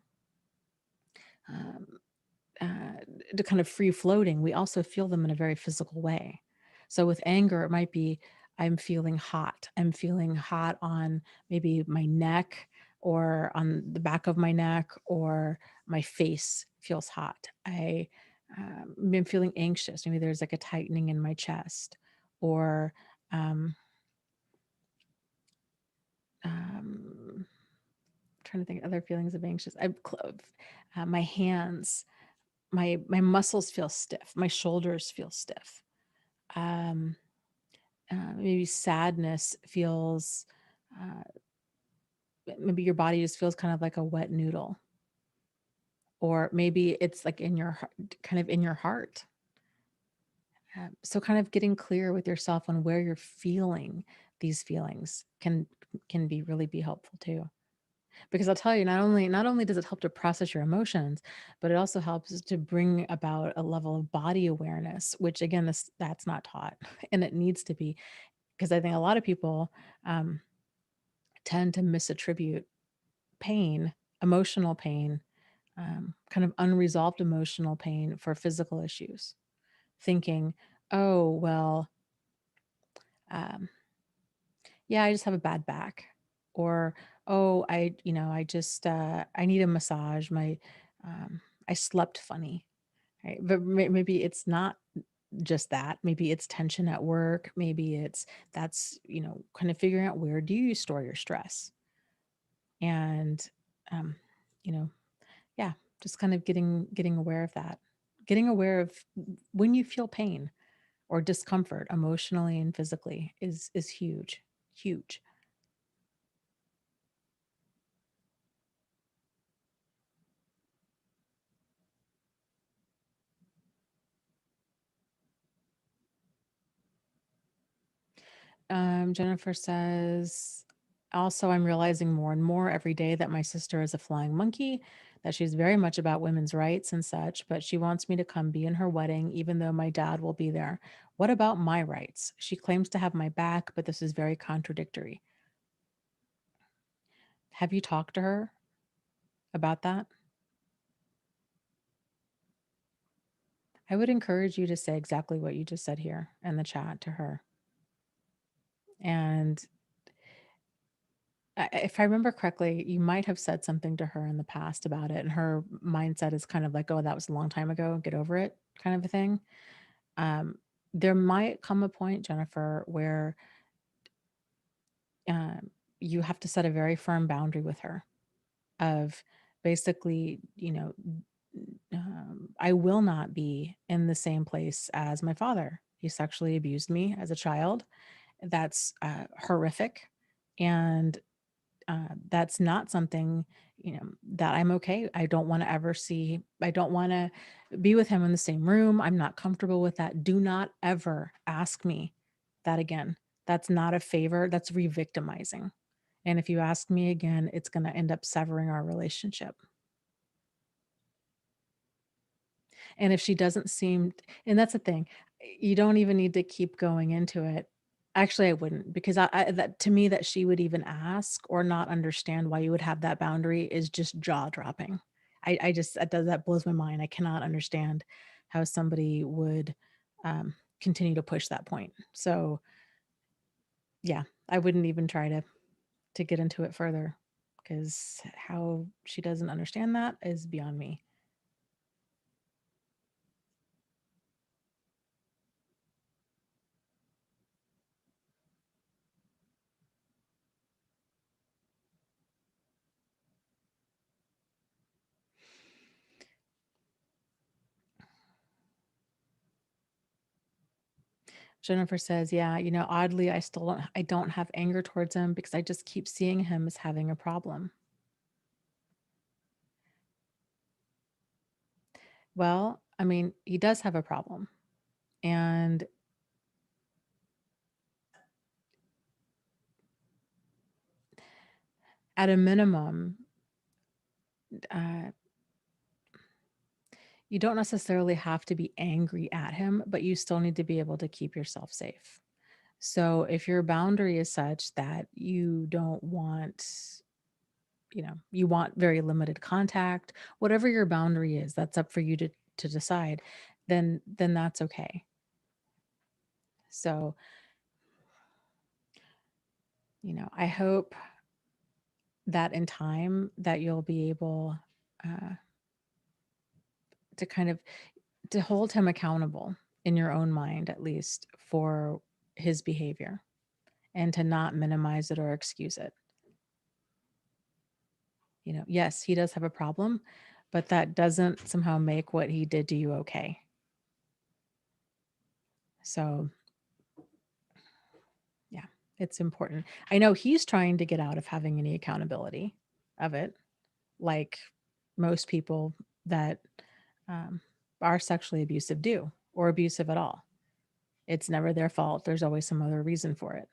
to kind of free floating. We also feel them in a very physical way. So with anger, it might be, I'm feeling hot. I'm feeling hot on maybe my neck or on the back of my neck, or my face feels hot. I'm feeling anxious. Maybe there's like a tightening in my chest, or um, um, trying to think of other feelings of anxious. My hands, my muscles feel stiff, my shoulders feel stiff. Um, Maybe sadness feels, uh, maybe your body just feels kind of like a wet noodle, or maybe it's like in your kind of in your heart. So kind of getting clear with yourself on where you're feeling these feelings can be really be helpful too. Because I'll tell you, not only does it help to process your emotions, but it also helps to bring about a level of body awareness, which again, that's not taught, and it needs to be, because I think a lot of people um, tend to misattribute pain, emotional pain, kind of unresolved emotional pain for physical issues, thinking, oh, well, um, yeah, I just have a bad back. Or, oh, I just, I need a massage. Um, I slept funny. Right. But maybe it's not just that. Maybe it's tension at work. Maybe that's, kind of figuring out, where do you store your stress? And, um, you know, yeah, just kind of getting aware of that, getting aware of when you feel pain or discomfort emotionally and physically is huge, huge. Jennifer says, also, I'm realizing more and more every day that my sister is a flying monkey, that she's very much about women's rights and such, but she wants me to come be in her wedding, even though my dad will be there. What about my rights? She claims to have my back, but this is very contradictory. Have you talked to her about that? I would encourage you to say exactly what you just said here in the chat to her. And if I remember correctly, you might have said something to her in the past about it, and her mindset is kind of like, "Oh, that was a long time ago. Get over it," kind of a thing. Um, there might come a point, Jennifer, where um, you have to set a very firm boundary with her of basically, I will not be in the same place as my father. He sexually abused me as a child. That's horrific. And that's not something, that I'm okay. I don't want to ever see, I don't want to be with him in the same room. I'm not comfortable with that. Do not ever ask me that again. That's not a favor. That's re-victimizing. And if you ask me again, it's going to end up severing our relationship. And if she doesn't seem, and that's the thing, you don't even need to keep going into it. Actually, I wouldn't, because that, to me, that she would even ask or not understand why you would have that boundary is just jaw dropping. I just, that blows my mind. I cannot understand how somebody would continue to push that point. So yeah, I wouldn't even try to get into it further, because how she doesn't understand that is beyond me. Jennifer says, "Yeah, oddly, I don't have anger towards him because I just keep seeing him as having a problem." Well, I mean, he does have a problem. And at a minimum, uh, you don't necessarily have to be angry at him, but you still need to be able to keep yourself safe. So if your boundary is such that you don't want, you want very limited contact, whatever your boundary is, that's up for you to decide, then that's okay. So, I hope that in time that you'll be able uh, to kind of to hold him accountable in your own mind, at least, for his behavior, and to not minimize it or excuse it. Yes, he does have a problem, but that doesn't somehow make what he did to you okay. So yeah, it's important. I know he's trying to get out of having any accountability of it, like most people that um, are sexually abusive do, or abusive at all. It's never their fault. There's always some other reason for it.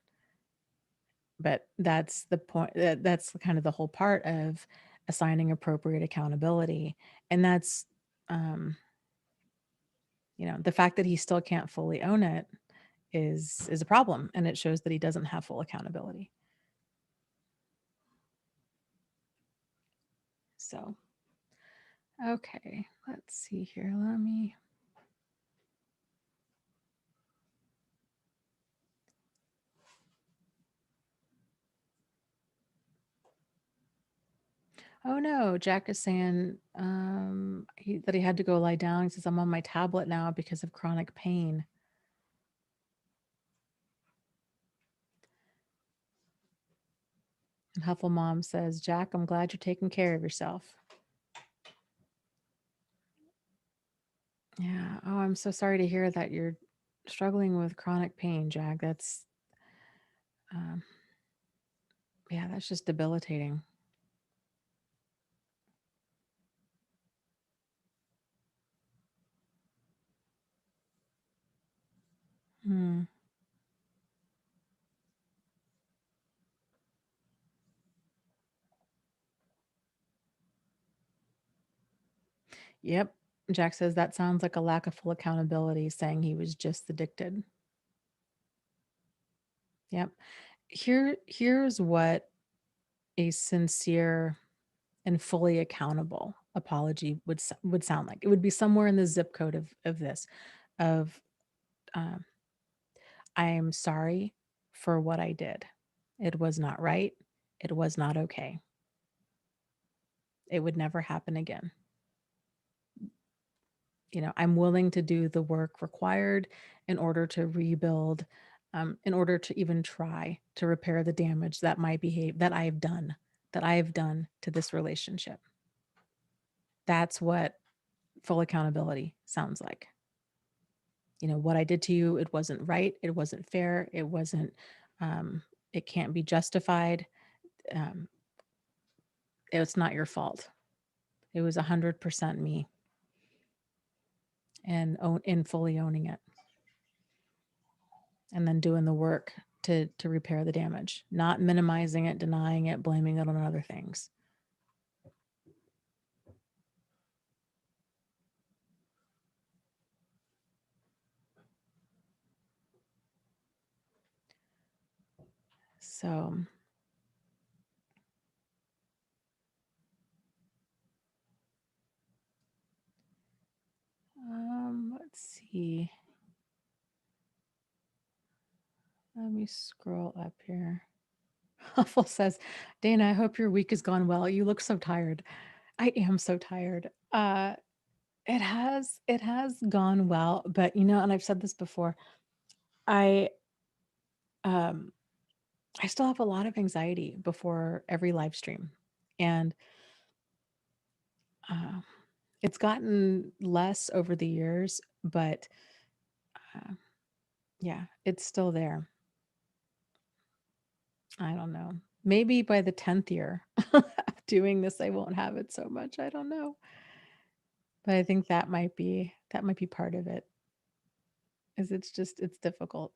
But that's the point. That's kind of the whole part of assigning appropriate accountability. And that's, um, the fact that he still can't fully own it is a problem. And it shows that he doesn't have full accountability. So, okay, let's see here. Let me. Oh no, Jack is saying that he had to go lie down. He says, I'm on my tablet now because of chronic pain. And Huffle Mom says, Jack, I'm glad you're taking care of yourself. Yeah. Oh, I'm so sorry to hear that you're struggling with chronic pain, Jack. Um, yeah, that's just debilitating. Hmm. Yep. Jack says that sounds like a lack of full accountability, saying he was just addicted. Yep. Here's what a sincere and fully accountable apology would sound like. It would be somewhere in the zip code of this, of um, I am sorry for what I did. It was not right. It was not okay. It would never happen again. I'm willing to do the work required in order to rebuild, in order to even try to repair the damage that that I have done to this relationship. That's what full accountability sounds like. What I did to you, it wasn't right. It wasn't fair. Um, it can't be justified. Um, it's not your fault. It was 100% me, and fully owning it, and then doing the work to repair the damage, not minimizing it, denying it, blaming it on other things. So, let's see. Let me scroll up here. Huffle says, Dana, I hope your week has gone well. You look so tired. I am so tired. It has gone well, but and I've said this before, I um I still have a lot of anxiety before every live stream. And uh, it's gotten less over the years, but uh, yeah, it's still there. I don't know. Maybe by the 10th year of doing this, I won't have it so much. I don't know. But I think that might be part of it. Is it's difficult.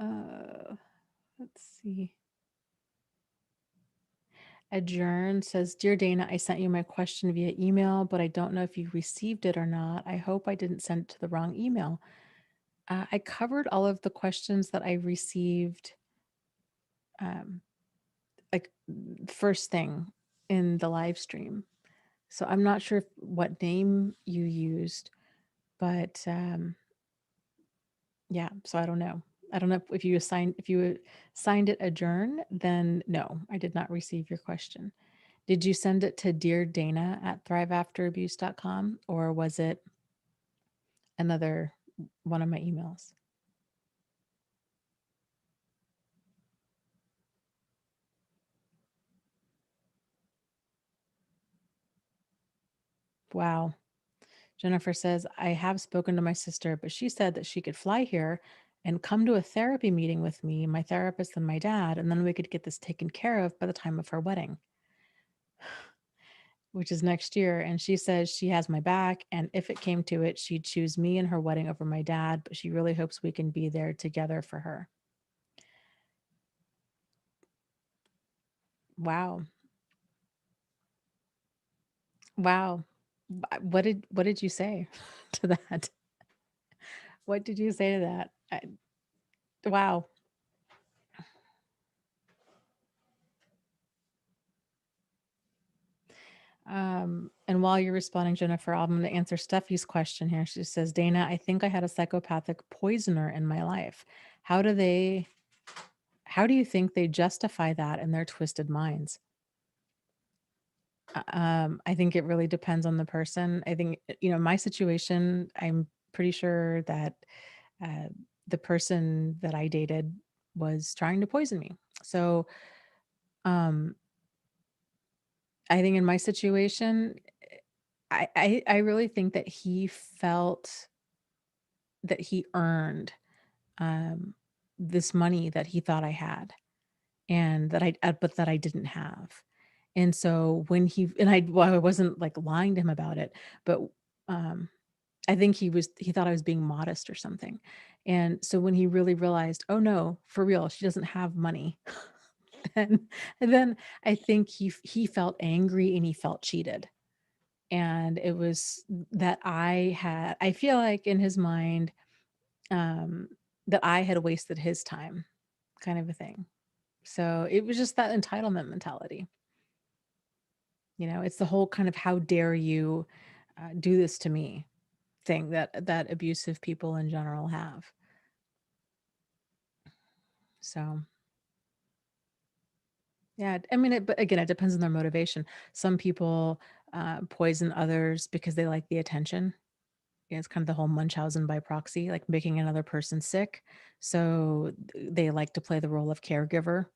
Uh let's see. Adjourn says, Dear Dana, I sent you my question via email, but I don't know if you received it or not. I hope I didn't send it to the wrong email. I covered all of the questions that I received, um, like first thing in the live stream. So I'm not sure what name you used, but yeah. So I don't know. I don't know if you signed it adjourn. Then no, I did not receive your question. Did you send it to Dear Dana at thriveafterabuse.com, or was it another one of my emails? Wow. Jennifer says, I have spoken to my sister, but she said that she could fly here and come to a therapy meeting with me, my therapist, and my dad, and then we could get this taken care of by the time of her wedding. which is next year. And she says she has my back. And if it came to it, she'd choose me and her wedding over my dad, but she really hopes we can be there together for her. Wow. Wow. What did you say to that? What did you say to that? Wow. And while you're responding, Jennifer, I'm going to answer Steffi's question here. She says, Dana, I think I had a psychopathic poisoner in my life. How do they, how do you think they justify that in their twisted minds? I think it really depends on the person. I think, my situation, I'm pretty sure that uh, the person that I dated was trying to poison me. So, um, I think in my situation, I really think that he felt that he earned um, this money that he thought I had, and that but that I didn't have. And so when I wasn't like lying to him about it, but um, I think he thought I was being modest or something. And so when he really realized, oh no, for real, she doesn't have money, then then I think he felt angry and he felt cheated. And it was that I feel like in his mind, um, that I had wasted his time, kind of a thing. So it was just that entitlement mentality. It's the whole kind of how dare you do this to me thing that abusive people in general have. So yeah, I mean, but again, it depends on their motivation. Some people poison others because they like the attention. It's kind of the whole Munchausen by proxy, like making another person sick. So they like to play the role of caregiver.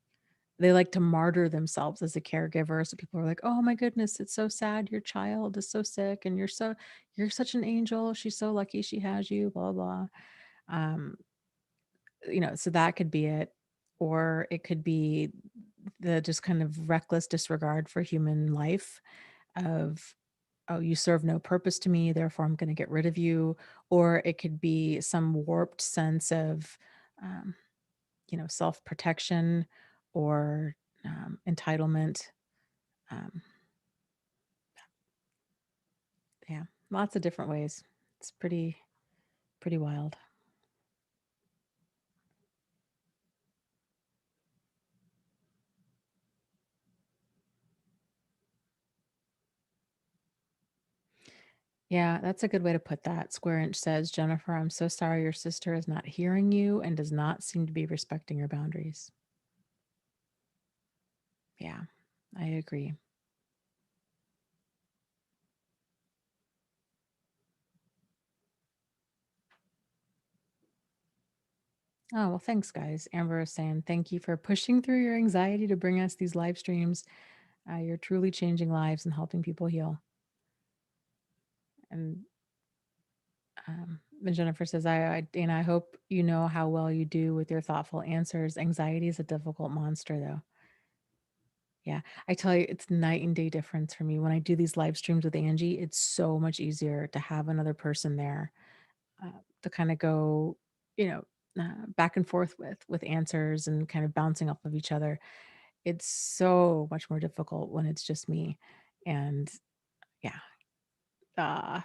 They like to martyr themselves as a caregiver. So people are like, "Oh my goodness, it's so sad. Your child is so sick, and you're such an angel. She's so lucky she has you." Blah blah. Um, so that could be it, or it could be the just kind of reckless disregard for human life of, oh, you serve no purpose to me, therefore I'm going to get rid of you. Or it could be some warped sense of, um, self protection or entitlement. Um, yeah, lots of different ways. It's pretty wild. Yeah, that's a good way to put that. Square Inch says, Jennifer, I'm so sorry your sister is not hearing you and does not seem to be respecting your boundaries. Yeah, I agree. Oh, well, thanks, guys. Amber is saying, thank you for pushing through your anxiety to bring us these live streams. You're truly changing lives and helping people heal. And, and Jennifer says, Dana, I hope you know how well you do with your thoughtful answers. Anxiety is a difficult monster, though. Yeah, I tell you, it's night and day difference for me. When I do these live streams with Angie, it's so much easier to have another person there uh, to kind of go, back and forth with answers and kind of bouncing off of each other. It's so much more difficult when it's just me. And yeah, uh,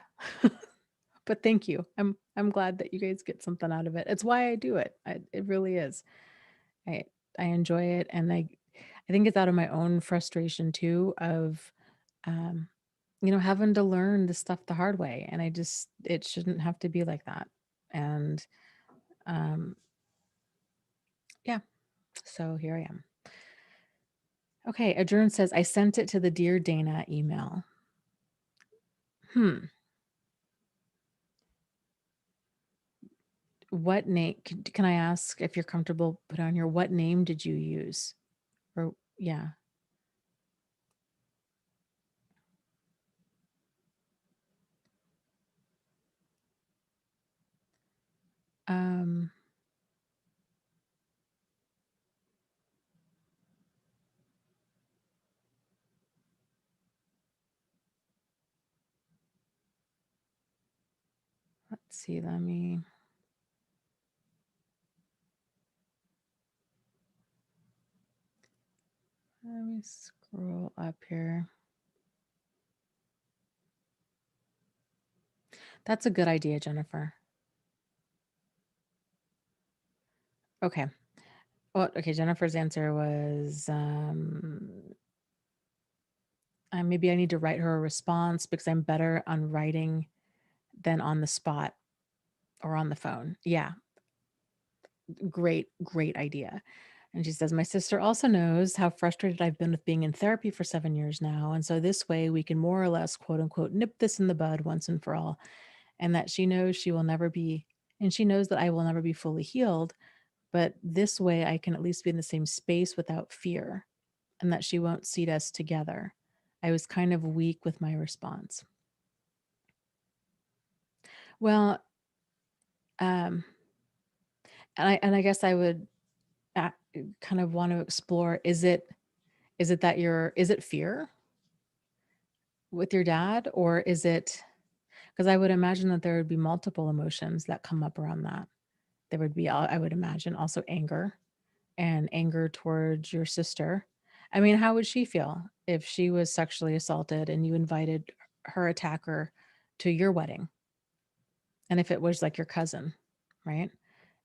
but thank you. I'm glad that you guys get something out of it. It's why I do it. It really is. I I enjoy it, and I think it's out of my own frustration too of um having to learn this stuff the hard way, and it shouldn't have to be like that. And um yeah, so here I am. Okay, Adjourn says I sent it to the Dear Dana email. Hmm. What name can I ask if you're comfortable put on here? What name did you use? Or yeah. Um see, let me scroll up here. That's a good idea, Jennifer. Okay. Well, okay, Jennifer's answer was, maybe I need to write her a response because I'm better on writing than on the spot or on the phone. Yeah, great idea. And she says, my sister also knows how frustrated I've been with being in therapy for 7 years now. And so this way we can more or less, quote unquote, nip this in the bud once and for all. And that she knows she will never be, and she knows that I will never be fully healed. But this way I can at least be in the same space without fear, and that she won't seat us together. I was kind of weak with my response. Well, um, and I guess I would kind of want to explore, is it fear with your dad, or is it, because I would imagine that there would be multiple emotions that come up around that. There would be, I would imagine, also anger, and anger towards your sister. I mean, how would she feel if she was sexually assaulted and you invited her attacker to your wedding? And if it was like your cousin, right?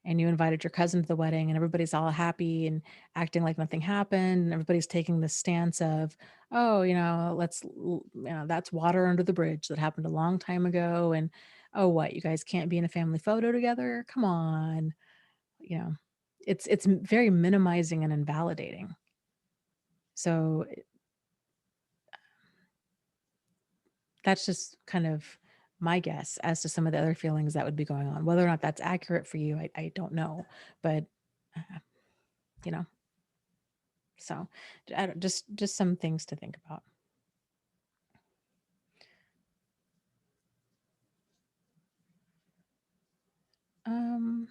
And you invited your cousin to the wedding and everybody's all happy and acting like nothing happened. And everybody's taking this stance of, oh, that's water under the bridge that happened a long time ago. And oh, what, you guys can't be in a family photo together? Come on. You know, it's very minimizing and invalidating. So that's just kind of my guess as to some of the other feelings that would be going on. Whether or not that's accurate for you, I don't know. But, uh, you know, so just some things to think about. Um,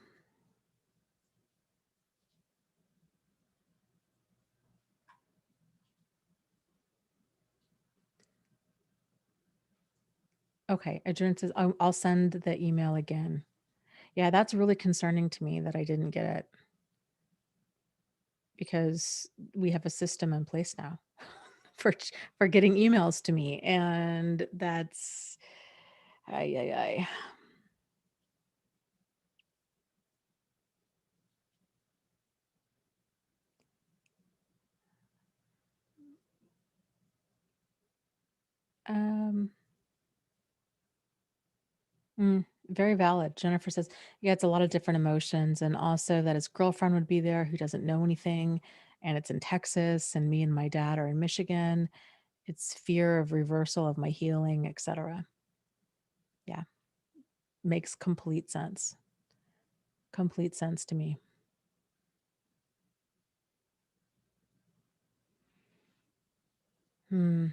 okay. Adjourn says, I'll send the email again. Yeah, that's really concerning to me that I didn't get it, because we have a system in place now for getting emails to me, and that's ay. Um, Very valid. Jennifer says, yeah, it's a lot of different emotions, and also that his girlfriend would be there who doesn't know anything, and it's in Texas, and me and my dad are in Michigan. It's fear of reversal of my healing, etc. Yeah, makes complete sense. Complete sense to me. Hmm.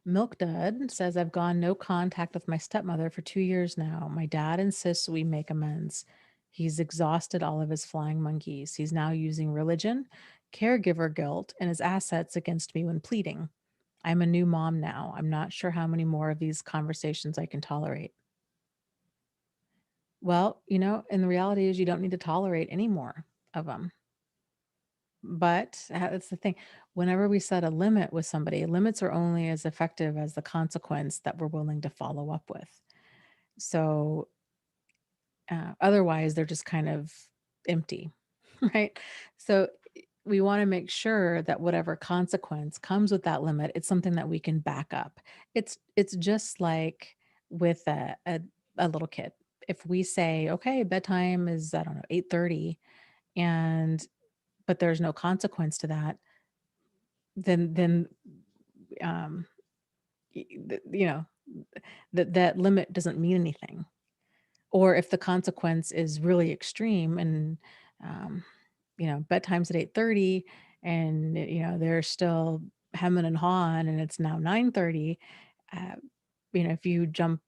Milk Dud says, I've gone no contact with my stepmother for 2 years now. My dad insists we make amends. He's exhausted all of his flying monkeys. He's now using religion, caregiver guilt, and his assets against me when pleading. I'm a new mom now. I'm not sure how many more of these conversations I can tolerate. Well, and the reality is you don't need to tolerate any more of them. But that's the thing. Whenever we set a limit with somebody, limits are only as effective as the consequence that we're willing to follow up with. So otherwise, they're just kind of empty, right? So we want to make sure that whatever consequence comes with that limit, it's something that we can back up. It's just like with a little kid. If we say, okay, bedtime is, I don't know, 8:30, and but there's no consequence to that, then um you know that limit doesn't mean anything. Or if the consequence is really extreme, and um bedtime's at 8:30, and they're still hemming and hawing, and it's now 9:30, uh, if you jump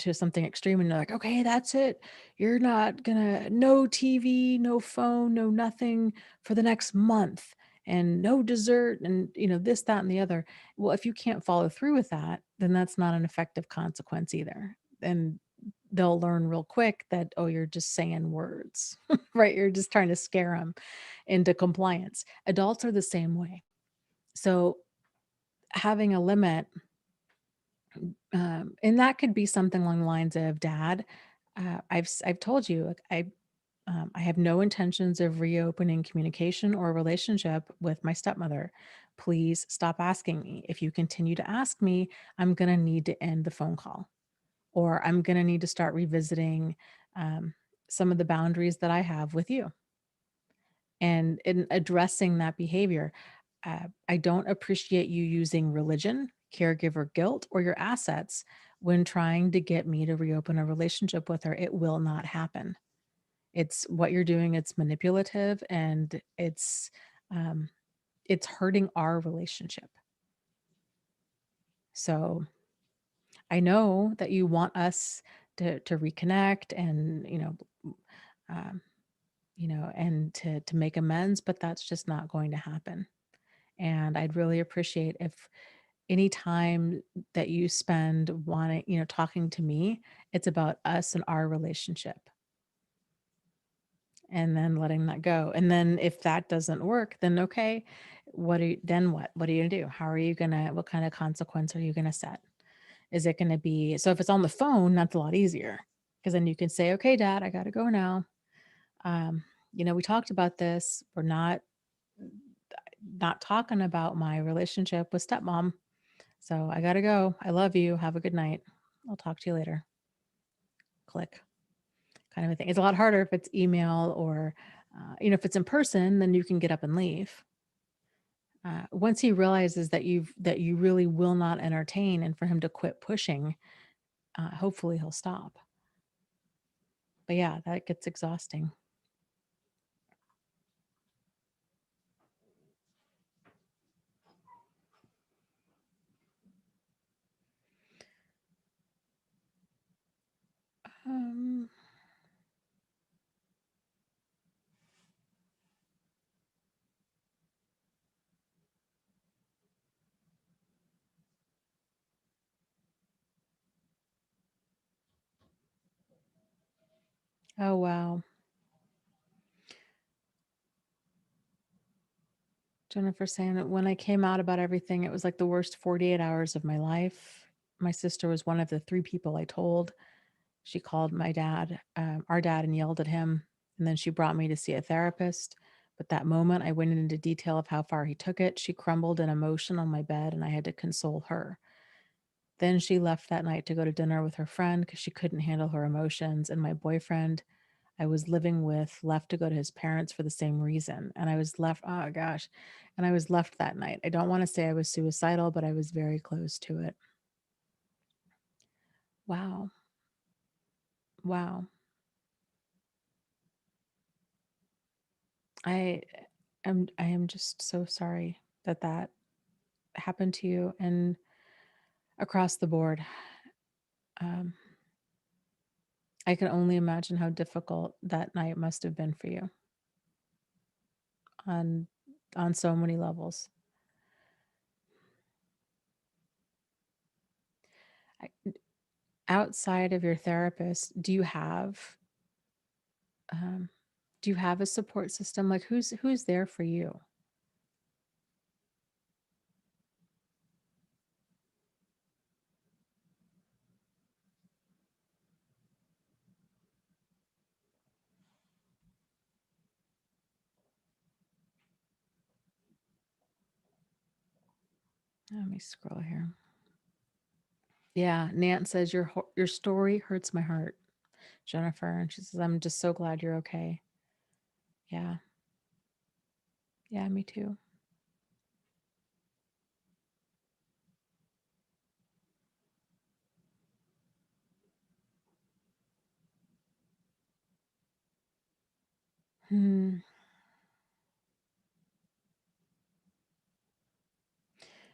to something extreme and you're like, okay, that's it. You're not gonna, no TV, no phone, no nothing for the next month, and no dessert, and this, that, and the other. Well, if you can't follow through with that, then that's not an effective consequence either. And they'll learn real quick that, oh, you're just saying words, right? You're just trying to scare them into compliance. Adults are the same way. So having a limit, and that could be something along the lines of, Dad, I've told you, like, I have no intentions of reopening communication or relationship with my stepmother. Please stop asking me. If you continue to ask me, I'm going to need to end the phone call, or I'm going to need to start revisiting um, some of the boundaries that I have with you. And in addressing that behavior, I don't appreciate you using religion, caregiver guilt, or your assets when trying to get me to reopen a relationship with her. It will not happen. It's what you're doing. It's manipulative, and um, it's hurting our relationship. So I know that you want us to reconnect, and um, and to make amends, but that's just not going to happen. And I'd really appreciate if any time that you spend wanting, talking to me, it's about us and our relationship, and then letting that go. And then if that doesn't work, then okay, then what? What are you gonna do? What kind of consequence are you gonna set? Is it gonna be, so if it's on the phone, that's a lot easier, because then you can say, okay, Dad, I gotta go now. Um, we talked about this. We're not talking about my relationship with stepmom. So I gotta go. I love you. Have a good night. I'll talk to you later. Click, kind of a thing. It's a lot harder if it's email, or, if it's in person, then you can get up and leave. Once he realizes that you really will not entertain, and for him to quit pushing, hopefully he'll stop. But yeah, that gets exhausting. Um, oh wow. Jennifer saying that when I came out about everything, it was like the worst 48 hours of my life. My sister was one of the 3 people I told. She called my dad, our dad, and yelled at him. And then she brought me to see a therapist. But that moment, I went into detail of how far he took it. She crumbled in emotion on my bed, and I had to console her. Then she left that night to go to dinner with her friend because she couldn't handle her emotions. And my boyfriend I was living with left to go to his parents for the same reason. And I was left, oh gosh, and I was left that night. I don't want to say I was suicidal, but I was very close to it. Wow. Wow. I I am just so sorry that that happened to you, and across the board. Um, I can only imagine how difficult that night must have been for you on so many levels. I, outside of your therapist, um, do you have a support system? Like, who's there for you? Let me scroll here. Yeah, Nance says your story hurts my heart, Jennifer, and she says I'm just so glad you're okay. Yeah, yeah, me too. Hmm.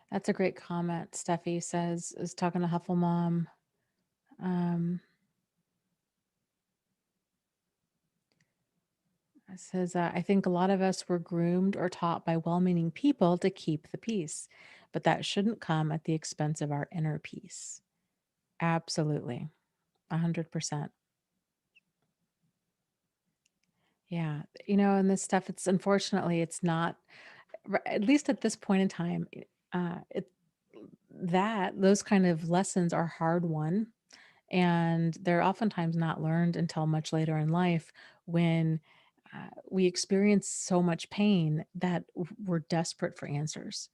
That's a great comment. Steffi says is talking to Huffle Mom. Um, it says, I think a lot of us were groomed or taught by well meaning people to keep the peace, but that shouldn't come at the expense of our inner peace. Absolutely. 100%. Yeah. And this stuff, it's unfortunately, it's not, at least at this point in time, it, that those kind of lessons are hard won. And they're oftentimes not learned until much later in life when we experience so much pain that we're desperate for answers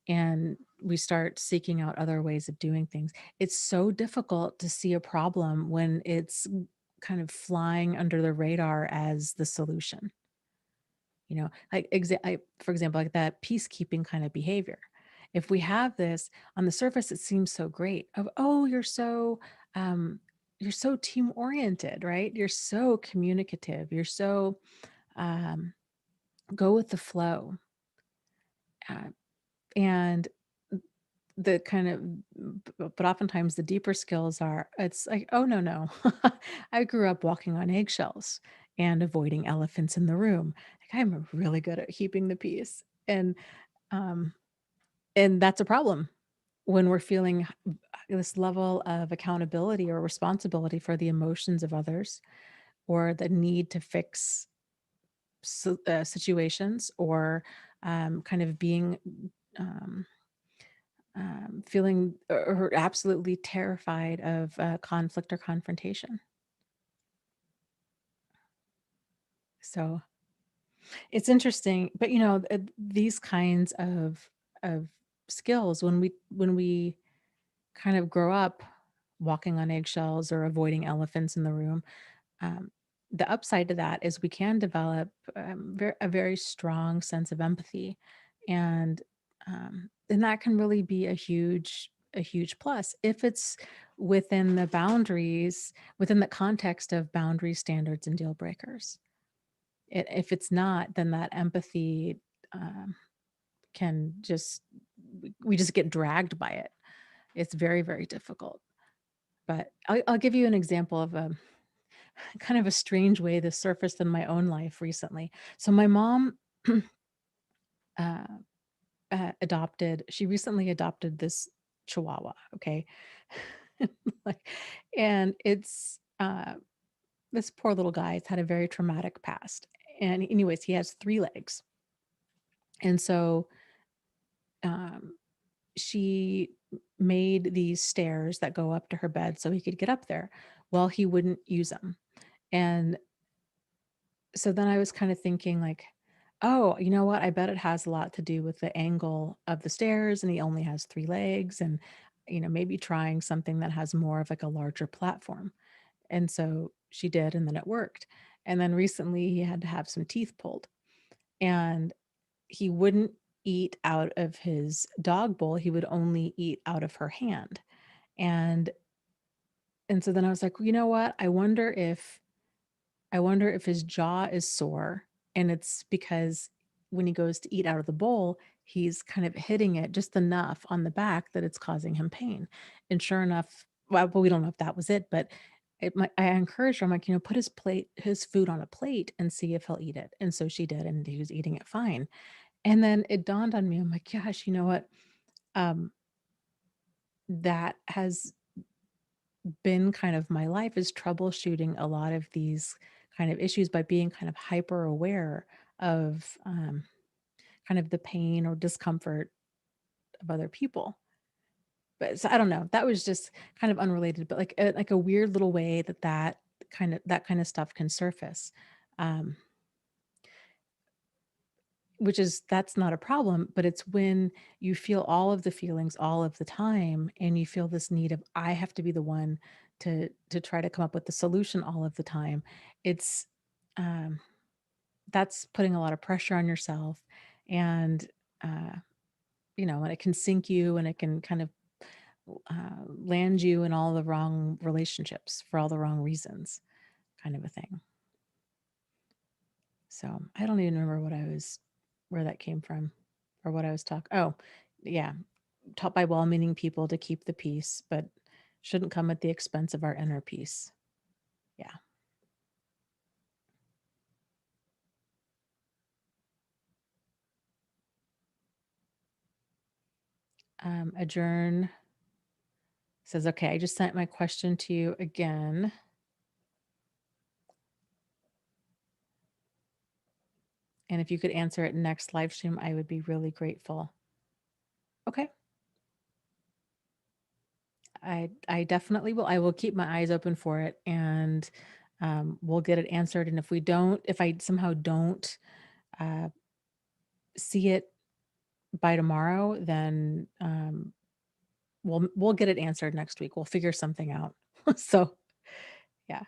and we start seeking out other ways of doing things. It's so difficult to see a problem when it's kind of flying under the radar as the solution. Like for example, like that peacekeeping kind of behavior. If we have this on the surface, it seems so great. Of oh, um, you're so team oriented, right? You're so communicative. You're so um, go with the flow, uh, and the kind of but oftentimes the deeper skills are it's like oh no I grew up walking on eggshells and avoiding elephants in the room. Like I'm really good at keeping the peace. Um, and that's a problem when we're feeling this level of accountability or responsibility for the emotions of others or the need to fix situations or kind of being um, feeling or absolutely terrified of conflict or confrontation. So it's interesting, but these kinds of skills when we kind of grow up walking on eggshells or avoiding elephants in the room. Um, the upside to that is we can develop a very strong sense of empathy, and and that can really be a huge plus if it's within the boundaries, within the context of boundary standards and deal breakers. If it's not, then that empathy um, can just we just get dragged by it. It's very, very difficult. But I'll give you an example of a kind of a strange way this surfaced in my own life recently. So my mom uh, she recently adopted this Chihuahua. Okay. like, and this poor little guy has had a very traumatic past. And anyways, he has 3 legs. And so um, she made these stairs that go up to her bed so he could get up there. Well, he wouldn't use them. And so then I was kind of thinking like, oh, you know what? I bet it has a lot to do with the angle of the stairs and he only has 3 legs and maybe trying something that has more of like a larger platform. And so she did and then it worked. And then recently he had to have some teeth pulled and he wouldn't eat out of his dog bowl. He would only eat out of her hand. And and so then I was like, well, you know what? I wonder if his jaw is sore and it's because when he goes to eat out of the bowl, he's kind of hitting it just enough on the back that it's causing him pain. And sure enough, well, we don't know if that was it, but I encouraged her. I'm like, put his food on a plate and see if he'll eat it. And so she did, and he was eating it fine. And then it dawned on me, I'm like, gosh, you know what? Um, that has been kind of my life is troubleshooting a lot of these kind of issues by being kind of hyper aware of kind of the pain or discomfort of other people. But so I don't know. That was just kind of unrelated, but like a weird little way that kind of stuff can surface. Um, which is that's not a problem, but it's when you feel all of the feelings all of the time and you feel this need of I have to be the one to try to come up with the solution all of the time. It's um that's putting a lot of pressure on yourself and uh and it can sink you and it can kind of land you in all the wrong relationships for all the wrong reasons, kind of a thing. So I don't even remember where that came from or what I was talking. Oh, yeah, taught by well-meaning people to keep the peace, but shouldn't come at the expense of our inner peace. Yeah. Adjourn says, okay, I just sent my question to you again. And if you could answer it next live stream, I would be really grateful. Okay. I definitely will. I will keep my eyes open for it, and we'll get it answered. And if I somehow don't uh, see it by tomorrow, then we'll get it answered next week. We'll figure something out. So yeah.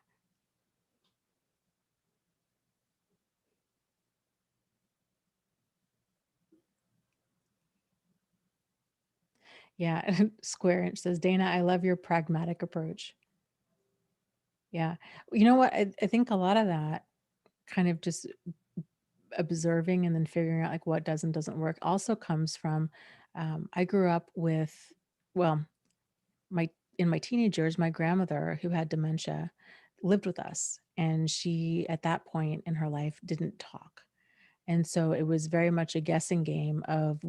Yeah. Square Inch says, Dana, I love your pragmatic approach. Yeah. You know what? I think a lot of that kind of just observing and then figuring out like what does and doesn't work also comes from I grew up with, well, my in my teenage years, my grandmother who had dementia lived with us, and she at that point in her life didn't talk. And so it was very much a guessing game of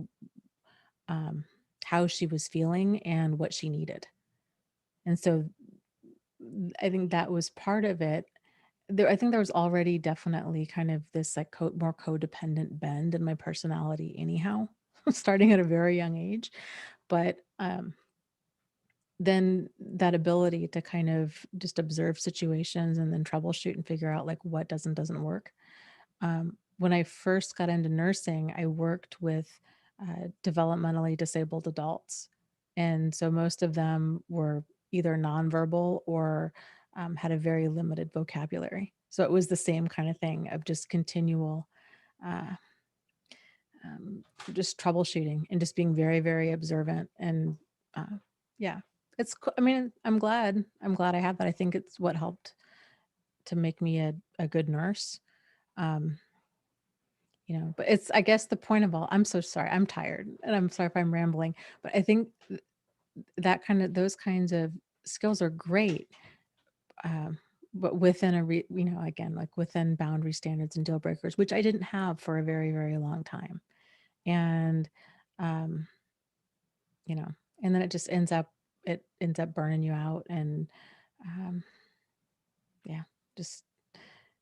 um, how she was feeling and what she needed. And so I think that was part of it. I think there was already definitely kind of this like more codependent bend in my personality, anyhow, starting at a very young age. But then that ability to kind of just observe situations and then troubleshoot and figure out like what doesn't work. When I first got into nursing, I worked with developmentally disabled adults. And so most of them were either nonverbal or had a very limited vocabulary. So it was the same kind of thing of just continual, uh, just troubleshooting and just being very, very observant. And yeah, I mean, I'm glad I have that. I think it's what helped to make me a good nurse. Um, but it's, I guess the point of I'm so sorry. I'm tired and I'm sorry if I'm rambling, but I think those kinds of skills are great. Um, but within again, like within boundary standards and deal breakers, which I didn't have for a very, very long time. And, um, you know, and then it ends up burning you out and, um, yeah, just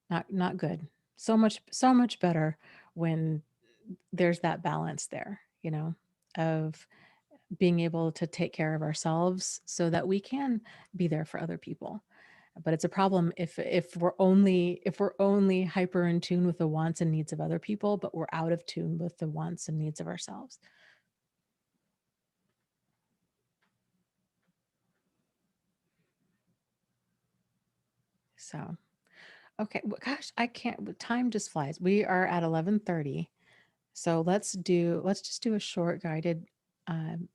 not good. So much better when there's that balance there, of being able to take care of ourselves so that we can be there for other people. But it's a problem if we're only hyper in tune with the wants and needs of other people, but we're out of tune with the wants and needs of ourselves. So, okay, well, gosh, I can't. Time just flies. We are at 11:30, so let's just do a short guided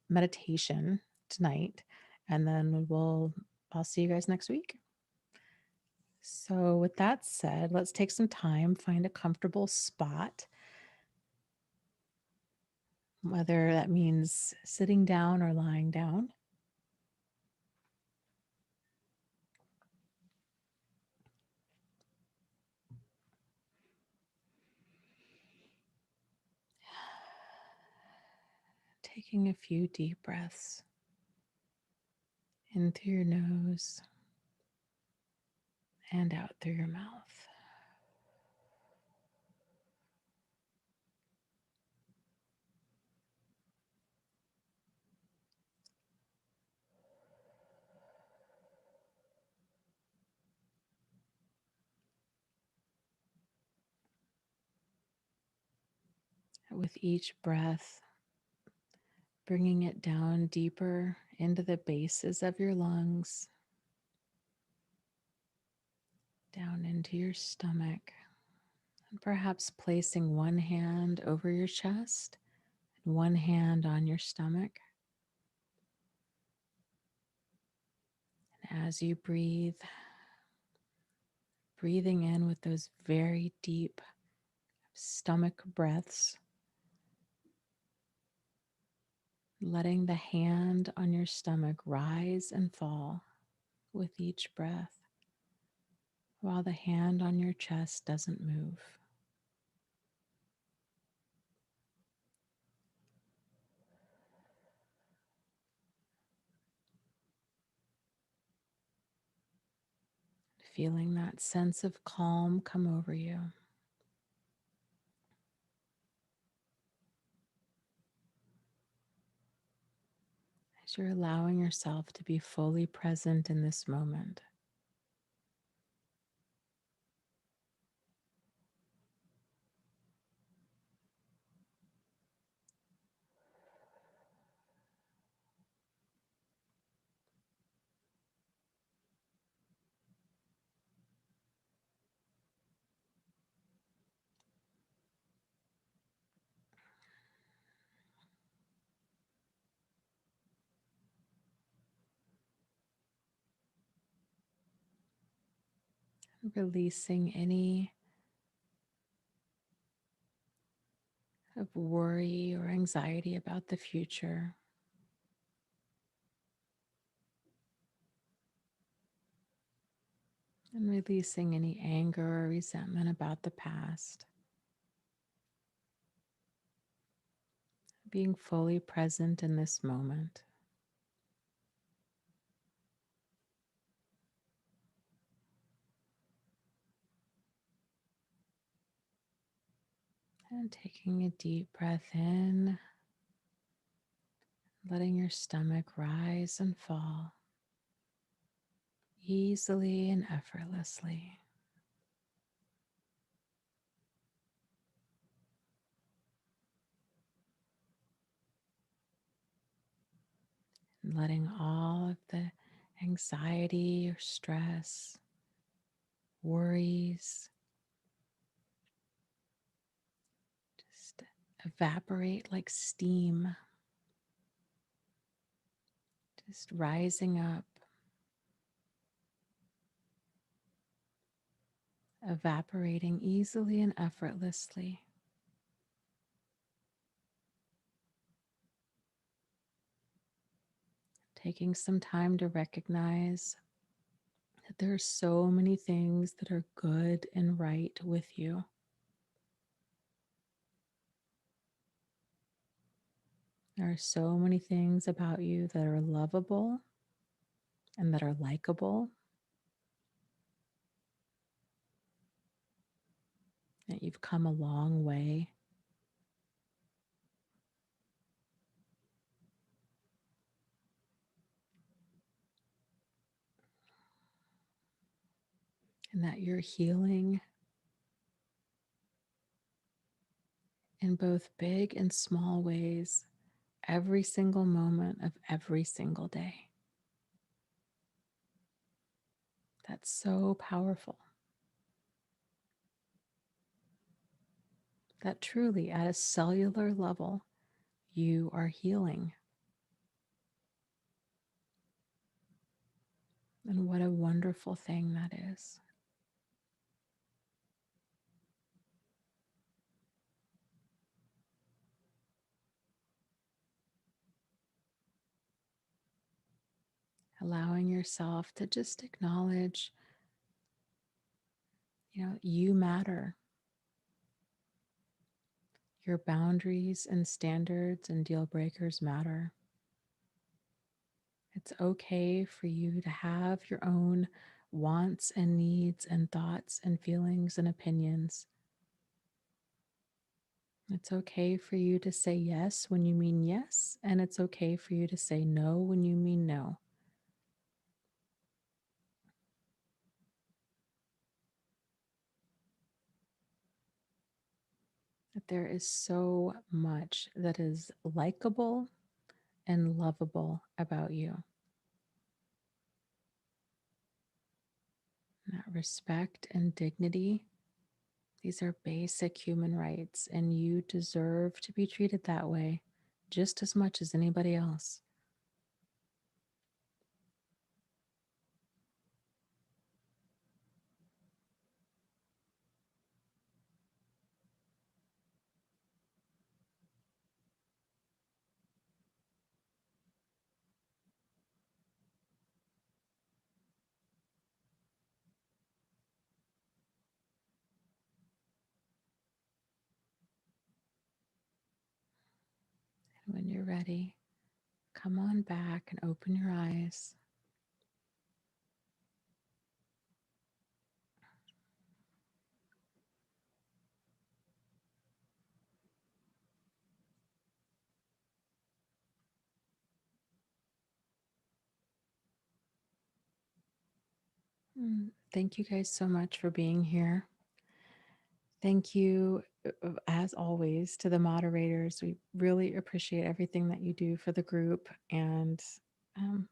meditation tonight, and then I'll see you guys next week. So, with that said, let's take some time, find a comfortable spot, whether that means sitting down or lying down. Taking a few deep breaths in through your nose and out through your mouth. With each breath, bringing it down deeper into the bases of your lungs, down into your stomach, and perhaps placing one hand over your chest and one hand on your stomach. And as you breathe, breathing in with those very deep stomach breaths, letting the hand on your stomach rise and fall with each breath, while the hand on your chest doesn't move. Feeling that sense of calm come over you. As you're allowing yourself to be fully present in this moment. Releasing any of worry or anxiety about the future. And releasing any anger or resentment about the past. Being fully present in this moment. And taking a deep breath in, letting your stomach rise and fall easily and effortlessly. And letting all of the anxiety or stress, worries, just evaporate like steam, just rising up, evaporating easily and effortlessly. Taking some time to recognize that there are so many things that are good and right with you. There are so many things about you that are lovable and that are likable, that you've come a long way. And that you're healing in both big and small ways every single moment of every single day. That's so powerful. That truly, at a cellular level, you are healing. And what a wonderful thing that is. Allowing yourself to just acknowledge, you matter. Your boundaries and standards and deal breakers matter. It's okay for you to have your own wants and needs and thoughts and feelings and opinions. It's okay for you to say yes when you mean yes, and it's okay for you to say no when you mean no. That there is so much that is likable and lovable about you. That respect and dignity, these are basic human rights, and you deserve to be treated that way just as much as anybody else. you're ready, come on back and open your eyes. Thank you guys so much for being here. Thank you, as always, to the moderators. We really appreciate everything that you do for the group and um,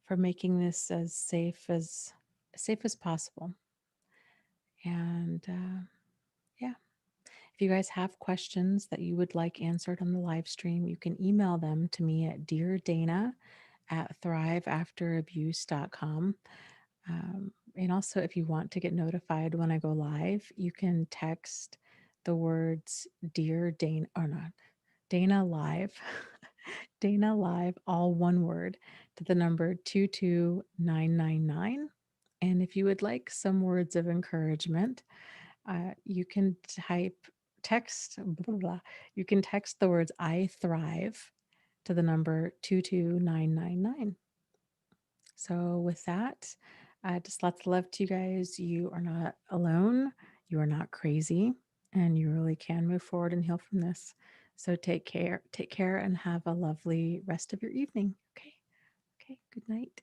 for making this as safe as possible. And yeah, if you guys have questions that you would like answered on the live stream, you can email them to me at deardana@thriveafterabuse.com. And also, if you want to get notified when I go live, you can text the words Dear Dana, or not, Dana Live, Dana Live, all one word, to the number 22999. And if you would like some words of encouragement, you can blah, blah. You can text the words I thrive to the number 22999. So, with that, just lots of love to you guys. You are not alone, you are not crazy, and you really can move forward and heal from this. So, take care, and have a lovely rest of your evening. Okay. Okay. Good night.